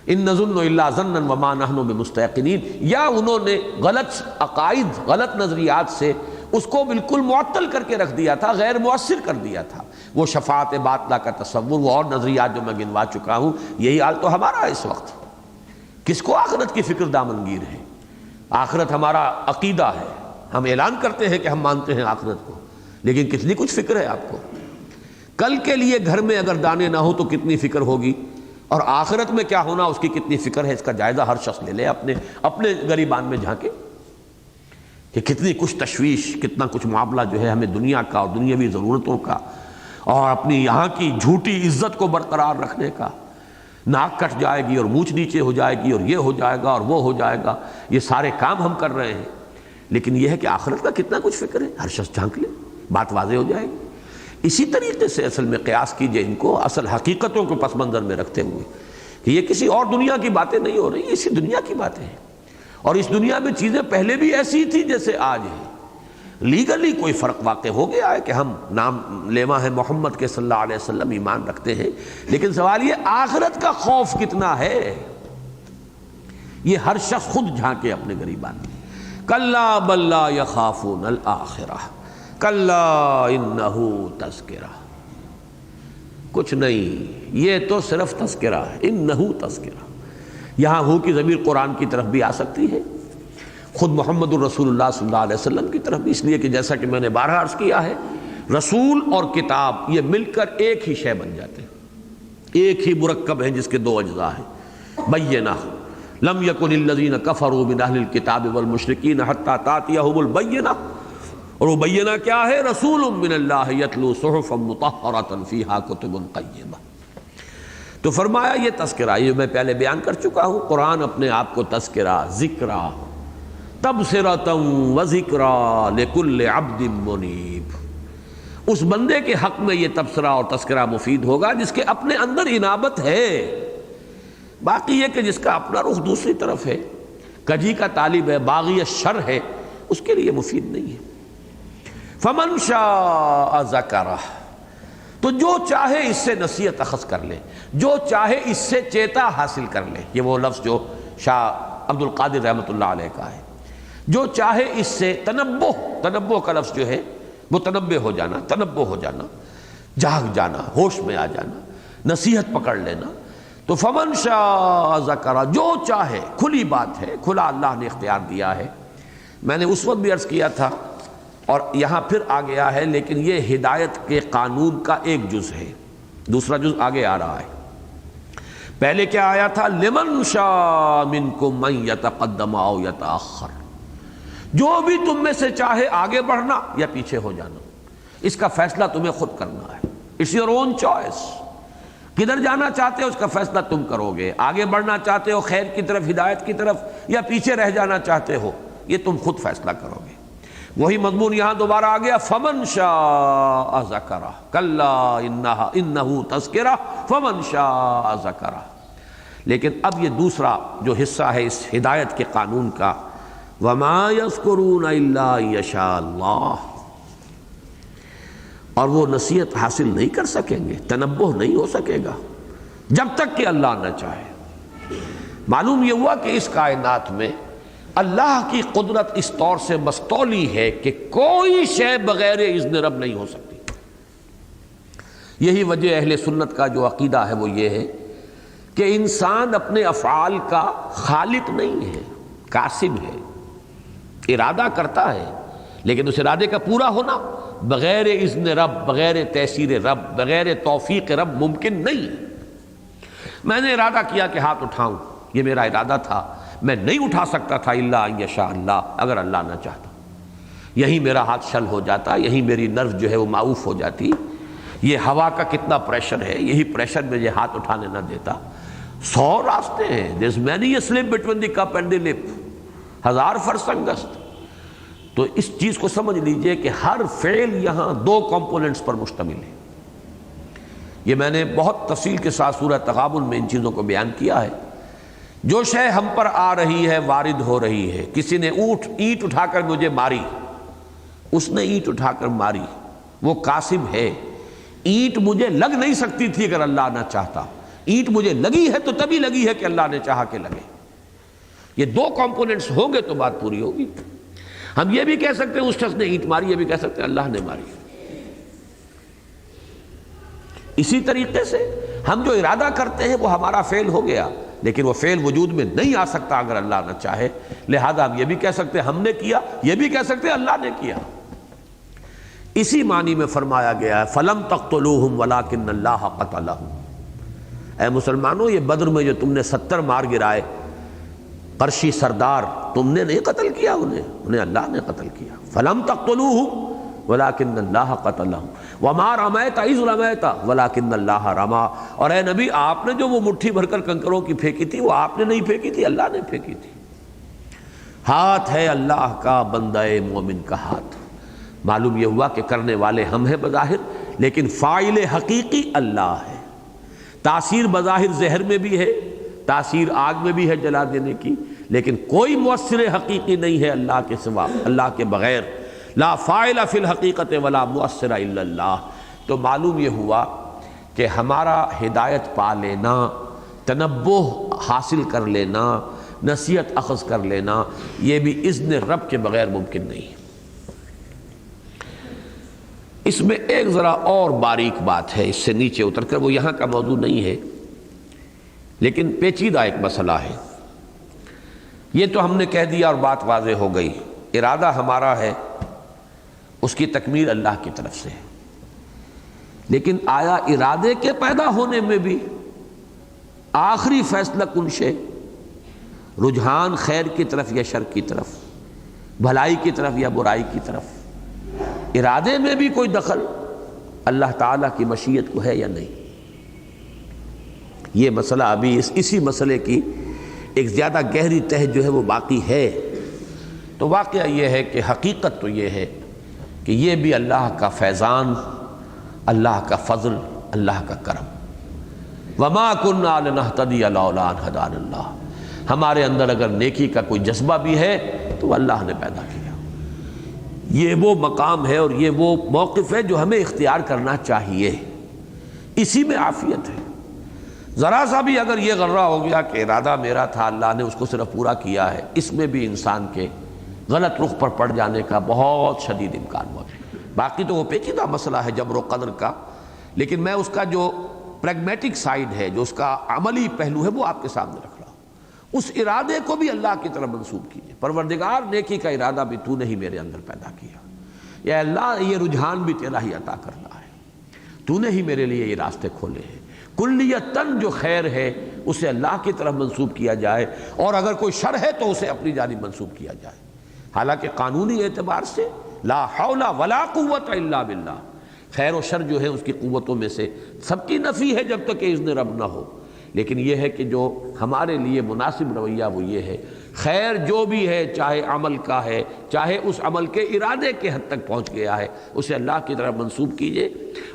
ان نظن الا ظنا وما نحن بمستيقنين، یا انہوں نے غلط عقائد، غلط نظریات سے اس کو بالکل معطل کر کے رکھ دیا تھا، غیر مؤثر کر دیا تھا. وہ شفاعت باطلہ کا تصور، وہ اور نظریات جو میں گنوا چکا ہوں، یہی حال تو ہمارا ہے اس وقت. کس کو آخرت کی فکر دامنگیر ہے؟ آخرت ہمارا عقیدہ ہے، ہم اعلان کرتے ہیں کہ ہم مانتے ہیں آخرت کو، لیکن کتنی کچھ فکر ہے آپ کو. کل کے لیے گھر میں اگر دانے نہ ہو تو کتنی فکر ہوگی، اور آخرت میں کیا ہونا اس کی کتنی فکر ہے. اس کا جائزہ ہر شخص لے لے، اپنے گریبان میں جھانکے کہ کتنی کچھ تشویش، کتنا کچھ معاملہ جو ہے ہمیں دنیا کا اور دنیاوی ضرورتوں کا اور اپنی یہاں کی جھوٹی عزت کو برقرار رکھنے کا. ناک کٹ جائے گی اور مونچھ نیچے ہو جائے گی اور یہ ہو جائے گا اور وہ ہو جائے گا، یہ سارے کام ہم کر رہے ہیں. لیکن یہ ہے کہ آخرت کا کتنا کچھ فکر ہے، ہر شخص جھانک لے، بات واضح ہو جائے گی. اسی طریقے سے اصل میں قیاس کیجئے ان کو اصل حقیقتوں کو پس منظر میں رکھتے ہوئے کہ یہ کسی اور دنیا کی باتیں نہیں ہو رہی، اسی دنیا کی باتیں ہیں. اور اس دنیا میں چیزیں پہلے بھی ایسی تھی جیسے آج ہیں. لیگلی کوئی فرق واقع ہو گیا ہے کہ ہم نام لیوا ہے محمد کے صلی اللہ علیہ وسلم، ایمان رکھتے ہیں، لیکن سوال یہ آخرت کا خوف کتنا ہے، یہ ہر شخص خود جھانکے اپنے گریبان میں. کلا بل لا یخافون الآخرہ کلا انہ تذکرہ. کچھ نہیں، یہ تو صرف تذکرہ ہے، انہ تذکرہ. یہاں ہو کی ضمیر قرآن کی طرف بھی آ سکتی ہے، خود محمد الرسول اللہ صلی اللہ علیہ وسلم کی طرف بھی، اس لیے کہ جیسا کہ میں نے بارہا عرض کیا ہے، رسول اور کتاب یہ مل کر ایک ہی شے بن جاتے ہیں، ایک ہی مرکب ہیں جس کے دو اجزاء ہیں. بینہ لم یکن الذین کفروا من اہل الکتاب والمشرکین حتی تأتیہم البینہ. اور وہ بینہ کیا ہے؟ رسول من اللہ یتلو صحفا مطہرۃ فیہا کتب قیمہ. تو فرمایا یہ تذکرہ، یہ میں پہلے بیان کر چکا ہوں، قرآن اپنے آپ کو تذکرہ، ذکرہ، تبصرۃ و ذکرہ لکل عبد منیب، اس بندے کے حق میں یہ تبصرہ اور تذکرہ مفید ہوگا جس کے اپنے اندر انابت ہے. باقی یہ کہ جس کا اپنا رخ دوسری طرف ہے، کجی کا طالب ہے، باغی الشر ہے، اس کے لیے مفید نہیں ہے. فمن شاء ذکرہ، تو جو چاہے اس سے نصیحت اخذ کر لے، جو چاہے اس سے چیتا حاصل کر لے. یہ وہ لفظ جو شاہ عبد القادر رحمۃ اللہ علیہ کا ہے، جو چاہے اس سے تنبہ کا لفظ جو ہے وہ تنبہ ہو جانا، تنبہ ہو جانا، جاگ جانا، ہوش میں آ جانا، نصیحت پکڑ لینا. تو فمن شاء ذکرہ، جو چاہے، کھلی بات ہے، کھلا اللہ نے اختیار دیا ہے. میں نے اس وقت بھی عرض کیا تھا اور یہاں پھر آ گیا ہے، لیکن یہ ہدایت کے قانون کا ایک جز ہے، دوسرا جز آگے آ رہا ہے. پہلے کیا آیا تھا؟ لمن شاء منکم من یتقدم او یتأخر، جو بھی تم میں سے چاہے آگے بڑھنا یا پیچھے ہو جانا، اس کا فیصلہ تمہیں خود کرنا ہے. It's your own choice. کدھر جانا چاہتے ہو اس کا فیصلہ تم کرو گے، آگے بڑھنا چاہتے ہو خیر کی طرف، ہدایت کی طرف، یا پیچھے رہ جانا چاہتے ہو، یہ تم خود فیصلہ کرو گے. وہی مضمون یہاں دوبارہ آ گیا، فمن شاء ذکرہ کلا انہ تذکرہ فمن شاء ذکرہ. لیکن اب یہ دوسرا جو حصہ ہے اس ہدایت کے قانون کا، وما یذکرون الا ان یشاء اللہ، اور وہ نصیحت حاصل نہیں کر سکیں گے، تنبہ نہیں ہو سکے گا جب تک کہ اللہ نہ چاہے. معلوم یہ ہوا کہ اس کائنات میں اللہ کی قدرت اس طور سے مستولی ہے کہ کوئی شے بغیر اذن رب نہیں ہو سکتی. یہی وجہ اہل سنت کا جو عقیدہ ہے وہ یہ ہے کہ انسان اپنے افعال کا خالق نہیں ہے، کاسب ہے، ارادہ کرتا ہے، لیکن اس ارادے کا پورا ہونا بغیر اذن رب، بغیر تیسیر رب، بغیر توفیق رب ممکن نہیں. میں نے ارادہ کیا کہ ہاتھ اٹھاؤں، یہ میرا ارادہ تھا، میں نہیں اٹھا سکتا تھا الا ان یشاء اللہ، اگر اللہ نہ چاہتا. یہیں میرا ہاتھ شل ہو جاتا، یہیں میری نرو جو ہے وہ معوف ہو جاتی، یہ ہوا کا کتنا پریشر ہے، یہی پریشر مجھے ہاتھ اٹھانے نہ دیتا۔ 100 راستے ہیں، there's many a slip between the cup and the lip، 1000 فرسنگ گست۔ تو اس چیز کو سمجھ لیجئے کہ ہر فعل یہاں 2 کمپوننٹس پر مشتمل ہے۔ یہ میں نے بہت تفصیل کے ساتھ سورہ تغابن میں ان چیزوں کو بیان کیا ہے۔ جو شے ہم پر آ رہی ہے، وارد ہو رہی ہے، کسی نے اینٹ اٹھا کر مجھے ماری، اس نے اینٹ اٹھا کر ماری، وہ قاسم ہے۔ اینٹ مجھے لگ نہیں سکتی تھی اگر اللہ نہ چاہتا، اینٹ مجھے لگی ہے تو تبھی لگی ہے کہ اللہ نے چاہا کہ لگے۔ یہ 2 کمپوننٹس ہوں گے تو بات پوری ہوگی۔ ہم یہ بھی کہہ سکتے ہیں اس شخص نے اینٹ ماری، یہ بھی کہہ سکتے ہیں اللہ نے ماری۔ اسی طریقے سے ہم جو ارادہ کرتے ہیں وہ ہمارا فعل ہو گیا، لیکن وہ فعل وجود میں نہیں آ سکتا اگر اللہ نہ چاہے، لہذا ہم یہ بھی کہہ سکتے ہیں ہم نے کیا، یہ بھی کہہ سکتے ہیں اللہ نے کیا۔ اسی معنی میں فرمایا گیا ہے فَلَمْ تَقْتُلُوهُمْ وَلَٰكِنَّ اللَّهَ قَتَلَهُمْ۔ اے مسلمانوں، یہ بدر میں جو تم نے 70 مار گرائے قرشی سردار، تم نے نہیں قتل کیا انہیں اللہ نے قتل کیا۔ فَلَمْ تَقْتُلُوهُمْ وَلَٰكِنَّ اللَّهَ قَتَلَهُمْ وَمَا رَمَيْتَ إِذْ رَمَيْتَ وَلَٰكِنَّ اللَّهَ رَمَىٰ۔ اور اے نبی، آپ نے جو وہ مٹھی بھر کر کنکروں کی پھینکی تھی، وہ آپ نے نہیں پھینکی تھی، اللہ نے پھینکی تھی۔ ہاتھ ہے اللہ کا، بندہ مومن کا ہاتھ۔ معلوم یہ ہوا کہ کرنے والے ہم ہیں بظاہر، لیکن فاعل حقیقی اللہ ہے۔ تاثیر بظاہر زہر میں بھی ہے، تاثیر آگ میں بھی ہے جلا دینے کی، لیکن کوئی مؤثر حقیقی نہیں ہے اللہ کے سوا، اللہ کے بغیر۔ لا فاعل فی الحقیقت ولا مؤثر الا اللہ۔ تو معلوم یہ ہوا کہ ہمارا ہدایت پا لینا، تنبہ حاصل کر لینا، نصیحت اخذ کر لینا، یہ بھی اذن رب کے بغیر ممکن نہیں ہے۔ اس میں ایک ذرا اور باریک بات ہے، اس سے نیچے اتر کر، وہ یہاں کا موضوع نہیں ہے لیکن پیچیدہ ایک مسئلہ ہے۔ یہ تو ہم نے کہہ دیا اور بات واضح ہو گئی، ارادہ ہمارا ہے، اس کی تکمیل اللہ کی طرف سے ہے، لیکن آیا ارادے کے پیدا ہونے میں بھی آخری فیصلہ کن شے، رجحان خیر کی طرف یا شر کی طرف، بھلائی کی طرف یا برائی کی طرف، ارادے میں بھی کوئی دخل اللہ تعالیٰ کی مشیت کو ہے یا نہیں؟ یہ مسئلہ ابھی اسی مسئلے کی ایک زیادہ گہری تہ جو ہے وہ باقی ہے۔ تو واقعہ یہ ہے کہ حقیقت تو یہ ہے کہ یہ بھی اللہ کا فیضان، اللہ کا فضل، اللہ کا کرم۔ وَمَا كُنَّا لِنَهْتَدِيَ لَوْلَا أَنْ هَدَانَا اللَّهُ۔ ہمارے اندر اگر نیکی کا کوئی جذبہ بھی ہے تو اللہ نے پیدا کیا۔ یہ وہ مقام ہے اور یہ وہ موقف ہے جو ہمیں اختیار کرنا چاہیے، اسی میں عافیت ہے۔ ذرا سا بھی اگر یہ غرہ ہو گیا کہ ارادہ میرا تھا، اللہ نے اس کو صرف پورا کیا ہے، اس میں بھی انسان کے غلط رخ پر پڑ جانے کا بہت شدید امکان موجود ہے۔ باقی تو وہ پیچیدہ مسئلہ ہے جبر و قدر کا، لیکن میں اس کا جو پریگمیٹک سائیڈ ہے، جو اس کا عملی پہلو ہے، وہ آپ کے سامنے رکھ رہا ہوں۔ اس ارادے کو بھی اللہ کی طرف منسوب کیجئے، پروردگار نیکی کا ارادہ بھی تو نے ہی میرے اندر پیدا کیا، یا اللہ یہ رجحان بھی تیرا ہی عطا کرنا ہے، تو نے ہی میرے لیے یہ راستے کھولے ہیں۔ کلیتاً جو خیر ہے اسے اللہ کی طرف منسوب کیا جائے، اور اگر کوئی شر ہے تو اسے اپنی جانب منسوب کیا جائے۔ حالانکہ قانونی اعتبار سے لا حول ولا قوت الا باللہ، خیر و شر جو ہے اس کی قوتوں میں سے سب کی نفی ہے جب تک کہ اذن رب نہ ہو، لیکن یہ ہے کہ جو ہمارے لیے مناسب رویہ وہ یہ ہے، خیر جو بھی ہے، چاہے عمل کا ہے، چاہے اس عمل کے ارادے کے حد تک پہنچ گیا ہے، اسے اللہ کی طرف منسوب کیجئے،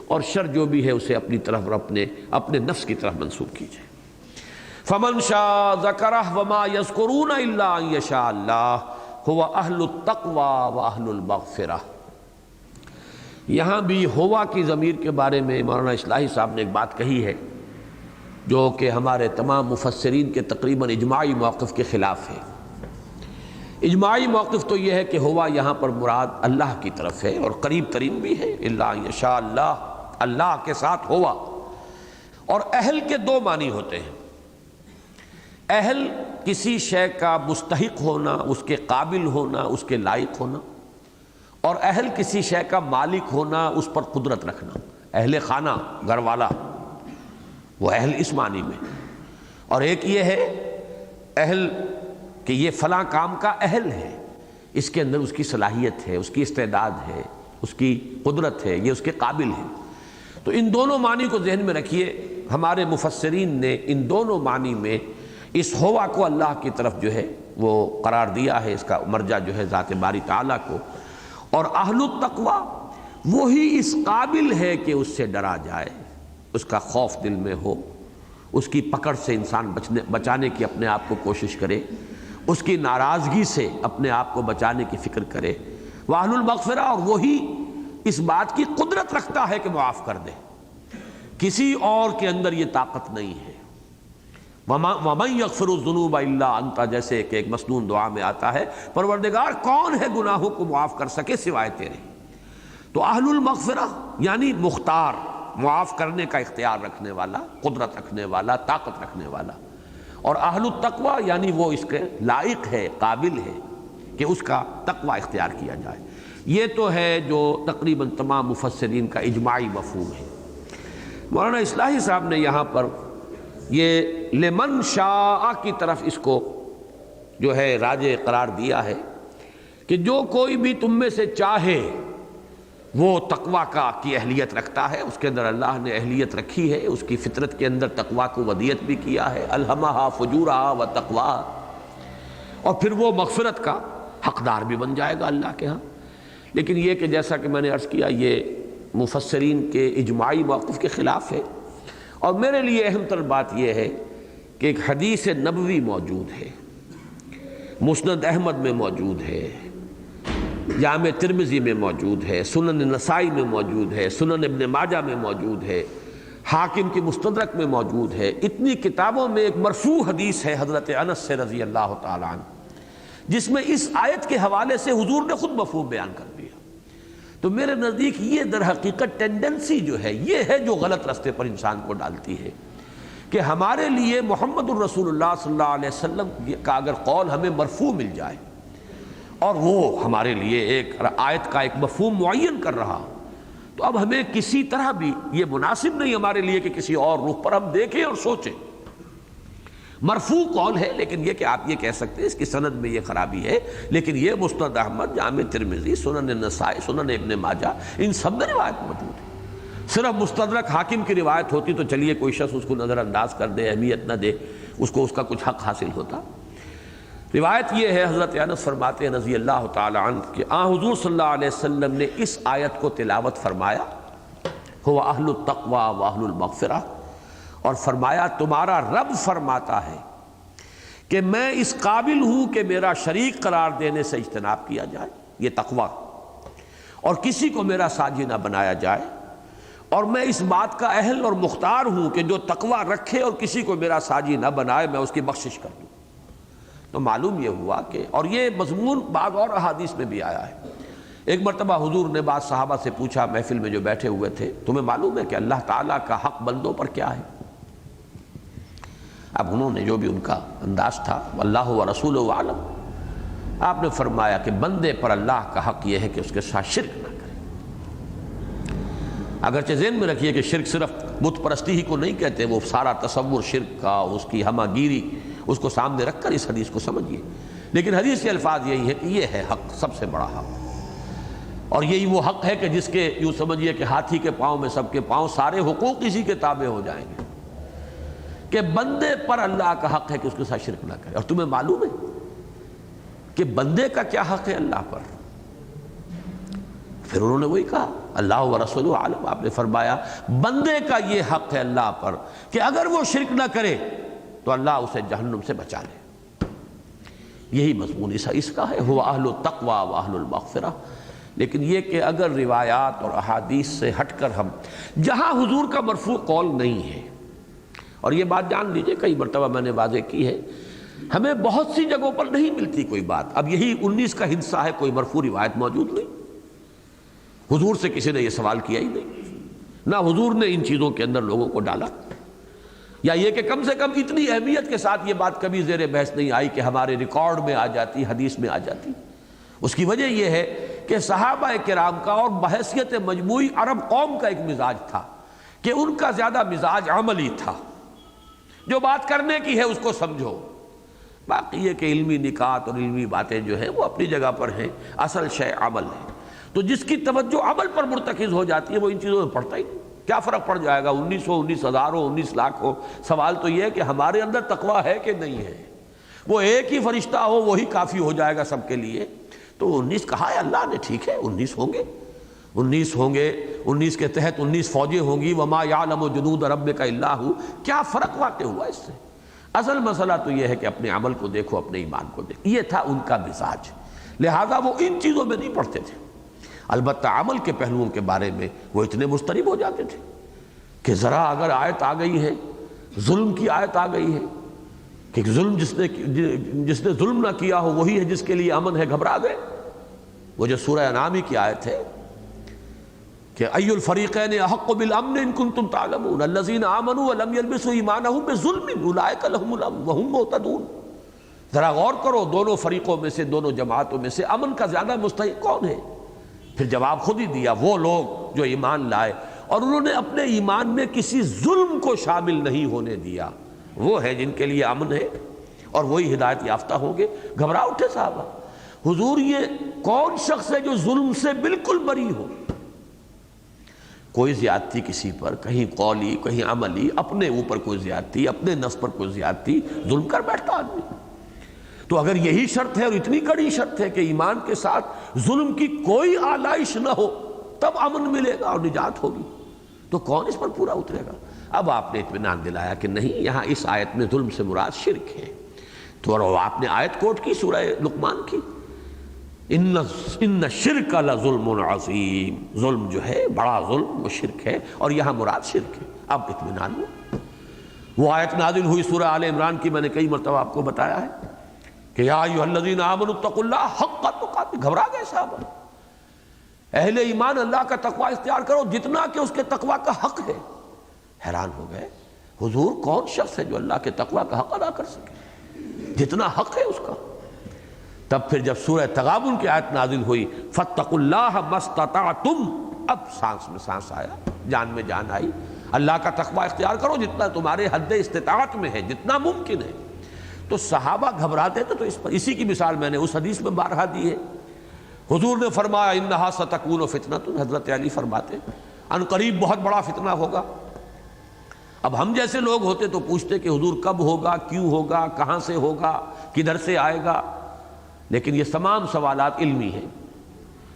اور شر جو بھی ہے اسے اپنی طرف اپنے نفس کی طرف منسوب کیجئے۔ فمن شاء ذکرہ وما یذکرون الا ان یشاء اللہ هو اہل التقوی و اہل المغفرہ۔ یہاں بھی ہوا کی ضمیر کے بارے میں مولانا اصلاحی صاحب نے ایک بات کہی ہے جو کہ ہمارے تمام مفسرین کے تقریباً اجماعی موقف کے خلاف ہے۔ اجماعی موقف تو یہ ہے کہ ہوا یہاں پر مراد اللہ کی طرف ہے، اور قریب ترین بھی ہے، الا ان یشاء اللہ، اللہ کے ساتھ ہوا۔ اور اہل کے 2 معنی ہوتے ہیں، اہل کسی شے کا مستحق ہونا، اس کے قابل ہونا، اس کے لائق ہونا، اور اہل کسی شے کا مالک ہونا، اس پر قدرت رکھنا۔ اہل خانہ، گھر والا، وہ اہل اس معنی میں۔ اور ایک یہ ہے اہل کہ یہ فلاں کام کا اہل ہے، اس کے اندر اس کی صلاحیت ہے، اس کی استعداد ہے، اس کی قدرت ہے، یہ اس کے قابل ہے۔ تو ان دونوں معنی کو ذہن میں رکھیے، ہمارے مفسرین نے ان دونوں معنی میں اس ہوا کو اللہ کی طرف جو ہے وہ قرار دیا ہے، اس کا مرجع جو ہے ذات باری تعالیٰ کو، اور اہل التقویٰ وہی اس قابل ہے کہ اس سے ڈرا جائے، اس کا خوف دل میں ہو، اس کی پکڑ سے انسان بچانے کی اپنے آپ کو کوشش کرے، اس کی ناراضگی سے اپنے آپ کو بچانے کی فکر کرے، واہل المغفرہ، اور وہی اس بات کی قدرت رکھتا ہے کہ معاف کر دے، کسی اور کے اندر یہ طاقت نہیں ہے۔ وَمَن يَغْفِرُ الذُّنُوبَ إِلَّا أَنْتَ، جیسے کہ ایک مسنون دعا میں آتا ہے، پروردگار کون ہے گناہوں کو معاف کر سکے سوائے تیرے۔ تو اہل المغفرہ یعنی مختار، معاف کرنے کا اختیار رکھنے والا، قدرت رکھنے والا، طاقت رکھنے والا، اور اہل التقویٰ یعنی وہ اس کے لائق ہے، قابل ہے کہ اس کا تقویٰ اختیار کیا جائے۔ یہ تو ہے جو تقریباً تمام مفسرین کا اجماعی مفہوم ہے۔ مولانا اصلاحی صاحب نے یہاں پر یہ لمن شاء کی طرف اس کو جو ہے راجع قرار دیا ہے کہ جو کوئی بھی تم میں سے چاہے وہ تقویٰ کی اہلیت رکھتا ہے، اس کے اندر اللہ نے اہلیت رکھی ہے، اس کی فطرت کے اندر تقویٰ کو ودیت بھی کیا ہے، الہمہا فجورہا و تقویٰ، اور پھر وہ مغفرت کا حقدار بھی بن جائے گا اللہ کے ہاں۔ لیکن یہ کہ جیسا کہ میں نے عرض کیا، یہ مفسرین کے اجماعی موقف کے خلاف ہے، اور میرے لیے اہم تر بات یہ ہے کہ ایک حدیث نبوی موجود ہے، مسند احمد میں موجود ہے، جامع ترمذی میں موجود ہے، سنن نسائی میں موجود ہے، سنن ابن ماجہ میں موجود ہے، حاکم کی مستدرک میں موجود ہے، اتنی کتابوں میں ایک مرفوع حدیث ہے حضرت انس سے رضی اللہ تعالیٰ عنہ، جس میں اس آیت کے حوالے سے حضور نے خود مفہوم بیان کر دیا۔ تو میرے نزدیک یہ در حقیقت ٹینڈنسی جو ہے، یہ ہے جو غلط رستے پر انسان کو ڈالتی ہے، کہ ہمارے لیے محمد الرسول اللہ صلی اللہ علیہ وسلم کا اگر قول ہمیں مرفوع مل جائے اور وہ ہمارے لیے ایک آیت کا ایک مفہوم معین کر رہا، تو اب ہمیں کسی طرح بھی یہ مناسب نہیں ہمارے لیے کہ کسی اور رخ پر ہم دیکھیں اور سوچیں۔ مرفوع قول ہے، لیکن یہ کہ آپ یہ کہہ سکتے ہیں اس کی سند میں یہ خرابی ہے، لیکن یہ مسند احمد، جامع ترمذی، سنن نسائی، سنن ابن ماجہ، ان سب میں روایت موجود ہے۔ صرف مستدرک حاکم کی روایت ہوتی تو چلیے کوئی شخص اس کو نظر انداز کر دے، اہمیت نہ دے، اس کو اس کا کچھ حق حاصل ہوتا۔ روایت یہ ہے، حضرت انس فرماتے ہیں رضی اللہ تعالی عنہ کہ حضور صلی اللہ علیہ وسلم نے اس آیت کو تلاوت فرمایا، هو اہل التقوی و اہل المغفرہ، اور فرمایا تمہارا رب فرماتا ہے کہ میں اس قابل ہوں کہ میرا شریک قرار دینے سے اجتناب کیا جائے، یہ تقویٰ، اور کسی کو میرا ساجی نہ بنایا جائے، اور میں اس بات کا اہل اور مختار ہوں کہ جو تقویٰ رکھے اور کسی کو میرا ساجی نہ بنائے میں اس کی بخشش کر دوں۔ تو معلوم یہ ہوا کہ، اور یہ مضمون بعض اور احادیث میں بھی آیا ہے۔ ایک مرتبہ حضور نے بعض صحابہ سے پوچھا، محفل میں جو بیٹھے ہوئے تھے، تمہیں معلوم ہے کہ اللہ تعالیٰ کا حق بندوں پر کیا ہے؟ اب انہوں نے جو بھی ان کا انداز تھا، اللہ و رسول عالم، آپ نے فرمایا کہ بندے پر اللہ کا حق یہ ہے کہ اس کے ساتھ شرک نہ کرے۔ اگرچہ ذہن میں رکھیے کہ شرک صرف بت پرستی ہی کو نہیں کہتے، وہ سارا تصور شرک کا، اس کی ہمہ گیری، اس کو سامنے رکھ کر اس حدیث کو سمجھیے، لیکن حدیث کے الفاظ یہی ہے کہ یہ ہے حق، سب سے بڑا حق، اور یہی وہ حق ہے کہ جس کے یوں سمجھیے کہ ہاتھی کے پاؤں میں سب کے پاؤں، سارے حقوق اسی کے تابع ہو جائیں گے، کہ بندے پر اللہ کا حق ہے کہ اس کے ساتھ شرک نہ کرے۔ اور تمہیں معلوم ہے کہ بندے کا کیا حق ہے اللہ پر؟ پھر انہوں نے وہی کہا، اللہ و رسول عالم، آپ نے فرمایا بندے کا یہ حق ہے اللہ پر کہ اگر وہ شرک نہ کرے تو اللہ اسے جہنم سے بچا لے۔ یہی مضمون اس کا ہے، هو اہل التقوی و اہل المغفرہ۔ لیکن یہ کہ اگر روایات اور احادیث سے ہٹ کر ہم جہاں حضور کا مرفوع قول نہیں ہے، اور یہ بات جان لیجئے کئی مرتبہ میں نے واضح کی ہے، ہمیں بہت سی جگہوں پر نہیں ملتی کوئی بات۔ اب یہی 19 کا حصہ ہے، کوئی مرفوع روایت موجود نہیں، حضور سے کسی نے یہ سوال کیا ہی نہیں، نہ حضور نے ان چیزوں کے اندر لوگوں کو ڈالا، یا یہ کہ کم سے کم اتنی اہمیت کے ساتھ یہ بات کبھی زیر بحث نہیں آئی کہ ہمارے ریکارڈ میں آ جاتی، حدیث میں آ جاتی۔ اس کی وجہ یہ ہے کہ صحابہ کرام کا اور بحیثیت مجموعی عرب قوم کا ایک مزاج تھا کہ ان کا زیادہ مزاج عملی تھا، جو بات کرنے کی ہے اس کو سمجھو، باقی یہ کہ علمی نکات اور علمی باتیں جو ہیں وہ اپنی جگہ پر ہیں، اصل شے عمل ہے۔ تو جس کی توجہ عمل پر مرتکز ہو جاتی ہے وہ ان چیزوں میں پڑتا ہی نہیں۔ کیا فرق پڑ جائے گا 19 ہو 19,000 ہو 19 لاکھ ہو؟ سوال تو یہ ہے کہ ہمارے اندر تقویٰ ہے کہ نہیں ہے؟ وہ ایک ہی فرشتہ ہو وہی کافی ہو جائے گا سب کے لیے؟ تو 19 کہا ہے اللہ نے، ٹھیک ہے 19 ہوں گے، 19 ہوں گے، 19 کے تحت 19 فوجیں ہوں گی، وما یعلم جنود ربک الا ھو۔ کیا فرق واقع ہوا اس سے؟ اصل مسئلہ تو یہ ہے کہ اپنے عمل کو دیکھو، اپنے ایمان کو دیکھو، یہ تھا ان کا مزاج، لہذا وہ ان چیزوں میں نہیں پڑھتے تھے۔ البتہ عمل کے پہلوؤں کے بارے میں وہ اتنے مضطرب ہو جاتے تھے کہ ذرا اگر آیت آ گئی ہے، ظلم کی آیت آ گئی ہے کہ ظلم جس نے ظلم نہ کیا ہو وہی ہے جس کے لیے امن ہے، گھبرا گئے۔ وہ جو سورہ انعام کی آیت ہے کہ ای الفریقین احق بالامن ان کنتم تعلمون الذین آمنوا ولم یلبسوا ایمانہم بظلم اولئک لہم الامن وہم مہتدون۔ ذرا غور کرو، دونوں فریقوں میں سے، دونوں جماعتوں میں سے امن کا زیادہ مستحق کون ہے؟ پھر جواب خود ہی دیا، وہ لوگ جو ایمان لائے اور انہوں نے اپنے ایمان میں کسی ظلم کو شامل نہیں ہونے دیا، وہ ہے جن کے لیے امن ہے اور وہی ہدایت یافتہ ہوں گے۔ گھبرا اٹھے صحابہ، حضور یہ کون شخص ہے جو ظلم سے بالکل بری ہو؟ کوئی زیادتی کسی پر، کہیں قولی کہیں عملی، اپنے اوپر کوئی زیادتی، اپنے نفس پر کوئی زیادتی، ظلم کر بیٹھتا آدمی۔ تو اگر یہی شرط ہے اور اتنی کڑی شرط ہے کہ ایمان کے ساتھ ظلم کی کوئی آلائش نہ ہو تب امن ملے گا اور نجات ہوگی، تو کون اس پر پورا اترے گا؟ اب آپ نے اطمینان دلایا کہ نہیں، یہاں اس آیت میں ظلم سے مراد شرک ہے۔ تو آپ نے آیت کوٹ کی سورہ لقمان کی، ان الشرک لظلم عظیم، ظلم جو ہے بڑا ظلم وہ شرک ہے، اور یہاں مراد شرک ہے۔ اب اطمینان ہوا۔ وہ آیت نازل ہوئی سورہ آل عمران کی، میں نے کئی مرتبہ آپ کو بتایا ہے کہ یا ایھا الذین آمنوا اتقوا اللہ حق تقاتہ۔ گھبرا گئے صحابہ، اہل ایمان اللہ کا تقوی اختیار کرو جتنا کہ اس کے تقوی کا حق ہے۔ حیران ہو گئے، حضور کون شخص ہے جو اللہ کے تقوی کا حق ادا کر سکے جتنا حق ہے اس کا؟ تب پھر جب سورہ تغابن کی آیت نازل ہوئی، فاتقوا اللہ ما استطعتم، اب سانس میں سانس آیا، جان میں جان آئی، اللہ کا تقوی اختیار کرو جتنا تمہارے حد استطاعت میں ہے، جتنا ممکن ہے۔ تو صحابہ گھبراتے تھے، تو اسی کی مثال میں نے اس حدیث میں بارہا دی ہے۔ حضور نے فرمایا انہا ستکون فتنۃ، حضرت علی فرماتے ان قریب بہت بڑا فتنہ ہوگا۔ اب ہم جیسے لوگ ہوتے تو پوچھتے کہ حضور کب ہوگا، کیوں ہوگا، کہاں سے ہوگا، کدھر سے آئے گا، لیکن یہ تمام سوالات علمی ہیں۔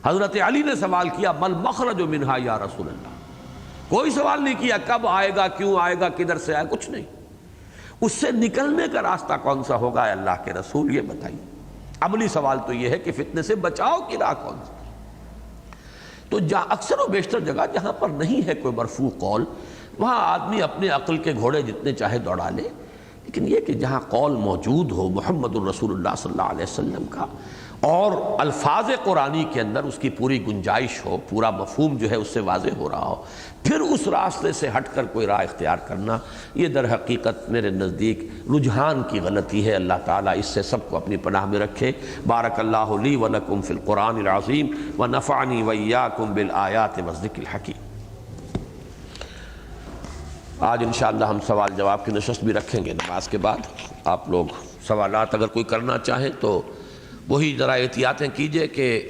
حضرت علی نے سوال کیا مل مخرج منہا یا رسول اللہ، کوئی سوال نہیں کیا کب آئے گا، کیوں آئے گا، کدھر سے آئے گا، کچھ نہیں۔ اس سے نکلنے کا راستہ کون سا ہوگا اے اللہ کے رسول، یہ بتائیے۔ عملی سوال تو یہ ہے کہ فتنے سے بچاؤ کی راہ کون سی؟ تو اکثر و بیشتر جگہ جہاں پر نہیں ہے کوئی مرفوع قول، وہاں آدمی اپنے عقل کے گھوڑے جتنے چاہے دوڑا لے، لیکن یہ کہ جہاں قول موجود ہو محمد الرسول اللہ صلی اللہ علیہ وسلم کا، اور الفاظ قرآنی کے اندر اس کی پوری گنجائش ہو، پورا مفہوم جو ہے اس سے واضح ہو رہا ہو، پھر اس راستے سے ہٹ کر کوئی راہ اختیار کرنا، یہ در حقیقت میرے نزدیک رجحان کی غلطی ہے۔ اللہ تعالیٰ اس سے سب کو اپنی پناہ میں رکھے۔ بارک اللہ لی ولکم فی القرآن العظیم ونفعنی وإیاکم بالآیات والذکر الحکیم۔ آج انشاءاللہ ہم سوال جواب کی نشست بھی رکھیں گے نماز کے بعد۔ آپ لوگ سوالات اگر کوئی کرنا چاہیں تو وہی ذرا احتیاطیں کیجئے کہ